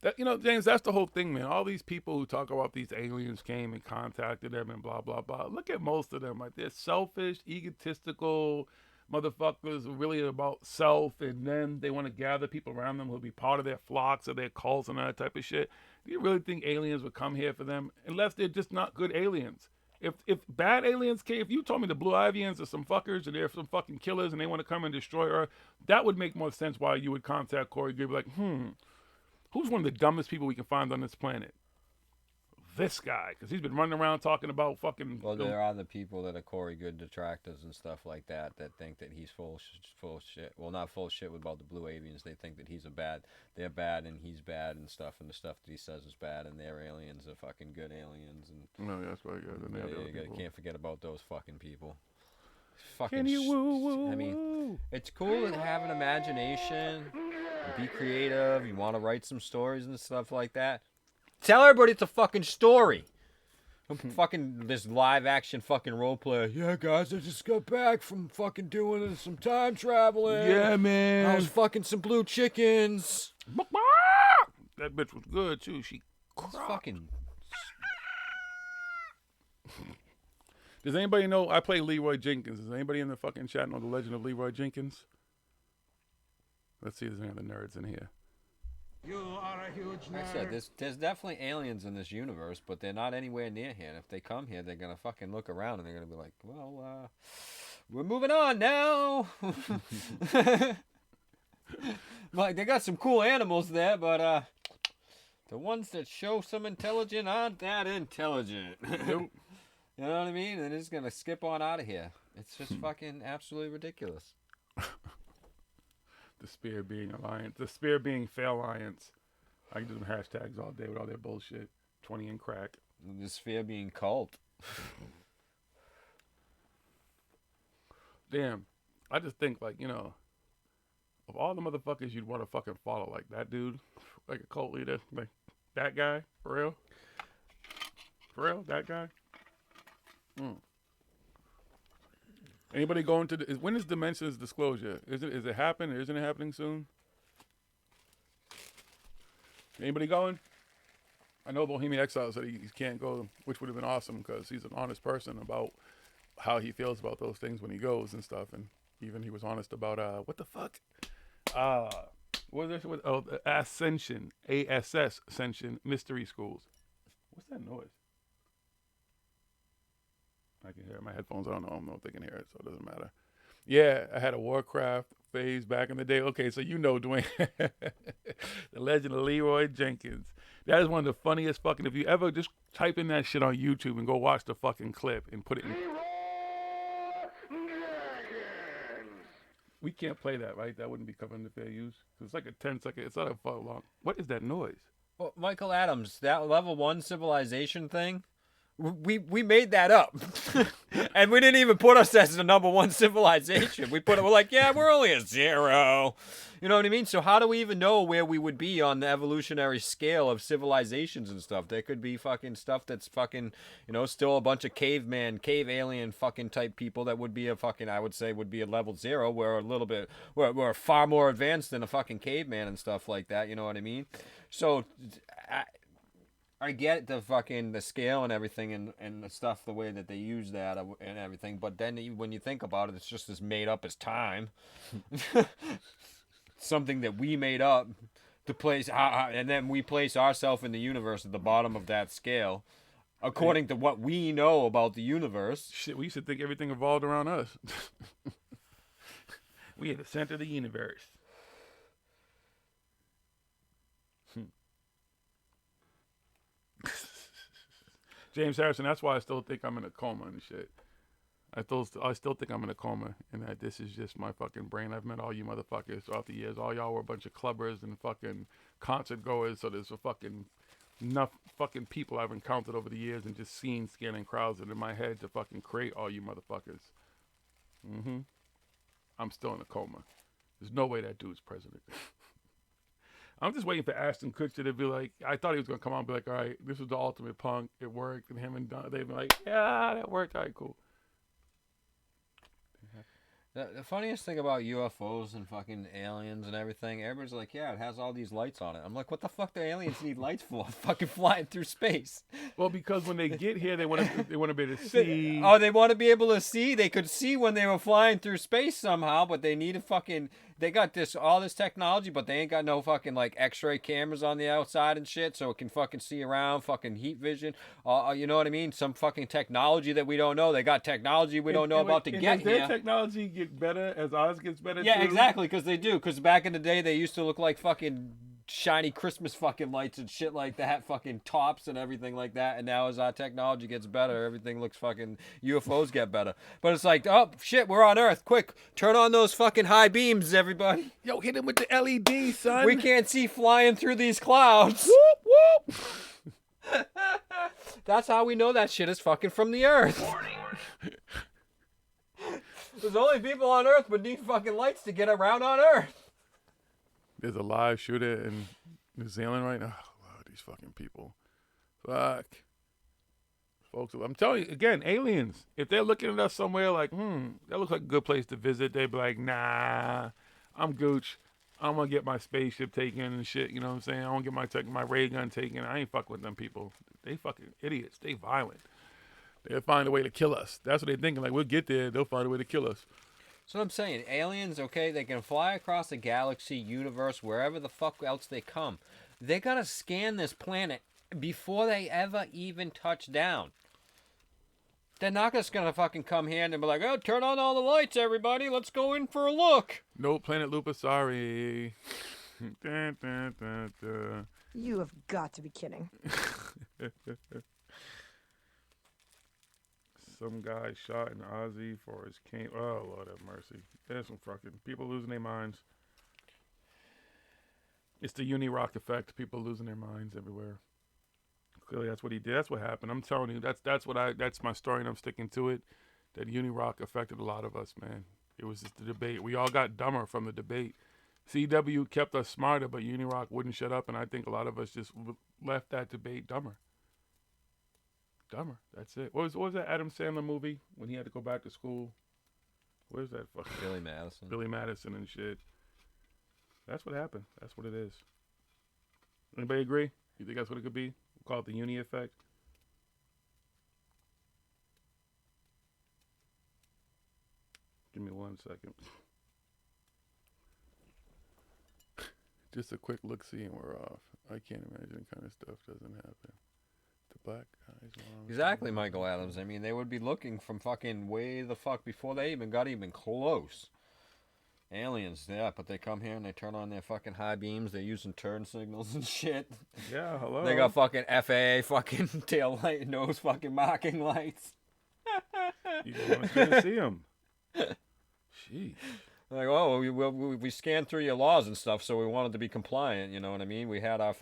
That, you know, James, that's the whole thing, man. All these people who talk about these aliens came and contacted them and blah blah blah. Look at most of them. Like, they're selfish, egotistical motherfuckers, really about self, and then they want to gather people around them who'll be part of their flocks or their cults and that type of shit. Do you really think aliens would come here for them? Unless they're just not good aliens. If bad aliens came, if you told me the Blue Ivians are some fuckers and they're some fucking killers and they want to come and destroy Earth, that would make more sense why you would contact Corey Goode. Be like, who's one of the dumbest people we can find on this planet? This guy, because he's been running around talking about fucking. Well, there are the people that are Corey Goode detractors and stuff like that think that he's full of shit. Well, not full of shit about the Blue Avians. They think that they're bad and he's bad and stuff, and the stuff that he says is bad, and their aliens are fucking good aliens. And no, that's right. You can't forget about those fucking people. Fucking. Can you woo? I mean, it's cool to have an imagination, be creative. You want to write some stories and stuff like that. Tell everybody it's a fucking story. Fucking this live action fucking role play. Yeah, guys, I just got back from fucking doing some time traveling. Yeah, man. I was fucking some blue chickens. That bitch was good too. She fucking. Does anybody know? I play Leroy Jenkins. Does anybody in the fucking chat know the legend of Leroy Jenkins? Let's see if there's any other nerds in here. You are a huge nerd. I said there's definitely aliens in this universe, but they're not anywhere near here. And if they come here, they're gonna fucking look around and they're gonna be like, well, we're moving on now. Like they got some cool animals there, but the ones that show some intelligence aren't that intelligent. Nope. You know what I mean? And they're just gonna skip on out of here. It's just fucking absolutely ridiculous. The Spear being alliance. The Spear being fail alliance. I can do them hashtags all day with all their bullshit. 20 and crack. The Spear being cult. Damn. I just think, like, you know, of all the motherfuckers you'd want to fucking follow, like that dude, like a cult leader, like that guy, for real? For real? That guy? Anybody going to when is Dimensions Disclosure? Is it happening? Isn't it happening soon? Anybody going? I know Bohemian Exile said he can't go, which would have been awesome because he's an honest person about how he feels about those things when he goes and stuff, and even he was honest about what the fuck? What is this? Oh, the Ascension, Ascension Mystery Schools. What's that noise? I can hear it in my headphones. I don't know if they can hear it, so it doesn't matter. Yeah, I had a Warcraft phase back in the day. Okay, so you know Dwayne. The legend of Leroy Jenkins. That is one of the funniest fucking, if you ever just type in that shit on YouTube and go watch the fucking clip and put it in. We can't play that, right? That wouldn't be covered under fair use. It's like a 10-second, it's not a fuck long. What is that noise? Well, Michael Adams, that level 1 civilization thing, we made that up. And we didn't even put us as the number 1 civilization. We're like, yeah, we're only a 0. You know what I mean? So how do we even know where we would be on the evolutionary scale of civilizations and stuff? There could be fucking stuff that's fucking, you know, still a bunch of cave alien fucking type people that would be a fucking, I would say, would be a level 0. We're far more advanced than a fucking caveman and stuff like that. You know what I mean? So I get the scale and everything and the stuff, the way that they use that and everything, but then when you think about it, it's just as made up as time. Something that we made up to place, and then we place ourselves in the universe at the bottom of that scale, according to what we know about the universe. Shit, we used to think everything evolved around us. We are the center of the universe. James Harrison, that's why I still think I'm in a coma and shit. I still think I'm in a coma and that this is just my fucking brain. I've met all you motherfuckers throughout the years. All y'all were a bunch of clubbers and fucking concert goers, so there's a fucking enough fucking people I've encountered over the years and just seen scanning crowds in my head to fucking create all you motherfuckers. I'm still in a coma. There's no way that dude's president. I'm just waiting for Ashton Kutcher to be like, I thought he was going to come on and be like, all right, this was the ultimate punk. It worked. And him and Don, they'd be like, yeah, that worked. All right, cool. The funniest thing about UFOs and fucking aliens and everything, everybody's like, yeah, it has all these lights on it. I'm like, what the fuck do aliens need lights for? Fucking flying through space. Well, because when they get here, they want to be able to see. They want to be able to see. They could see when they were flying through space somehow, but they they got all this technology, but they ain't got no fucking like X-ray cameras on the outside and shit, so it can fucking see around, fucking heat vision. You know what I mean? Some fucking technology that we don't know. They got technology we don't know about to get here. Does their here. technology get better as ours gets better? Yeah, too? exactly, because they do. Because back in the day, they used to look like fucking shiny Christmas fucking lights and shit like that, fucking tops and everything like that. And now as our technology gets better, everything looks fucking, UFOs get better. But it's like, oh shit, we're on Earth. Quick, turn on those fucking high beams, everybody. Yo, hit him with the LED, son. We can't see flying through these clouds. Whoop, whoop. That's how we know that shit is fucking from the Earth. There's only people on Earth but need fucking lights to get around on Earth. There's a live shooter in New Zealand right now. Oh, Lord, these fucking people. Fuck. Folks, I'm telling you, again, aliens. If they're looking at us somewhere like, that looks like a good place to visit, they'd be like, nah, I'm Gooch. I'm going to get my spaceship taken and shit, you know what I'm saying? I want to get my ray gun taken. I ain't fucking with them people. They fucking idiots. They violent. They'll find a way to kill us. That's what they're thinking. Like, we'll get there. They'll find a way to kill us. So I'm saying, aliens, okay, they can fly across the galaxy, universe, wherever the fuck else they come. They gotta scan this planet before they ever even touch down. They're not just gonna fucking come here and be like, oh, turn on all the lights, everybody, let's go in for a look. No Planet Lupa, sorry. Dun, dun, dun, dun. You have got to be kidding. Some guy shot in Aussie for his cane. Oh, Lord have mercy. There's some fucking people losing their minds. It's the uni-rock effect. People losing their minds everywhere. Clearly, that's what he did. That's what happened. I'm telling you, that's my story, and I'm sticking to it. That uni-rock affected a lot of us, man. It was just the debate. We all got dumber from the debate. CW kept us smarter, but uni-rock wouldn't shut up, and I think a lot of us just left that debate dumber. Dumber. That's it. What was that Adam Sandler movie when he had to go back to school? Where's that fucking Billy Madison. Billy Madison and shit. That's what happened. That's what it is. Anybody agree? You think that's what it could be? We'll call it the uni effect. Give me 1 second. Just a quick look-see and we're off. I can't imagine kind of stuff doesn't happen. Black guys. Exactly, Michael Adams. I mean, they would be looking from fucking way the fuck before they even got even close. Aliens, yeah, but they come here and they turn on their fucking high beams. They're using turn signals and shit. Yeah, hello. They got fucking FAA fucking tail light, nose fucking marking lights. You gonna see them. Jeez. Like, oh, we scanned through your laws and stuff, so we wanted to be compliant, you know what I mean? We had our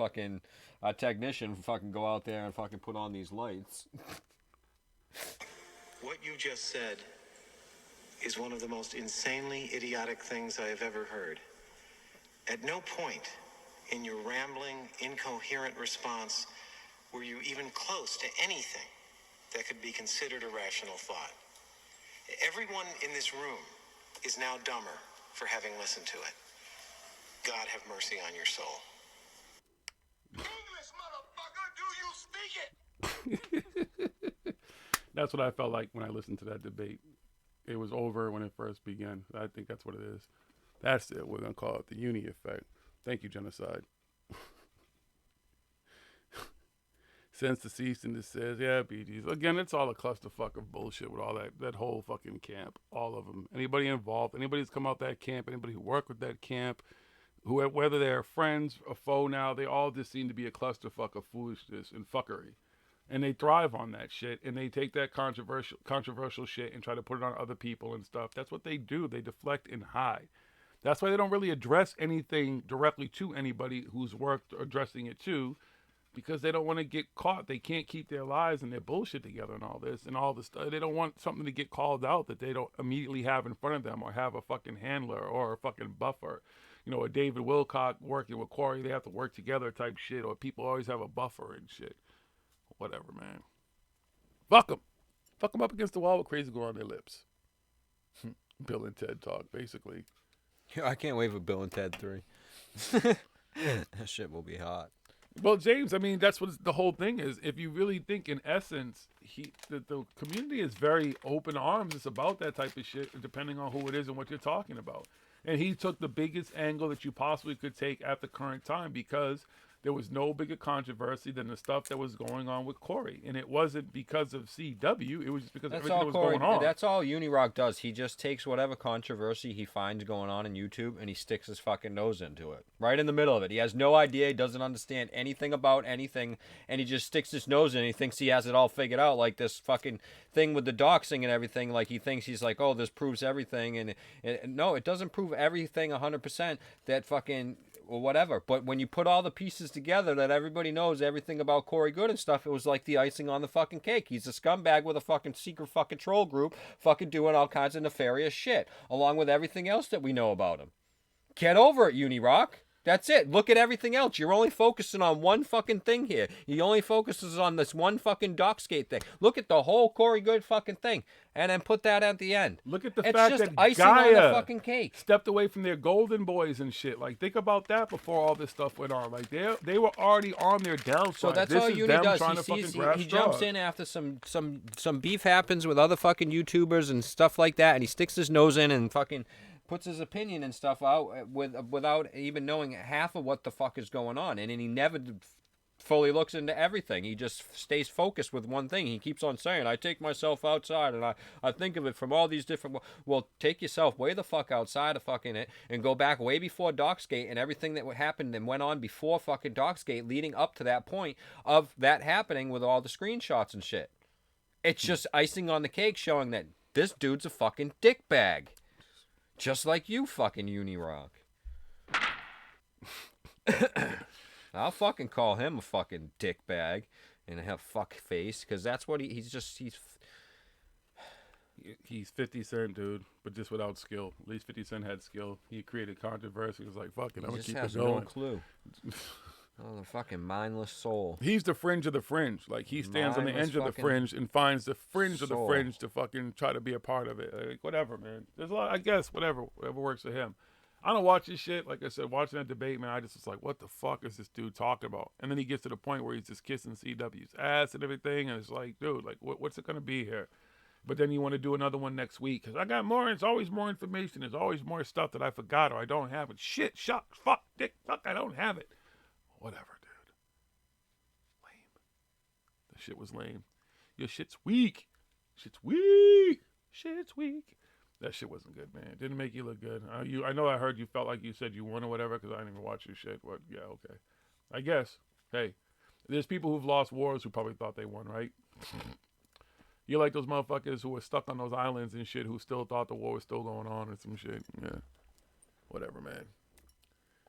technician fucking go out there and fucking put on these lights. What you just said is one of the most insanely idiotic things I have ever heard. At no point in your rambling, incoherent response were you even close to anything that could be considered a rational thought. Everyone in this room is now dumber for having listened to it. God have mercy on your soul. That's what I felt like when I listened to that debate. It was over when it first began. I think that's what it is. That's it. We're going to call it the uni effect. Thank you, genocide. Since the cease and desist, yeah, BGs. Again, it's all a clusterfuck of bullshit with all that whole fucking camp. All of them. Anybody involved, anybody who's come out that camp, anybody who worked with that camp, whether they're friends or foe now, they all just seem to be a clusterfuck of foolishness and fuckery. And they thrive on that shit, and they take that controversial shit and try to put it on other people and stuff. That's what they do. They deflect and hide. That's why they don't really address anything directly to anybody who's worked addressing it to, because they don't want to get caught. They can't keep their lies and their bullshit together and all this stuff. They don't want something to get called out that they don't immediately have in front of them, or have a fucking handler or a fucking buffer. You know, a David Wilcock working with Corey, they have to work together type shit, or people always have a buffer and shit. Whatever, man. Fuck them. Fuck them up against the wall with crazy go on their lips. Bill and Ted talk, basically. I can't wait for Bill and Ted 3. That shit will be hot. Well, James, I mean, that's what the whole thing is. If you really think, in essence, the community is very open arms. It's about that type of shit, depending on who it is and what you're talking about. And he took the biggest angle that you possibly could take at the current time because there was no bigger controversy than the stuff that was going on with Corey. And it wasn't because of CW. It was just because everything that was going on. That's all Unirock does. He just takes whatever controversy he finds going on in YouTube and he sticks his fucking nose into it. Right in the middle of it. He has no idea. He doesn't understand anything about anything. And he just sticks his nose in and he thinks he has it all figured out. Like this fucking thing with the doxing and everything. Like he thinks he's like, oh, this proves everything. And no, it doesn't prove everything 100%. That fucking... or whatever, but when you put all the pieces together that everybody knows everything about Corey Good and stuff, it was like the icing on the fucking cake. He's a scumbag with a fucking secret fucking troll group fucking doing all kinds of nefarious shit, along with everything else that we know about him. Get over it, Unirock. That's it. Look at everything else. You're only focusing on one fucking thing here. He only focuses on this one fucking Doxgate thing. Look at the whole Corey Good fucking thing, and then put that at the end. Look at the it's fact just that icing Gaia on the fucking cake. stepped away from their golden boys and shit. Like, think about that before all this stuff went on. Like, they were already on their downside. So that's this all is Uni them does. trying He to fucking sees, grab he jumps straws. in after some beef happens with other fucking YouTubers and stuff like that, and he sticks his nose in and fucking puts his opinion and stuff out without even knowing half of what the fuck is going on. And then he never fully looks into everything. He just stays focused with one thing. He keeps on saying, I take myself outside and I think of it from all these different... Well, take yourself way the fuck outside of fucking it and go back way before Doxgate and everything that happened and went on before fucking Doxgate leading up to that point of that happening with all the screenshots and shit. It's just icing on the cake showing that this dude's a fucking dickbag. Just like you, fucking Unirock. I'll fucking call him a fucking dickbag and a fuck face, because that's what he's 50 Cent, dude, but just without skill. At least 50 Cent had skill. He created controversy. He was like, fuck it, I'm going to keep it going. No clue. Oh, the fucking mindless soul. He's the fringe of the fringe. Like, he stands on the edge of the fringe and finds the fringe of the fringe to fucking try to be a part of it. Like, whatever, man. There's a lot, I guess, whatever works for him. I don't watch this shit. Like I said, watching that debate, man, I just was like, what the fuck is this dude talking about? And then he gets to the point where he's just kissing CW's ass and everything. And it's like, dude, like, what's it going to be here? But then you want to do another one next week. Because I got more. It's always more information. There's always more stuff that I forgot or I don't have it. Shit, shucks, fuck, dick, fuck, I don't have it. Whatever, dude. Lame. The shit was lame. Your shit's weak. Shit's weak. Shit's weak. That shit wasn't good, man. It didn't make you look good. I know I heard you felt like you said you won or whatever because I didn't even watch your shit. But yeah, okay. I guess. Hey, there's people who've lost wars who probably thought they won, right? You're like those motherfuckers who were stuck on those islands and shit who still thought the war was still going on or some shit. Yeah. Whatever, man.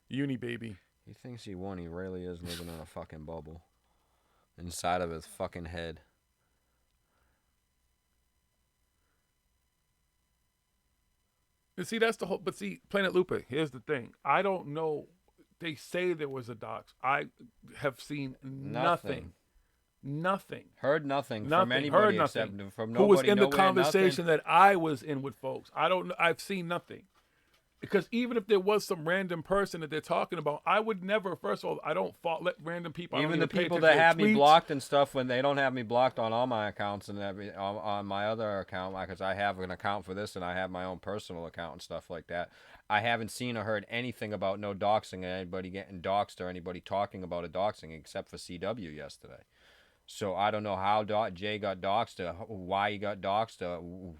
Uni baby. He thinks he won. He really is living in a fucking bubble. Inside of his fucking head. And see, that's the whole... But see, Planet Lupa, here's the thing. I don't know. They say there was a dox. I have seen nothing. Nothing. Heard nothing from anybody except from nobody. Who was in the nowhere, conversation nothing. that I was in with folks. I don't know. I've seen nothing. Because even if there was some random person that they're talking about, I would never, first of all, I don't let random people... Even the people that have me blocked and stuff, when they don't have me blocked on all my accounts and on my other account, because I have an account for this and I have my own personal account and stuff like that, I haven't seen or heard anything about no doxing, anybody getting doxed or anybody talking about a doxing except for CW yesterday. So I don't know how Jay got doxed, why he got doxed,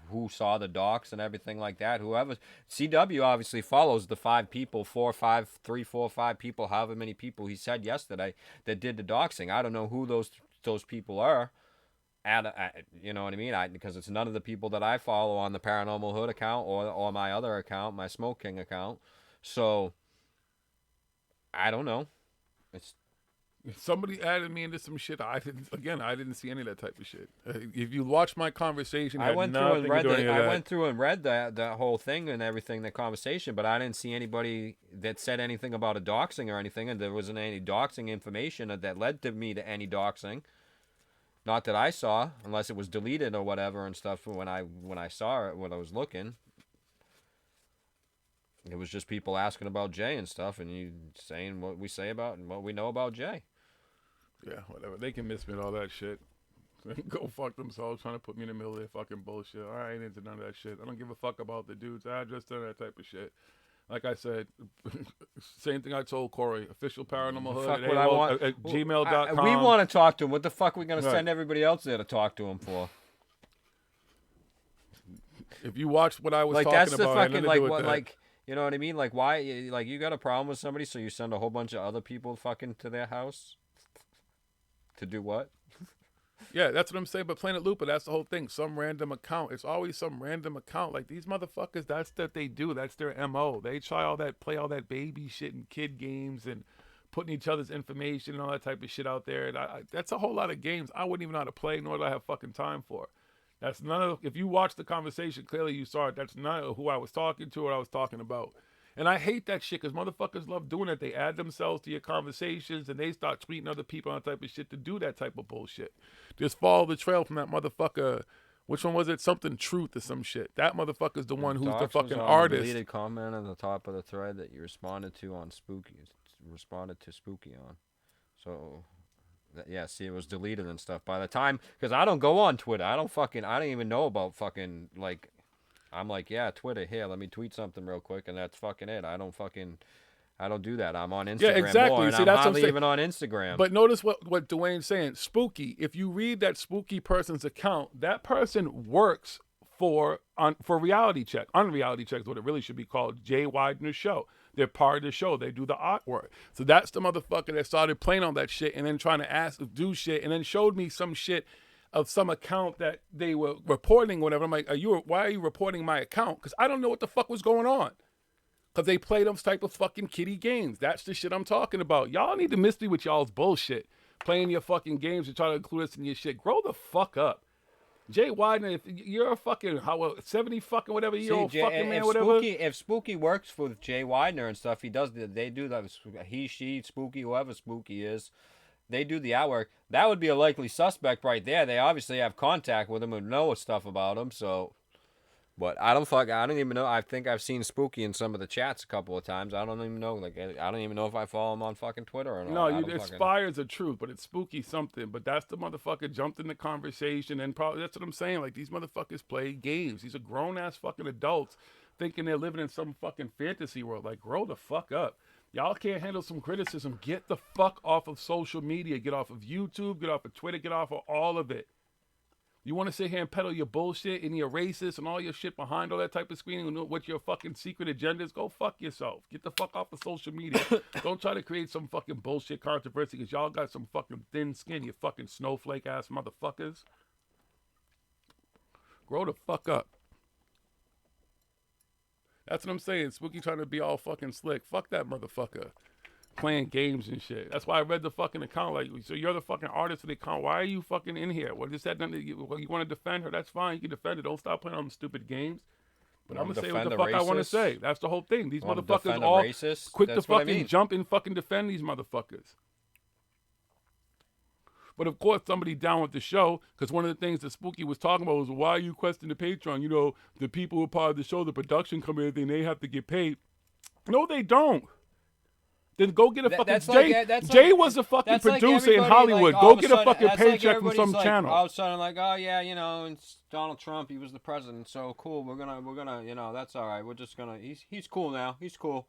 who saw the dox and everything like that. Whoever CW obviously follows the 5 people, 4, 5, 3, 4, 5 people, however many people he said yesterday that did the doxing. I don't know who those people are. You know what I mean? Because it's none of the people that I follow on the Paranormal Hood account or my other account, my Smoke King account. So I don't know. Somebody added me into some shit. I didn't see any of that type of shit. If you watch my conversation, I went through and read that whole thing and everything, the conversation, but I didn't see anybody that said anything about a doxing or anything, and there wasn't any doxing information that led to me to any doxing. Not that I saw, unless it was deleted or whatever and stuff when I saw it when I was looking. It was just people asking about Jay and stuff, and you saying what we say about and what we know about Jay. Yeah, whatever. They can miss me and all that shit. Go fuck themselves trying to put me in the middle of their fucking bullshit. I ain't into none of that shit. I don't give a fuck about the dude's address, none of that type of shit. Like I said, same thing I told Corey. Official Paranormal Hood Fuck at, what I want. at gmail.com. We want to talk to him. What the fuck are we going to Right. send everybody else there to talk to him for? If you watch what I was Like talking that's the about, it had fucking nothing to like do with what that. like you know what I mean? Like why like you got a problem with somebody, so you send a whole bunch of other people fucking to their house to do what? Yeah, that's what I'm saying. But Planet Looper, that's the whole thing. Some random account. It's always some random account. Like these motherfuckers, that's what they do. That's their MO. They try all that, play all that baby shit and kid games and putting each other's information and all that type of shit out there. And that's a whole lot of games I wouldn't even know how to play, nor do I have fucking time for. That's none of, if you watch the conversation, clearly you saw it. That's none of who I was talking to or I was talking about. And I hate that shit because motherfuckers love doing it. They add themselves to your conversations and they start tweeting other people on that type of shit to do that type of bullshit. Just follow the trail from that motherfucker. Which one was it? Something Truth or some shit. That motherfucker's the one who's the Docs was fucking on artist. The deleted comment on the top of the thread that you responded to on Spooky. Responded to Spooky on. So, yeah, see, it was deleted and stuff. By the time, because I don't go on Twitter. I don't even know about fucking, like, I'm like, yeah, Twitter, here, let me tweet something real quick, and that's fucking it. I don't do that. I'm on Instagram Yeah, exactly. more, and See, I'm that's what I'm hardly saying. even on Instagram. But notice what Dwayne's saying. Spooky. If you read that spooky person's account, that person works for Reality Check. On Reality Check is what it really should be called. Jay Widener's show. They're part of the show. They do the artwork. So that's the motherfucker that started playing on that shit and then trying to do shit and then showed me some shit of some account that they were reporting or whatever. I'm like, why are you reporting my account? Because I don't know what the fuck was going on. Because they play those type of fucking kiddie games. That's the shit I'm talking about. Y'all need to miss me with y'all's bullshit. Playing your fucking games and trying to include us in your shit. Grow the fuck up. Jay Widener, if you're a fucking 70 fucking whatever year old fucking man, whatever. If Spooky works for Jay Widener and stuff, they do that. He, she, Spooky, whoever Spooky is, they do the artwork. That would be a likely suspect right there. They obviously have contact with him and know stuff about him. So, but I don't even know. I think I've seen Spooky in some of the chats a couple of times. I don't even know. Like, I don't even know if I follow him on fucking Twitter or not. No, it's Fire's the truth, but it's Spooky something. But that's the motherfucker jumped in the conversation, and probably that's what I'm saying. Like, these motherfuckers play games. These are grown ass fucking adults thinking they're living in some fucking fantasy world. Like, grow the fuck up. Y'all can't handle some criticism. Get the fuck off of social media. Get off of YouTube. Get off of Twitter. Get off of all of it. You want to sit here and peddle your bullshit and your racist and all your shit behind all that type of screening and what your fucking secret agenda is? Go fuck yourself. Get the fuck off of social media. Don't try to create some fucking bullshit controversy because y'all got some fucking thin skin, you fucking snowflake ass motherfuckers. Grow the fuck up. That's what I'm saying. Spooky trying to be all fucking slick. Fuck that motherfucker. Playing games and shit. That's why I read the fucking account. Like, so you're the fucking artist of the account. Why are you fucking in here? What is that? You want to defend her? That's fine. You can defend it. Don't stop playing on them stupid games. But I'm gonna say what the fuck I want to say. That's the whole thing. These motherfuckers all quick to fucking jump and fucking defend these motherfuckers. But of course, somebody down with the show, because one of the things that Spooky was talking about was, why are you questioning the Patreon? You know, the people who are part of the show, the production company, they have to get paid. No, they don't. Then go get a fucking Jay was a fucking producer in Hollywood. Go get a fucking paycheck from some channel. All of a sudden, like, oh yeah, you know, it's Donald Trump. He was the president, so cool. We're gonna, you know, that's all right. We're just gonna. He's cool now. He's cool.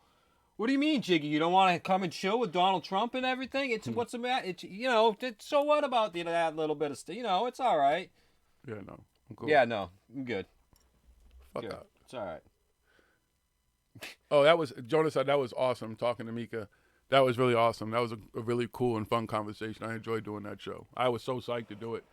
What do you mean, Jiggy? You don't want to come and chill with Donald Trump and everything? It's what's the matter? It's so what about that little bit of stuff? You know, it's all right. Yeah, no, I'm cool. Yeah, no, I'm good. Fuck good. out. It's all right. Oh, that was Jonas said that was awesome. Talking to Mika, that was really awesome. That was a really cool and fun conversation. I enjoyed doing that show. I was so psyched to do it.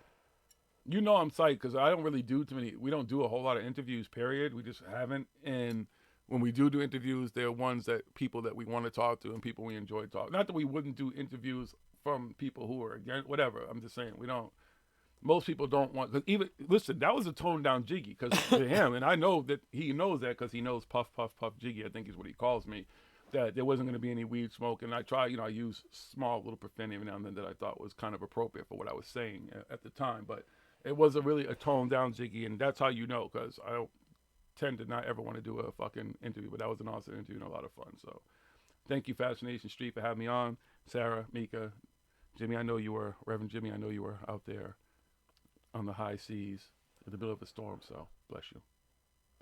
You know I'm psyched because I don't really do too many. We don't do a whole lot of interviews. Period. We just haven't. And when we do interviews, they're ones that people that we want to talk to and people we enjoy talking. Not that we wouldn't do interviews from people who are against whatever. I'm just saying we don't. Most people don't want, because even, listen, that was a toned down Jiggy, because to him, and I know that he knows that because he knows Puff Jiggy, I think is what he calls me, that there wasn't going to be any weed smoke. And I try, I use small little profanity every now and then that I thought was kind of appropriate for what I was saying at the time. But it was a toned down Jiggy, and that's how you know, because I don't tend to not ever want to do a fucking interview, but that was an awesome interview and a lot of fun. So thank you, Fascination Street, for having me on. Sarah, Mika, Jimmy, Reverend Jimmy, I know you were out there on the high seas in the middle of a storm, so bless you.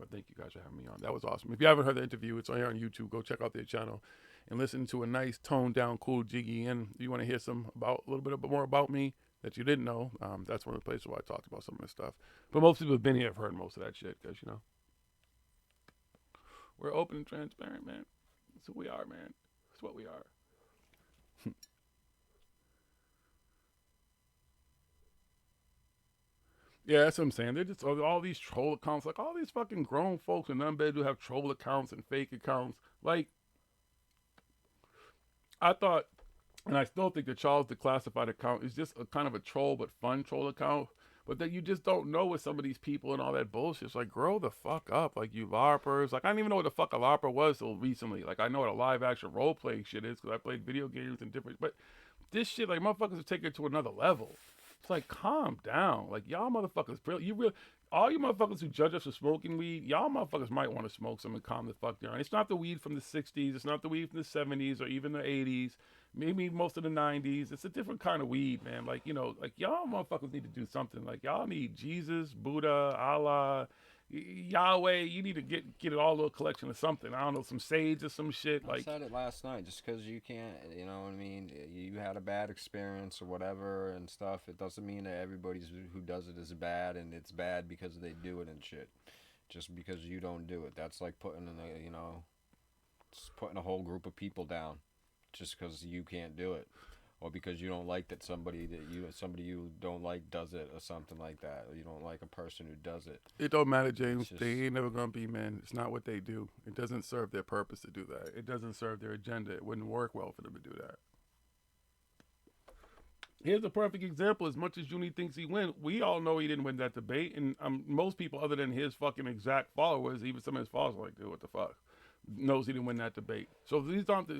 But thank you guys for having me on. That was awesome. If you haven't heard the interview, it's on here on YouTube. Go check out their channel and listen to a nice, toned down, cool Jiggy. And if you want to hear a little bit more about me that you didn't know, that's one of the places where I talked about some of this stuff. But most people have been here have heard most of that shit because, we're open and transparent, man. That's who we are, man. That's what we are. Yeah, that's what I'm saying. They're just all these troll accounts, like all these fucking grown folks in unbed who have troll accounts and fake accounts. Like, I thought, and I still think the Charles Declassified account is just a kind of a troll, but fun troll account. But that you just don't know with some of these people and all that bullshit. It's like, grow the fuck up. Like, you LARPers. Like, I didn't even know what the fuck a LARPer was till recently. Like, I know what a live action role playing shit is because I played video games and different. But this shit, like, motherfuckers have taken it to another level. It's like, calm down. Like, y'all motherfuckers, all you motherfuckers who judge us for smoking weed, y'all motherfuckers might want to smoke some and calm the fuck down. It's not the weed from the 60s. It's not the weed from the 70s or even the 80s. Maybe most of the 90s. It's a different kind of weed, man. Like, like y'all motherfuckers need to do something. Like, y'all need Jesus, Buddha, Allah, Yahweh. You need to get it all a little collection of something. I don't know, some sage or some shit. I said it last night. Just because you can't, you know what I mean? You had a bad experience or whatever and stuff. It doesn't mean that everybody who does it is bad, and it's bad because they do it and shit. Just because you don't do it. That's like putting putting a whole group of people down. Just because you can't do it, or because you don't like that somebody you don't like does it, or something like that, or you don't like a person who does it. It don't matter, James. They ain't never gonna be, man. It's not what they do. It doesn't serve their purpose to do that. It doesn't serve their agenda. It wouldn't work well for them to do that. Here's a perfect example. As much as Juni thinks he win, we all know he didn't win that debate, and most people other than his fucking exact followers, even some of his followers, are like, dude, what the fuck? Knows he didn't win that debate. So these aren't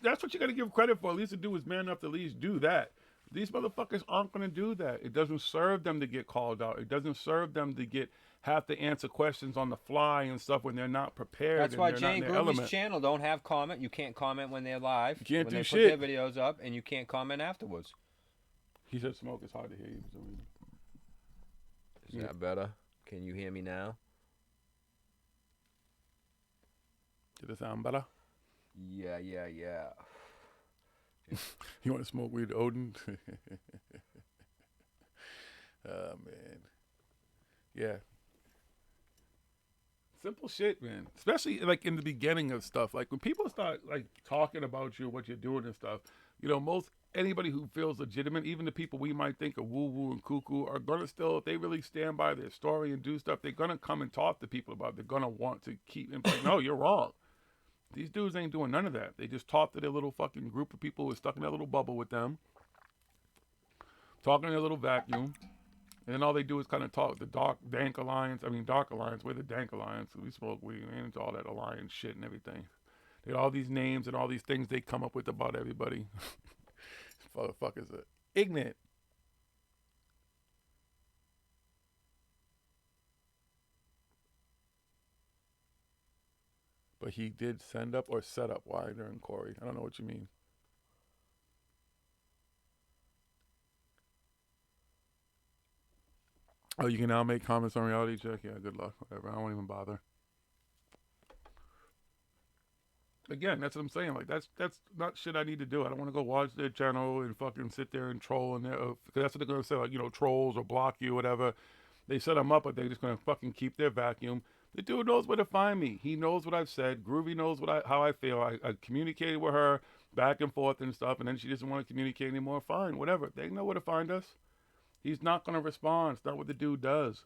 that's what you got to give credit for. At least the dude was man enough to at least do that. These motherfuckers aren't going to do that. It doesn't serve them to get called out. It doesn't serve them to have to answer questions on the fly and stuff when they're not prepared. That's why Jane Groovy's channel don't have comment. You can't comment when they're live. You can't when do they shit. Put their videos up, and you can't comment afterwards. He said smoke is hard to hear you. Is that better? Can you hear me now? Did it sound better? Yeah. You want to smoke weed, Odin? Oh, man. Yeah. Simple shit, man. Especially, like, in the beginning of stuff. Like, when people start, like, talking about you, what you're doing and stuff, anybody who feels legitimate, even the people we might think are woo-woo and cuckoo, are going to still, if they really stand by their story and do stuff, they're going to come and talk to people about it. They're going to want to keep, and like, no, you're wrong. These dudes ain't doing none of that. They just talk to their little fucking group of people who are stuck in that little bubble with them, talking in their little vacuum, and then all they do is kind of talk the Dank Alliance. Dark Alliance. We're the Dank Alliance. We smoke weed. We ain't into all that alliance shit and everything. They got all these names and all these things they come up with about everybody. Motherfuckers are ignorant. But he did send up or set up Wider and Corey. I don't know what you mean. Oh, you can now make comments on reality check? Yeah, good luck. Whatever. I won't even bother. Again, that's what I'm saying. Like, that's not shit I need to do. I don't want to go watch their channel and fucking sit there and troll in there. Because that's what they're going to say, like, trolls or block you, whatever. They set them up, but they're just going to fucking keep their vacuum. The dude knows where to find me. He knows what I've said. Groovy knows how I feel. I communicated with her back and forth and stuff, and then she doesn't want to communicate anymore. Fine, whatever. They know where to find us. He's not going to respond. It's not what the dude does.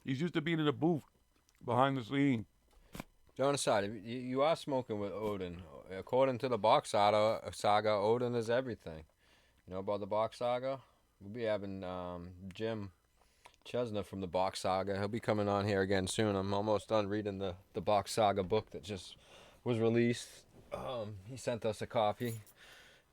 He's used to being in a booth behind the scene. Jonaside, you are smoking with Odin. According to the Box Saga, Odin is everything. You know about the Box Saga? We'll be having Jim Chesna from the Box Saga. He'll be coming on here again soon. I'm almost done reading the Box Saga book that just was released. He sent us a copy.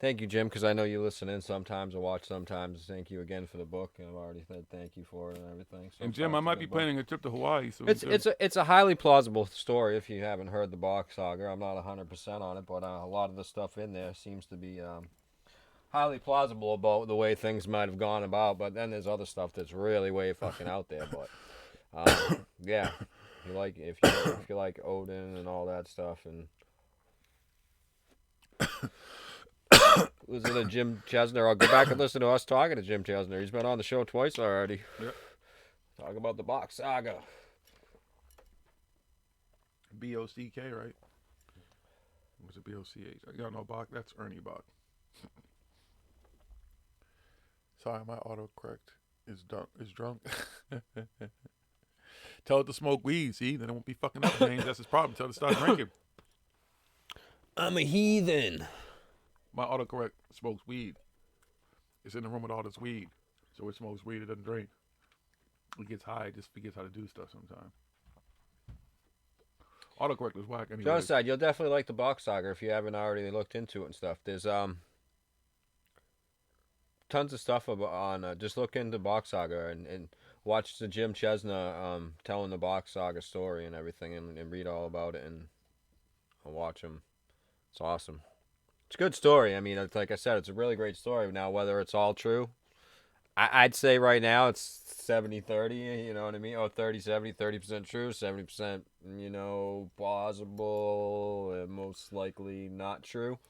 Thank you, Jim, because I know you listen in sometimes or watch sometimes. Thank you again for the book, and I've already said thank you for it and everything. And Jim, I might be planning a trip to Hawaii soon. It's a highly plausible story if you haven't heard the Box Saga. I'm not 100% on it, but a lot of the stuff in there seems to be highly plausible about the way things might have gone about. But then there's other stuff that's really way fucking out there. But Yeah, if you like Odin and all that stuff, and listen to Jim Chesner. I'll go back and listen to us talking to Jim Chesner. He's been on the show twice already. Yep. Talk about the Box Saga. B-O-C-K, right? What's it, B-O-C-H? Y'all know Bach? That's Ernie Bach. Sorry, my autocorrect is drunk. Tell it to smoke weed, see? Then it won't be fucking up, James. That's his problem. Tell it to stop drinking. I'm a heathen. My autocorrect smokes weed. It's in the room with all this weed. So it smokes weed, it doesn't drink. It gets high, it just forgets how to do stuff sometimes. Autocorrect is whack anyway. The other side, you'll definitely like the Box Saga if you haven't already looked into it and stuff. There's tons of stuff on just look into Box Saga and watch the Jim Chesna telling the Box Saga story and everything and read all about it and watch him. It's awesome. It's a good story. I mean, like I said, it's a really great story. Now, whether it's all true, I'd say right now it's 70-30, you know what I mean? Oh, 30-70, 30% true, 70%, plausible, and most likely not true.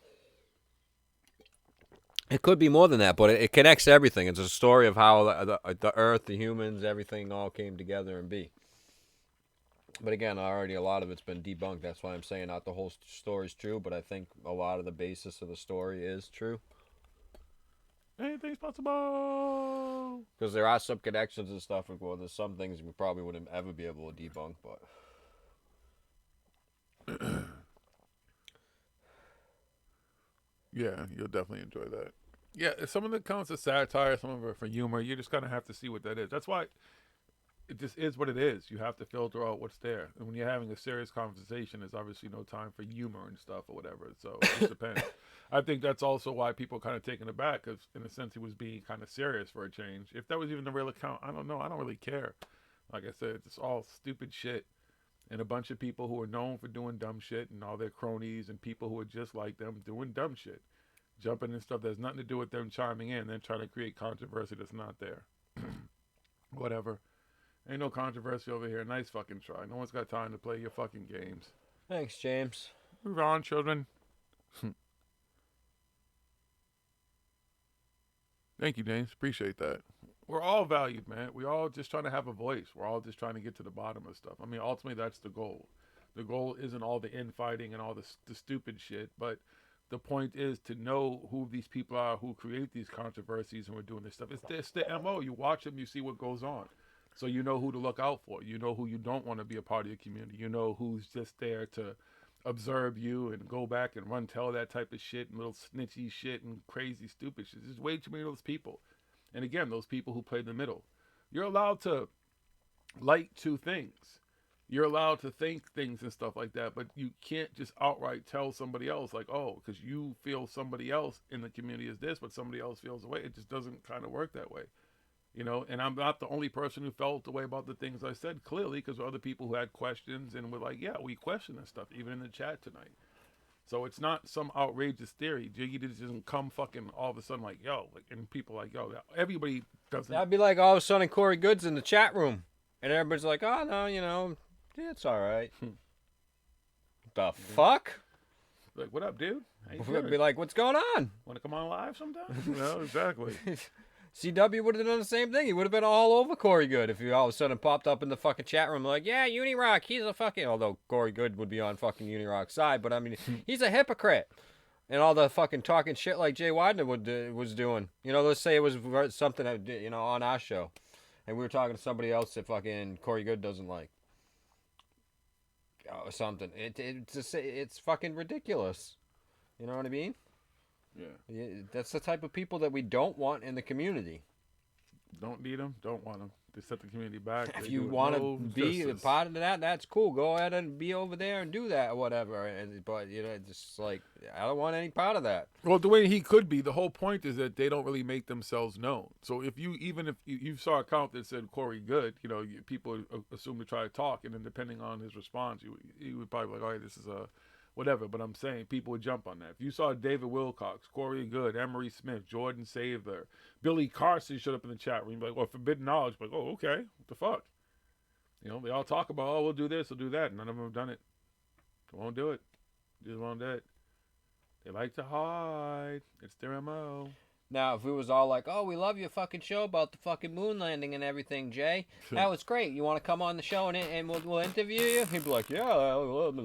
It could be more than that, but it connects everything. It's a story of how the Earth, the humans, everything all came together and be. But again, already a lot of it's been debunked. That's why I'm saying not the whole story's true, but I think a lot of the basis of the story is true. Anything's possible. Because there are some connections and stuff. Well, there's some things we probably wouldn't ever be able to debunk, but... Yeah, you'll definitely enjoy that. Yeah, some of it counts as satire, some of it for humor. You just kind of have to see what that is. That's why it just is what it is. You have to filter out what's there. And when you're having a serious conversation, there's obviously no time for humor and stuff or whatever. So it just depends. I think that's also why people kind of taken aback, because in a sense he was being kind of serious for a change. If that was even the real account, I don't know. I don't really care. Like I said, it's all stupid shit. And a bunch of people who are known for doing dumb shit and all their cronies and people who are just like them doing dumb shit. Jumping in stuff that has nothing to do with them chiming in and then trying to create controversy that's not there. Whatever. Ain't no controversy over here. Nice fucking try. No one's got time to play your fucking games. Thanks, James. Move on, children. Thank you, James. Appreciate that. We're all valued, man. We all just trying to have a voice. We're all just trying to get to the bottom of stuff. I mean, ultimately, that's the goal. The goal isn't all the infighting and all the stupid shit, but the point is to know who these people are who create these controversies and we're doing this stuff. It's the MO. You watch them, you see what goes on. So you know who to look out for. You know who you don't want to be a part of your community. You know who's just there to observe you and go back and tell that type of shit and little snitchy shit and crazy stupid shit. There's way too many of those people. And again, those people who play the middle. You're allowed to like two things. You're allowed to think things and stuff like that, but you can't just outright tell somebody else like, oh, because you feel somebody else in the community is this, but somebody else feels the way. It just doesn't kind of work that way. And I'm not the only person who felt the way about the things I said, clearly, because there were other people who had questions and were like, yeah, we question this stuff, even in the chat tonight. So it's not some outrageous theory. Jiggy doesn't come fucking all of a sudden like, yo, and people like, yo, everybody doesn't. That'd be like all of a sudden Corey Good's in the chat room, and everybody's like, oh, no, yeah, it's all right. The fuck? Like, what up, dude? We'd be like, what's going on? Want to come on live sometime? No, exactly. CW would have done the same thing. He would have been all over Corey Good if he all of a sudden popped up in the fucking chat room like, yeah, Unirock, he's a fucking... Although Corey Good would be on fucking Unirock's side, but I mean, he's a hypocrite. And all the fucking talking shit like Jay Widener was doing. Let's say it was something, on our show. And we were talking to somebody else that fucking Corey Good doesn't like. Or something. It's fucking ridiculous. You know what I mean? Yeah. That's the type of people that we don't want in the community. Don't need them. Don't want them. They set the community back. If you want to be a part of that, that's cool. Go ahead and be over there and do that or whatever. But, it's just like, I don't want any part of that. Well, the way he could be, the whole point is that they don't really make themselves known. So if you saw a account that said Corey Good, people assume to try to talk. And then depending on his response, you would probably be like, all right, this is a... whatever, but I'm saying people would jump on that. If you saw David Wilcox, Corey Good, Emery Smith, Jordan Saver, Billy Carson showed up in the chat room, you'd be like, well, forbidden knowledge, like, oh, okay, what the fuck? You know, they all talk about, oh, we'll do this, we'll do that. None of them have done it. They won't do it. Just won't do it. They like to hide. It's their MO. Now, if we was all like, oh, we love your fucking show about the fucking moon landing and everything, Jay. That was great. You want to come on the show and we'll interview you? He'd be like, yeah, I'd love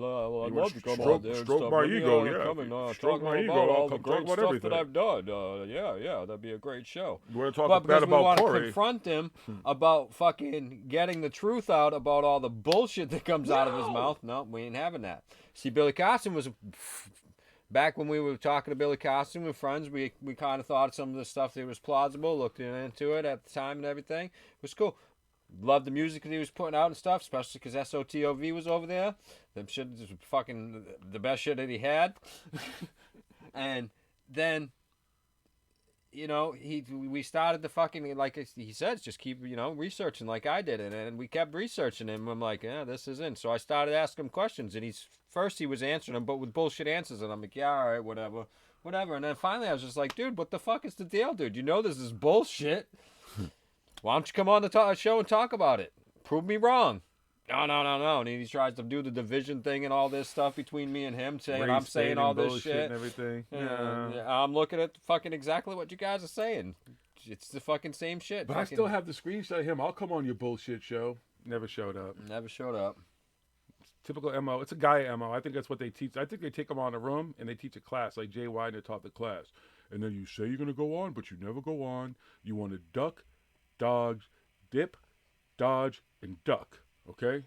to come on there. Stroke my ego, yeah. Come and Stroke my ego. all I'll the come great talk about stuff everything. that I've done. Yeah, that'd be a great show. You want to talk But bad because we about want to Corey? confront him about fucking getting the truth out about all the bullshit that comes out of his mouth, no, we ain't having that. See, Billy Carson was... Back when we were talking to Billy Carson with friends, we kind of thought some of the stuff that was plausible, looked into it at the time and everything. It was cool. Loved the music that he was putting out and stuff, especially because SOTOV was over there. The shit was fucking the best shit that he had. And then, you know, we started to fucking, like he said, just keep, you know, researching like I did. And we kept researching him. I'm like, yeah, this isn't. So I started asking him questions, and First he was answering them, but with bullshit answers, and I'm like, yeah, all right, whatever. And then finally I was just like, dude, what the fuck is the deal, dude? You know this is bullshit. Why don't you come on the show and talk about it? Prove me wrong. No. And he tries to do the division thing and all this stuff between me and him, saying I'm saying all this shit. And everything. Yeah. I'm looking at fucking exactly what you guys are saying. It's the fucking same shit. But I still have the screenshot of him. I'll come on your bullshit show. Never showed up. Typical MO. It's a guy MO. I think that's what they teach. I think they take them on a room and they teach a class, like Jay Widener taught the class. And then you say you're going to go on, but you never go on. You want to duck, dodge, dip, dodge, and duck. Okay?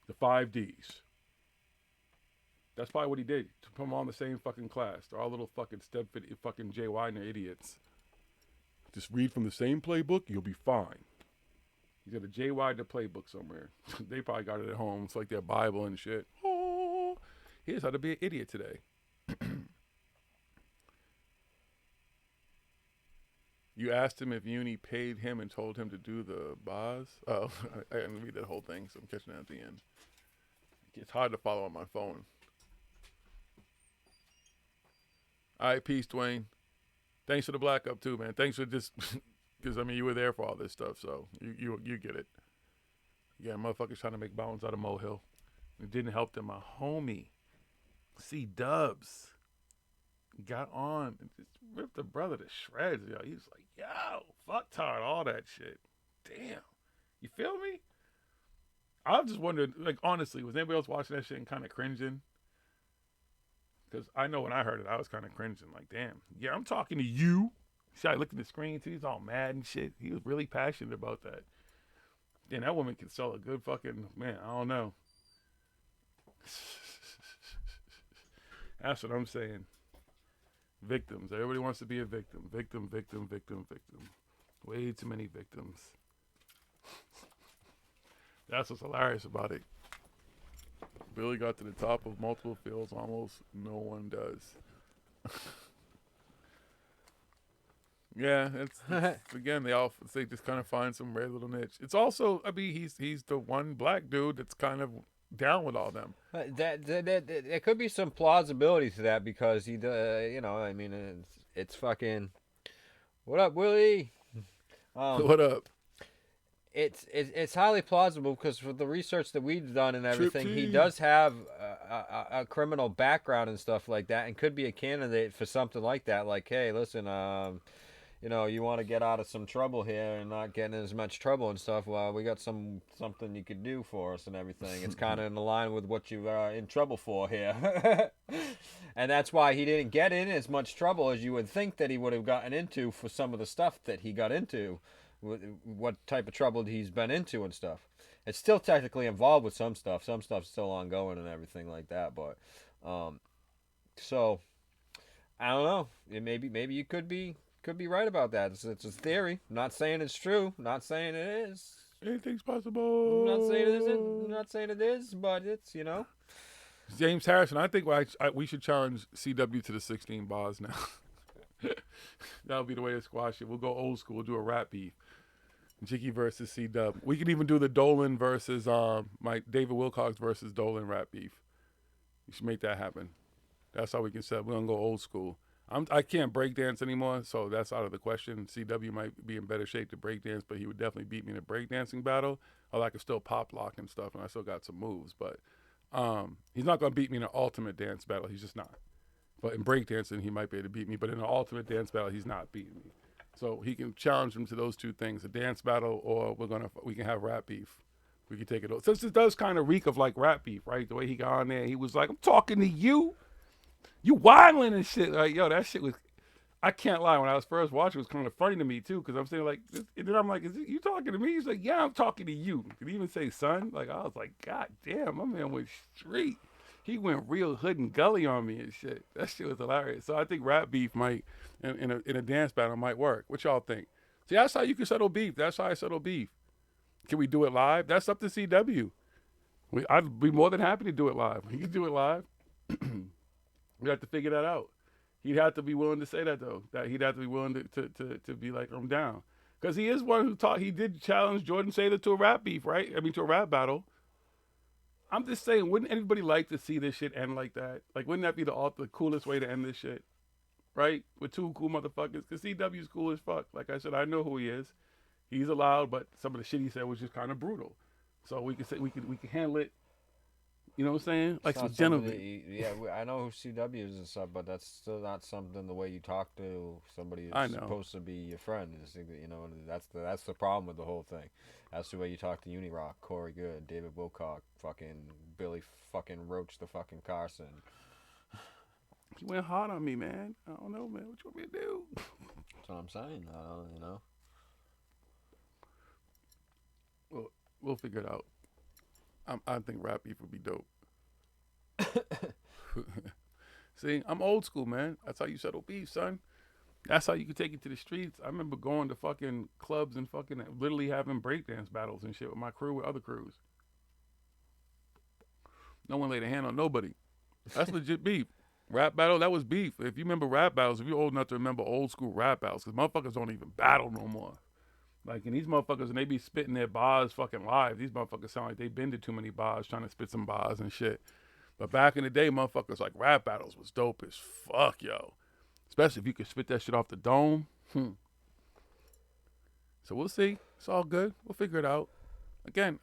The 5 Ds. That's probably what he did. To put them all in the same fucking class. They're all little fucking fucking Jay Widener idiots. Just read from the same playbook, you'll be fine. He's got a Jay Widener playbook somewhere. They probably got it at home. It's like their Bible and shit. Oh, here's how to be an idiot today. You asked him if Uni paid him and told him to do the bars. Oh, I didn't read that whole thing, so I'm catching that at the end. It's hard to follow on my phone. All right, peace, Dwayne. Thanks for the black up too, man. Thanks for just... Because, I mean, you were there for all this stuff, so you get it. Yeah, motherfuckers trying to make bounds out of Mohill. It didn't help them. My homie, C-Dubs, got on and just ripped the brother to shreds, yo. He was like, yo, fuck Todd, all that shit. Damn. You feel me? I was just wondering, like, honestly, was anybody else watching that shit and kind of cringing? Because I know when I heard it, I was kind of cringing. Like, damn. Yeah, I'm talking to you. See, I looked at the screen, too. He's all mad and shit. He was really passionate about that. Damn, that woman can sell a good fucking... Man, I don't know. That's what I'm saying. Victims. Everybody wants to be a victim. Victim. Way too many victims. That's what's hilarious about it. Billy got to the top of multiple fields. Almost no one does. Yeah, it's again, they just kind of find some rare little niche. It's also, I mean, he's the one black dude that's kind of down with all them. There could be some plausibility to that because he, you know, I mean, it's fucking. What up, Willie? What up? It's highly plausible because for the research that we've done and everything, he does have a criminal background and stuff like that, and could be a candidate for something like that. Like, hey, listen, you know, you want to get out of some trouble here and not get in as much trouble and stuff. Well, we got something you could do for us and everything. It's kind of in line with what you are in trouble for here. And that's why he didn't get in as much trouble as you would think that he would have gotten into for some of the stuff that he got into, what type of trouble he's been into and stuff. It's still technically involved with some stuff. Some stuff's still ongoing and everything like that. But, so, I don't know. Maybe you could be right about that. It's a theory. I'm not saying it's true. I'm not saying it is. Anything's possible. I'm not saying it isn't. I'm not saying it is, but it's, you know. James Harrison, I think we should challenge CW to the 16 bars now. That'll be the way to squash it. We'll go old school. We'll do a rap beef. Jiggy versus C-Dub. We could even do the Dolan versus David Wilcox versus Dolan rap beef. You should make that happen. That's how we can set. We're gonna go old school. I can't break dance anymore, so that's out of the question. CW might be in better shape to break dance, but he would definitely beat me in a breakdancing battle. Although I could still pop lock and stuff, and I still got some moves. But he's not gonna beat me in an ultimate dance battle. He's just not. But in breakdancing, he might be able to beat me. But in an ultimate dance battle, he's not beating me. So he can challenge him to those two things: a dance battle, or we can have rap beef. We can take it over. Since it does kind of reek of like rap beef, right? The way he got on there, he was like, "I'm talking to you. You wilding and shit." Like, yo, that shit was. I can't lie. When I was first watching, it was kind of funny to me too, because I'm saying like, and then I'm like, "Is it, you talking to me?" He's like, "Yeah, I'm talking to you." Did he even say "son"? Like, I was like, "God damn, my man went street." He went real hood and gully on me and shit. That shit was hilarious. So I think rap beef might, in a dance battle, might work. What y'all think? See, that's how you can settle beef. That's how I settle beef. Can we do it live? That's up to CW. I'd be more than happy to do it live. We can do it live. We have to figure that out. He'd have to be willing to say that though. That he'd have to be willing to be like, I'm down. Because he is one who taught. He did challenge Jordan Sather to a rap beef, right? I mean, to a rap battle. I'm just saying, wouldn't anybody like to see this shit end like that? Like, wouldn't that be the coolest way to end this shit? Right? With two cool motherfuckers. Because CW's cool as fuck. Like I said, I know who he is. He's allowed, but some of the shit he said was just kind of brutal. So we can say we can handle it. You know what I'm saying? Like some gentlemen. I know who CW is and stuff, but that's still not something the way you talk to somebody I who's know. supposed to be your friend. You know, that's the problem with the whole thing. That's the way you talk to Unirock, Corey Good, David Wilcock, fucking Billy fucking Roach the fucking Carson. He went hard on me, man. I don't know, man. What you want me to do? That's what I'm saying. You know. Well, we'll figure it out. I think rap beef would be dope. See, I'm old school, man. That's how you settle beef, son. That's how you can take it to the streets. I remember going to fucking clubs and fucking literally having breakdance battles and shit with my crew, with other crews. No one laid a hand on nobody. That's legit beef. Rap battle, that was beef. If you remember rap battles, if you're old enough to remember old school rap battles, because motherfuckers don't even battle no more. Like, and these motherfuckers, and they be spitting their bars fucking live. These motherfuckers sound like they been to too many bars trying to spit some bars and shit. But back in the day, motherfuckers, like, rap battles was dope as fuck, yo. Especially if you could spit that shit off the dome. So we'll see. It's all good. We'll figure it out. Again,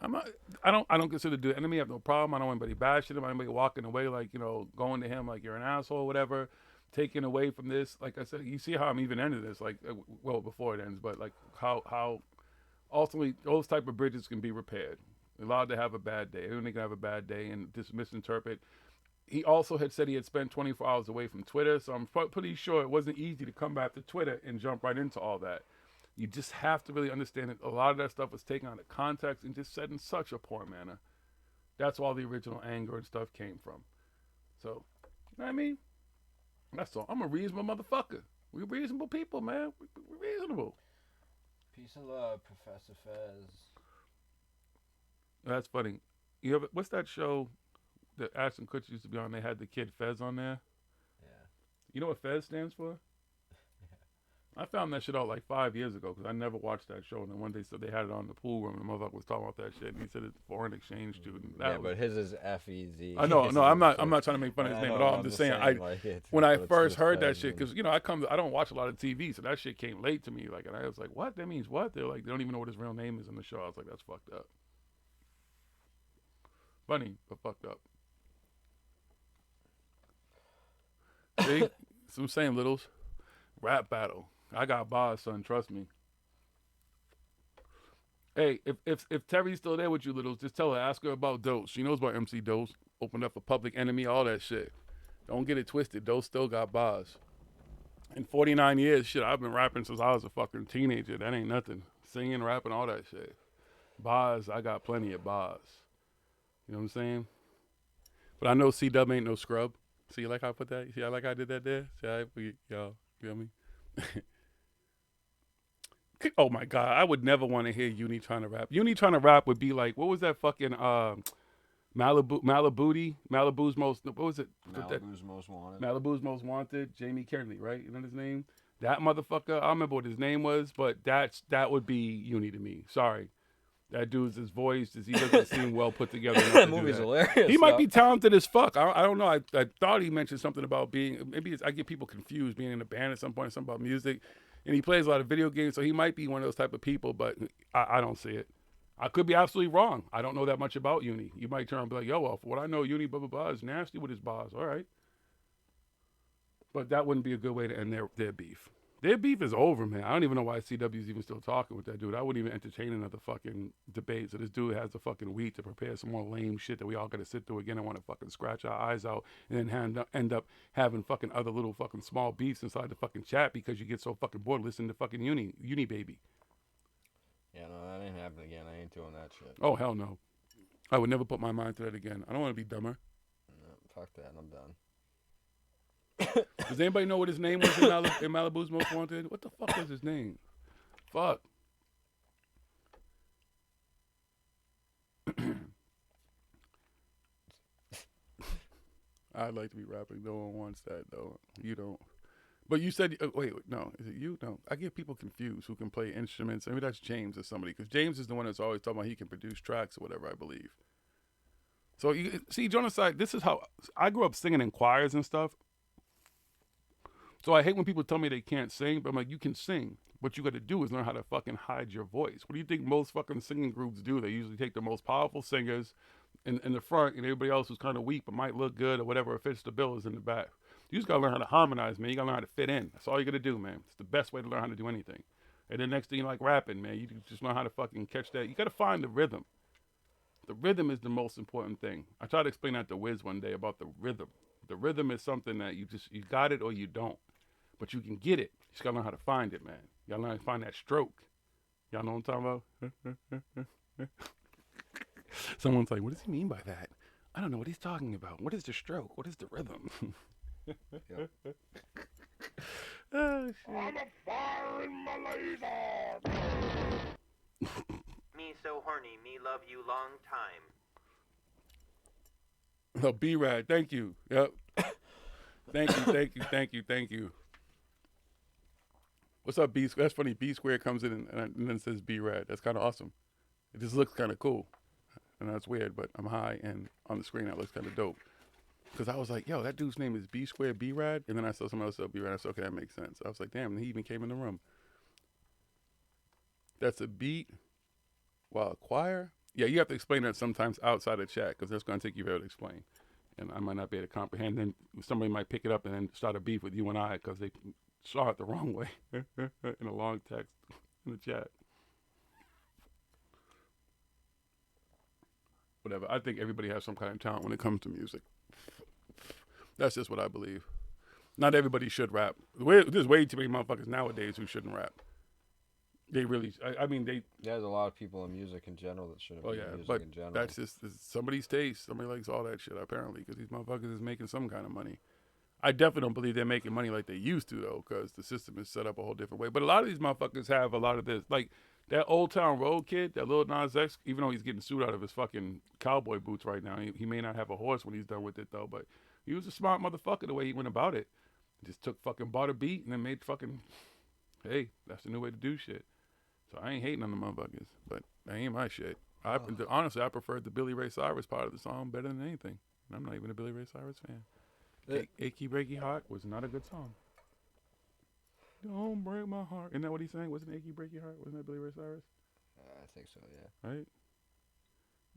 I don't consider the enemy. I have no problem. I don't want anybody bashing him. I don't want anybody walking away like, you know, going to him like you're an asshole or whatever. Taken away from this, like I said, you see how I'm even ending this, like, well, before it ends, but like how ultimately those type of bridges can be repaired. They're allowed to have a bad day. Everyone can have a bad day and just misinterpret. He also had said he had spent 24 hours away from Twitter, so I'm pretty sure it wasn't easy to come back to Twitter and jump right into all that. You just have to really understand that a lot of that stuff was taken out of context and just said in such a poor manner. That's where all the original anger and stuff came from. So, you know what I mean? That's all. I'm a reasonable motherfucker. We're reasonable people, man. We're reasonable. Peace and love, Professor Fez. That's funny. You ever, what's that show that Ashton Kutcher used to be on? They had the kid Fez on there. Yeah. You know what Fez stands for? I found that shit out like 5 years ago because I never watched that show. And then one day, so they had it on in the pool room, and the motherfucker was talking about that shit. And he said it's a foreign exchange student. But his is FEZ. I know. No, I'm not trying to make fun of his name at all. I'm just saying, when I first heard that shit, because, you know, I don't watch a lot of TV, so that shit came late to me. Like, and I was like, what? That means what? They're like, they don't even know what his real name is in the show. I was like, that's fucked up. Funny, but fucked up. See? So I'm saying, Littles, rap battle. I got bars, son. Trust me. Hey, if Terry's still there with you, Littles, just tell her, ask her about Dose. She knows about MC Dose. Opened up a Public Enemy, all that shit. Don't get it twisted. Dose still got bars. In 49 years, shit, I've been rapping since I was a fucking teenager. That ain't nothing. Singing, rapping, all that shit. Bars, I got plenty of bars. You know what I'm saying? But I know C-Dub ain't no scrub. See, like I put that? See, I like I did that there? See, y'all, you feel me? Oh my God, I would never want to hear Uni trying to rap. Uni trying to rap would be like, what was that fucking Malibu's most, what was it? Malibu's Most Wanted. Malibu's Most Wanted, Jamie Kennedy, right? You know his name? That motherfucker, I don't remember what his name was, but that would be Uni to me. Sorry. That dude's his voice, he doesn't seem well put together. That movie's hilarious. He might be talented as fuck. I don't know. I thought he mentioned something about I get people confused being in a band at some point, something about music. And he plays a lot of video games, so he might be one of those type of people, but I don't see it. I could be absolutely wrong. I don't know that much about Uni. You might turn and be like, yo, well, for what I know, Uni, blah, blah, blah, is nasty with his bars. All right. But that wouldn't be a good way to end their beef. Their beef is over, man. I don't even know why CW's even still talking with that dude. I wouldn't even entertain another fucking debate. So this dude has the fucking week to prepare some more lame shit that we all got to sit through again and want to fucking scratch our eyes out and then end up having fucking other little fucking small beefs inside the fucking chat because you get so fucking bored listening to fucking Uni Baby. Yeah, no, that ain't happening again. I ain't doing that shit. Oh, hell no. I would never put my mind to that again. I don't want to be dumber. No, fuck that. I'm done. Does anybody know what his name was in Malibu's Most Wanted? What the fuck was his name? Fuck. I'd like to be rapping. No one wants that, though. You don't. But you said, wait, no. Is it you? No. I get people confused who can play instruments. Maybe that's James or somebody, because James is the one that's always talking about he can produce tracks or whatever, I believe. So, you see, Jonaside, this is how I grew up singing in choirs and stuff. So I hate when people tell me they can't sing, but I'm like, you can sing. What you got to do is learn how to fucking hide your voice. What do you think most fucking singing groups do? They usually take the most powerful singers in the front, and everybody else who's kind of weak but might look good or whatever fits the bill is in the back. You just got to learn how to harmonize, man. You got to learn how to fit in. That's all you got to do, man. It's the best way to learn how to do anything. And then next thing you like rapping, man, you just learn how to fucking catch that. You got to find the rhythm. The rhythm is the most important thing. I tried to explain that to Wiz one day about the rhythm. The rhythm is something that you got it or you don't. But you can get it. You just got to learn how to find it, man. You got to learn how to find that stroke. Y'all know what I'm talking about? Someone's like, what does he mean by that? I don't know what he's talking about. What is the stroke? What is the rhythm? Oh, shit. I'm a fire in my laser. Me so horny, me love you long time. Oh, B-Rad, thank you. Yep. Thank you. What's up, B? That's funny. B Squared comes in and then says B-Rad. That's kind of awesome. It just looks kind of cool. And that's weird, but I'm high, and on the screen that looks kind of dope. Because I was like, yo, that dude's name is B Squared B-Rad. And then I saw someone else said B-Rad. I said, okay, that makes sense. I was like, damn, he even came in the room. That's a beat. Wow, a choir? Yeah, you have to explain that sometimes outside of chat, because that's going to take you forever to explain. And I might not be able to comprehend. Then somebody might pick it up and then start a beef with you and I because they saw it the wrong way in a long text in the chat. Whatever. I think everybody has some kind of talent when it comes to music. That's just what I believe. Not everybody should rap. There's way too many motherfuckers nowadays who shouldn't rap. They really, I mean, There's a lot of people in music in general that shouldn't be music but in general. that's just somebody's taste. Somebody likes all that shit, apparently, because these motherfuckers is making some kind of money. I definitely don't believe they're making money like they used to, though, because the system is set up a whole different way. But a lot of these motherfuckers have a lot of this. Like, that Old Town Road kid, that Lil Nas X, even though he's getting sued out of his fucking cowboy boots right now, he may not have a horse when he's done with it, though, but he was a smart motherfucker the way he went about it. Just bought a beat and then made fucking, hey, that's the new way to do shit. So I ain't hating on the motherfuckers, but that ain't my shit. Honestly, I preferred the Billy Ray Cyrus part of the song better than anything. And I'm not even a Billy Ray Cyrus fan. Achy Breaky Heart was not a good song. Don't break my heart. Isn't that what he's saying? Wasn't Achy Breaky Heart? Wasn't that Billy Ray Cyrus? I think so, yeah. Right?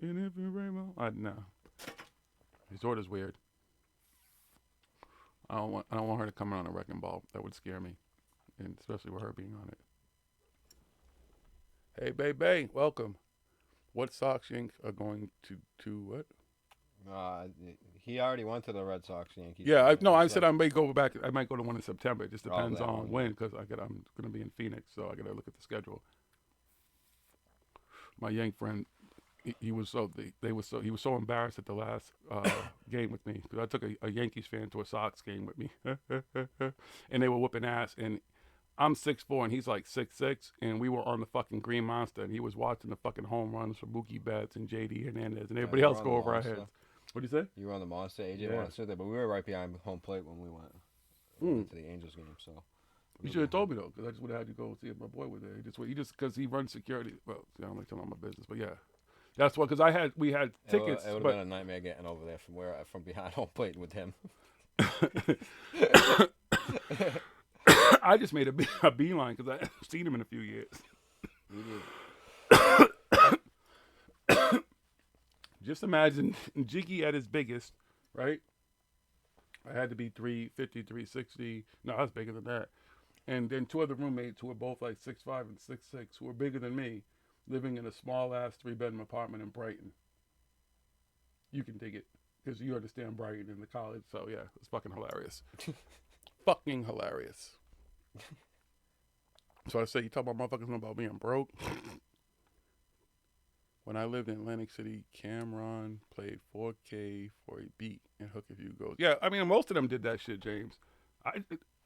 And if you break my heart, no. His order's weird. I don't want her to come on a wrecking ball. That would scare me, and especially with her being on it. Hey, babe, welcome. What Sox Yanks are going to what? He already went to the Red Sox Yankees. Yeah, I said I might go back. I might go to one in September. It just depends on when, because I'm going to be in Phoenix, so I got to look at the schedule. My Yank friend, he was so embarrassed at the last game with me, because I took a Yankees fan to a Sox game with me, and they were whooping ass, and I'm 6'4" and he's like 6'6", and we were on the fucking Green Monster, and he was watching the fucking home runs from Mookie Betts and JD Hernandez and everybody else go over our heads. What'd you say? You were on the Monster. AJ wanted to sit there, but we were right behind home plate when we went to the Angels game. So You should have told me though, because I just would have had to go see if my boy was there. He just because he runs security. Well, I don't like telling all my business, but yeah, that's what. Because we had tickets. It would have been a nightmare getting over there from behind home plate with him. I just made a beeline because I haven't seen him in a few years. Just imagine Jiggy at his biggest, right? I had to be 350, 360. No, I was bigger than that. And then two other roommates who were both like 6'5" and 6'6", who were bigger than me, living in a small-ass 3-bedroom apartment in Brighton. You can dig it, because you understand Brighton in the college. So, yeah, it's fucking hilarious. Fucking hilarious. So I say, you talk about motherfuckers about being broke. When I lived in Atlantic City, Cameron played 4K for a beat and Hook If You Goes. Yeah, I mean, most of them did that shit, James.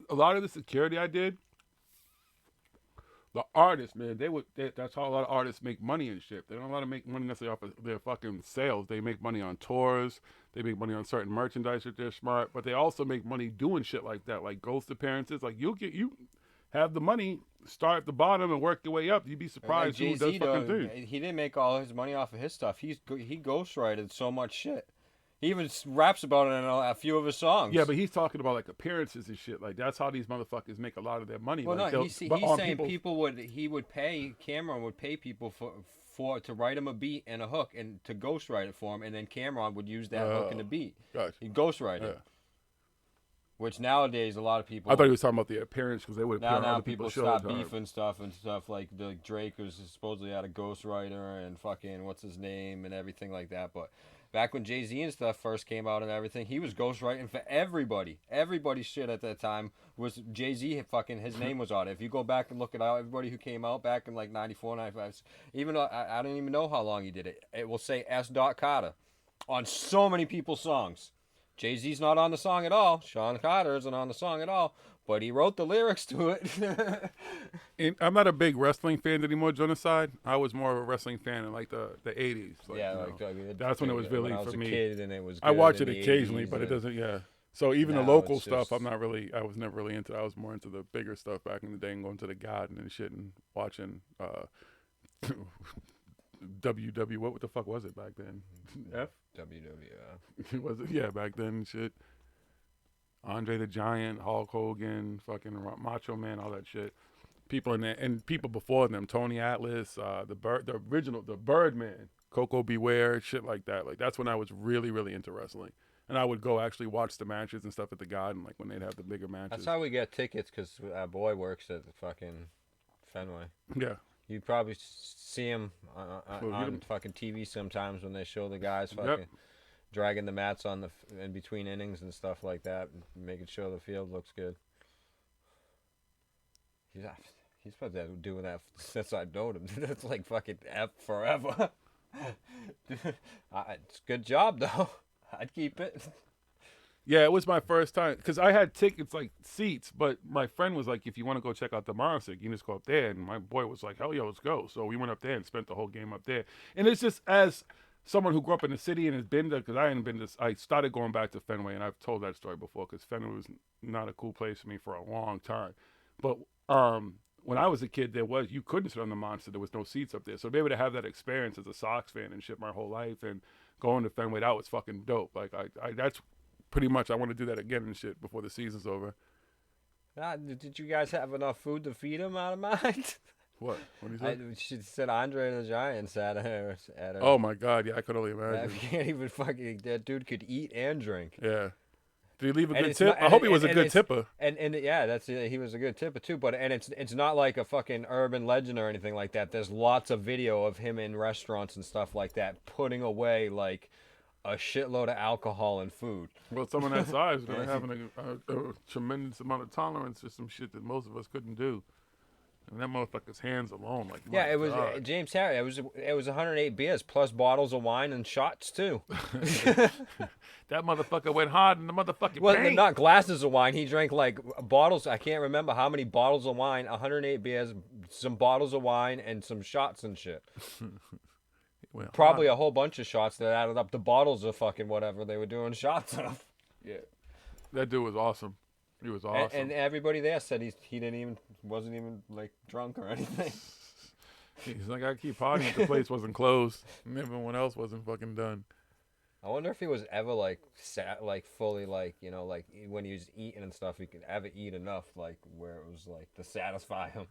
A lot of the security I did, the artists, man, that's how a lot of artists make money and shit. They don't allow to make money necessarily off of their fucking sales. They make money on tours. They make money on certain merchandise if they're smart. But they also make money doing shit like that, like ghost appearances. Like you have the money, start at the bottom and work your way up. You'd be surprised who does fucking things. He didn't make all his money off of his stuff. He ghostwrited so much shit. He even raps about it in a few of his songs. Yeah, but he's talking about like appearances and shit. Like that's how these motherfuckers make a lot of their money. Well, like, no, he's saying Cameron would pay people to write him a beat and a hook and to ghostwrite it for him, and then Cameron would use that hook and the beat. Gotcha. He ghostwrite it. Which nowadays a lot of people. I thought he was talking about the appearance because they would appear on now other people people's stop shows. beefing stuff like the Drake was supposedly had a ghostwriter and fucking what's his name and everything like that. But back when Jay-Z and stuff first came out and everything, he was ghostwriting for everybody. Everybody's shit at that time was Jay-Z. Fucking his name was on it. If you go back and look at everybody who came out back in like 94, 95, even though I don't even know how long he did it. It will say S. Carter on so many people's songs. Jay-Z's not on the song at all. Sean Carter isn't on the song at all. But he wrote the lyrics to it. I'm not a big wrestling fan anymore, Genocide. I was more of a wrestling fan in like the 80s. Like, yeah, that's when it was really when I was for a me. Kid and it was I watch it good in the occasionally, 80s but it and doesn't. Yeah. So even the now local it's stuff, just- I was never really into. I was more into the bigger stuff back in the day and going to the Garden and shit and watching WW. What the fuck was it back then? F. WWF. Was it? Yeah, back then and shit. Andre the Giant, Hulk Hogan, fucking Macho Man, all that shit. People in there and people before them, Tony Atlas, the Birdman, Coco Beware, shit like that. Like that's when I was really, really into wrestling, and I would go actually watch the matches and stuff at the Garden, like when they'd have the bigger matches. That's how we get tickets, because our boy works at the fucking Fenway. Yeah. You probably see him on fucking TV sometimes when they show the guys fucking dragging the mats on in between innings and stuff like that, and making sure the field looks good. He's been doing that since I known him. That's like fucking forever. It's a good job though. I'd keep it. Yeah, it was my first time because I had tickets, like seats, but my friend was like, if you want to go check out the Morrissey, you can just go up there. And my boy was like, hell yeah, let's go. So we went up there and spent the whole game up there. And it's just as someone who grew up in the city and has been there, because I hadn't been I started going back to Fenway, and I've told that story before because Fenway was not a cool place for me for a long time. But when I was a kid, you couldn't sit on the Monster. There was no seats up there. So to be able to have that experience as a Sox fan and shit my whole life and going to Fenway, that was fucking dope. Like that's pretty much, I want to do that again and shit before the season's over. Did you guys have enough food to feed him out of mind? What? What do you say? She said Andre the Giant sat at her. Oh my God, yeah, I could only imagine. I can't even fucking, that dude could eat and drink. Yeah. Did he leave a good tip? I hope he was a good tipper. And yeah, he was a good tipper too. But it's not like a fucking urban legend or anything like that. There's lots of video of him in restaurants and stuff like that, putting away like a shitload of alcohol and food. Well, someone that size is going to have a tremendous amount of tolerance for some shit that most of us couldn't do. And that motherfucker's hands alone, like, yeah, it was James Harry. It was 108 beers plus bottles of wine and shots too. That motherfucker went hard in the motherfucking paint. Not glasses of wine. He drank like bottles. I can't remember how many bottles of wine. 108 beers, some bottles of wine, and some shots and shit. Probably a whole bunch of shots that added up to bottles of fucking whatever they were doing shots of. Yeah, that dude was awesome. He was awesome. And everybody there said wasn't even like drunk or anything. He's like, I keep partying if the place wasn't closed and everyone else wasn't fucking done. I wonder if he was ever like fully like like when he was eating and stuff, he could ever eat enough like where it was like to satisfy him,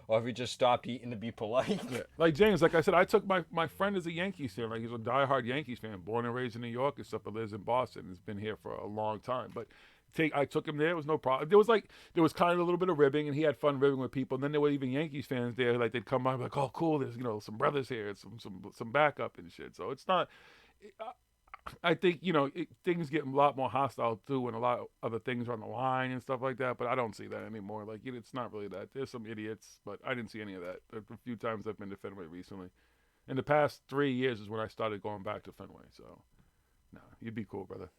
or if he just stopped eating to be polite. Yeah. Like James, like I said, I took my friend is a Yankees fan. Like he's a diehard Yankees fan, born and raised in New York and stuff, but lives in Boston. Has been here for a long time. But I took him there. It was no problem. There was kind of a little bit of ribbing, and he had fun ribbing with people. And then there were even Yankees fans there. Like they'd come by, like, oh, cool. There's some brothers here, some backup and shit. So it's not. I think things get a lot more hostile too when a lot of other things are on the line and stuff like that. But I don't see that anymore. Like it's not really that. There's some idiots, but I didn't see any of that. A few times I've been to Fenway recently. In the past 3 years is when I started going back to Fenway. So, no, you'd be cool, brother.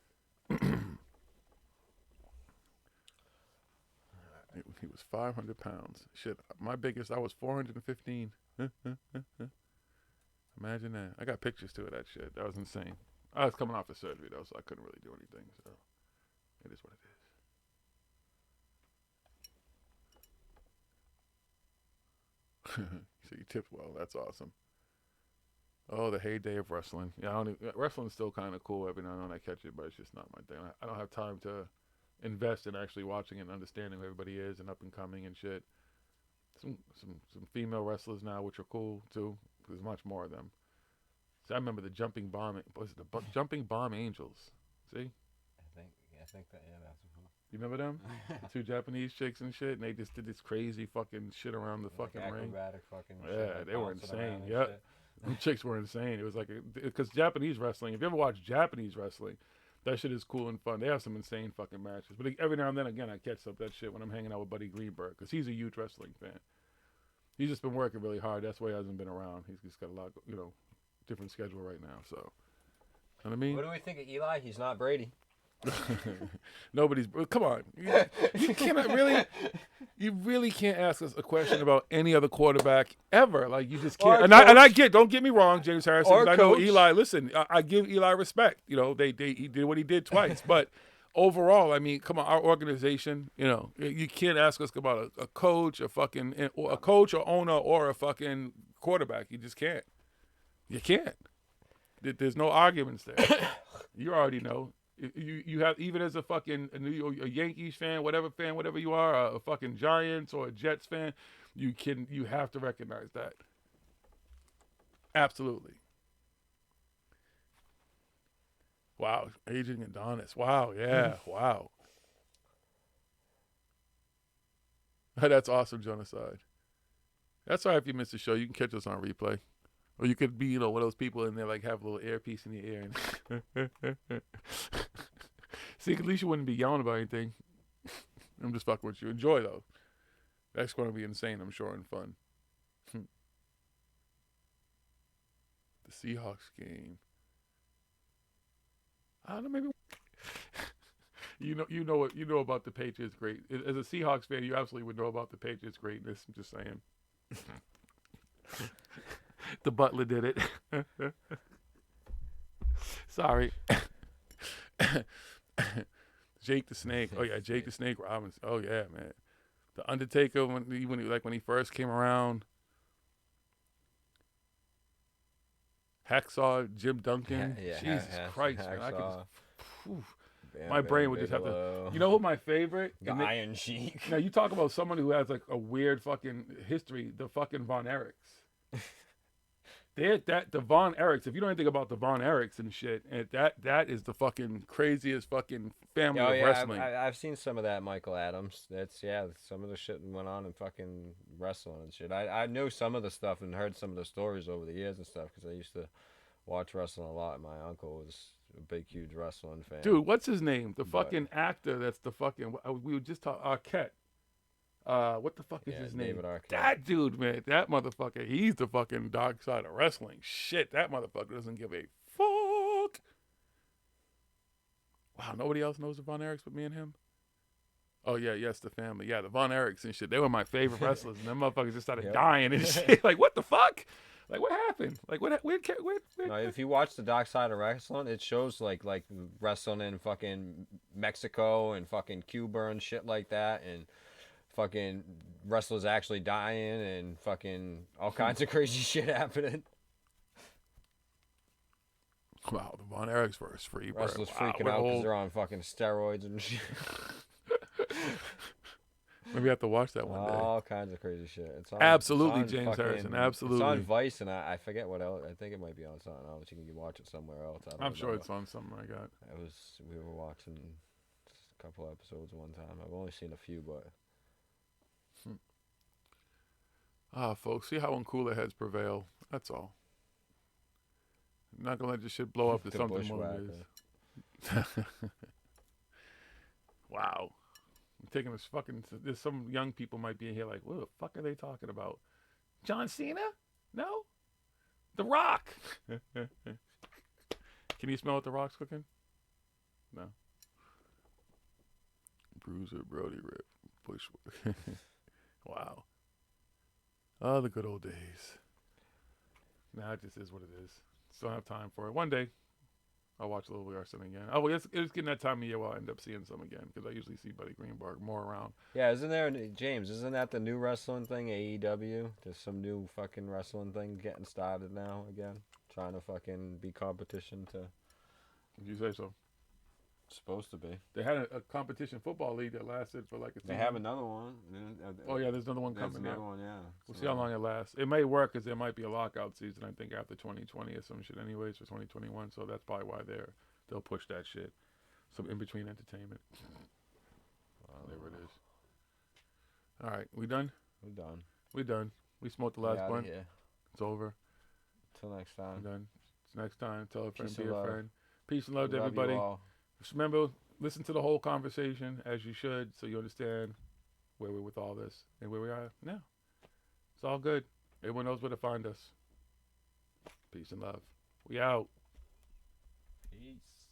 He was 500 pounds. Shit, my biggest, I was 415. Imagine that. I got pictures too of that shit. That was insane. I was coming off of surgery though, so I couldn't really do anything. So it is what it is. So you tipped well. That's awesome. Oh, the heyday of wrestling. Yeah, wrestling's still kind of cool every now and then I catch it, but it's just not my thing. I don't have time to invest in actually watching it and understanding who everybody is and up and coming and shit. Some female wrestlers now, which are cool too. There's much more of them. So I remember the Jumping Bomb. Was it the Jumping Bomb Angels? See? I think that that's. You remember them? The two Japanese chicks and shit, and they just did this crazy fucking shit around the fucking ring. Fucking yeah, shit, they were insane. Yep. Yep. Them chicks were insane. It was like because Japanese wrestling. If you ever watch Japanese wrestling, that shit is cool and fun. They have some insane fucking matches. But every now and then, again, I catch up that shit when I'm hanging out with Buddy Greenberg because he's a huge wrestling fan. He's just been working really hard. That's why he hasn't been around. He's just got a lot, different schedule right now. So, you know what I mean? What do we think of Eli? He's not Brady. Nobody's. Come on, you cannot really. You really can't ask us a question about any other quarterback ever. Like you just can't. And I get. Don't get me wrong, James Harrison. I know Eli. Listen, I give Eli respect. He did what he did twice, but overall, I mean, come on, our organization. You can't ask us about a coach, a coach or owner or a fucking quarterback. You just can't. You can't. There's no arguments there. You already know. You have, even as a a Yankees fan, whatever you are, a fucking Giants or a Jets fan, you have to recognize that. Absolutely. Wow, aging Adonis. Wow, yeah, wow. That's awesome, Genocide. That's why if you missed the show, you can catch us on replay. Or you could be, one of those people in there, like, have a little earpiece in your ear. And see, at least you wouldn't be yelling about anything. I'm just fucking with you. Enjoy, though. That's going to be insane, I'm sure, and fun. The Seahawks game. I don't know, maybe... You know about the Patriots great. As a Seahawks fan, you absolutely would know about the Patriots greatness. I'm just saying. The Butler did it. Sorry. Jake the Snake. Oh yeah, Jake the Snake Robbins. Oh yeah, man. The Undertaker when he first came around. Hacksaw Jim Duncan. Yeah, Jesus Christ, man. I could just, my Bam brain would just have Bigelow. to. You know who my favorite? The Iron Sheik. Now you talk about someone who has like a weird fucking history. The fucking Von Erichs. The Von Erichs. If you know anything about the Von Erichs and shit, that is the fucking craziest fucking family of wrestling. I've seen some of that, Michael Adams. Some of the shit went on in fucking wrestling and shit. I know some of the stuff and heard some of the stories over the years and stuff because I used to watch wrestling a lot. My uncle was a big, huge wrestling fan. Dude, what's his name? The fucking actor that's the fucking... We were just talking... Arquette. What the fuck is his name? David Arquette. That dude, man. That motherfucker. He's the fucking dark side of wrestling. Shit, that motherfucker doesn't give a fuck. Wow, nobody else knows the Von Erichs but me and him? Oh, yeah, yes, the family. Yeah, the Von Erichs and shit. They were my favorite wrestlers, and them motherfuckers just started dying and shit. Like, what the fuck? Like, what happened? Like, where No, if you watch the Dark Side of Wrestling, it shows like wrestling in fucking Mexico and fucking Cuba and shit like that, and fucking wrestlers actually dying and fucking all kinds of crazy shit happening. Wow, the Von Erichs versus Freebird. Wrestlers Wow, freaking we're out because old. they're on fucking steroids and shit. Maybe I have to watch that one day. All kinds of crazy shit. It's on, Absolutely, it's on James fucking, Harrison. Absolutely. It's on Vice, and I forget what else. I think it might be on something else. You can watch it somewhere else. I don't I'm sure know. it's on something I got. We were watching a couple episodes one time. I've only seen a few, but. Folks, see how uncooler heads prevail. That's all. I'm not gonna let this shit blow up to The something more than it is. Wow. I'm taking this fucking. There's some young people might be in here like, what the fuck are they talking about? John Cena? No. The Rock. Can you smell what the Rock's cooking? No. Bruiser, Brody, Rip, Bushwick. Wow. Oh, the good old days. Nah, it just is what it is. Still have time for it. One day, I'll watch a little wrestling again. Oh, well, it's getting that time of year where I'll end up seeing some again because I usually see Buddy Greenberg more around. Yeah, isn't that the new wrestling thing, AEW? There's some new fucking wrestling thing getting started now again. Trying to fucking be competition to... Did you say so? Supposed to be. They had a competition football league that lasted for like a season. They have another one. Oh, yeah, there's another one coming. There's another one, yeah. We'll see how long it lasts. It may work because there might be a lockout season, I think, after 2020 or some shit anyways for 2021. So that's probably why they'll push that shit. Some in-between entertainment. Whatever it is. All right, we done? We done. We smoked the last blunt. It's over. Until next time. We're done. It's next time. Tell a friend, Peace be and a love. friend. Peace and love to We love you everybody. all. Just remember, listen to the whole conversation as you should so you understand where we're with all this and where we are now. It's all good. Everyone knows where to find us. Peace and love. We out. Peace.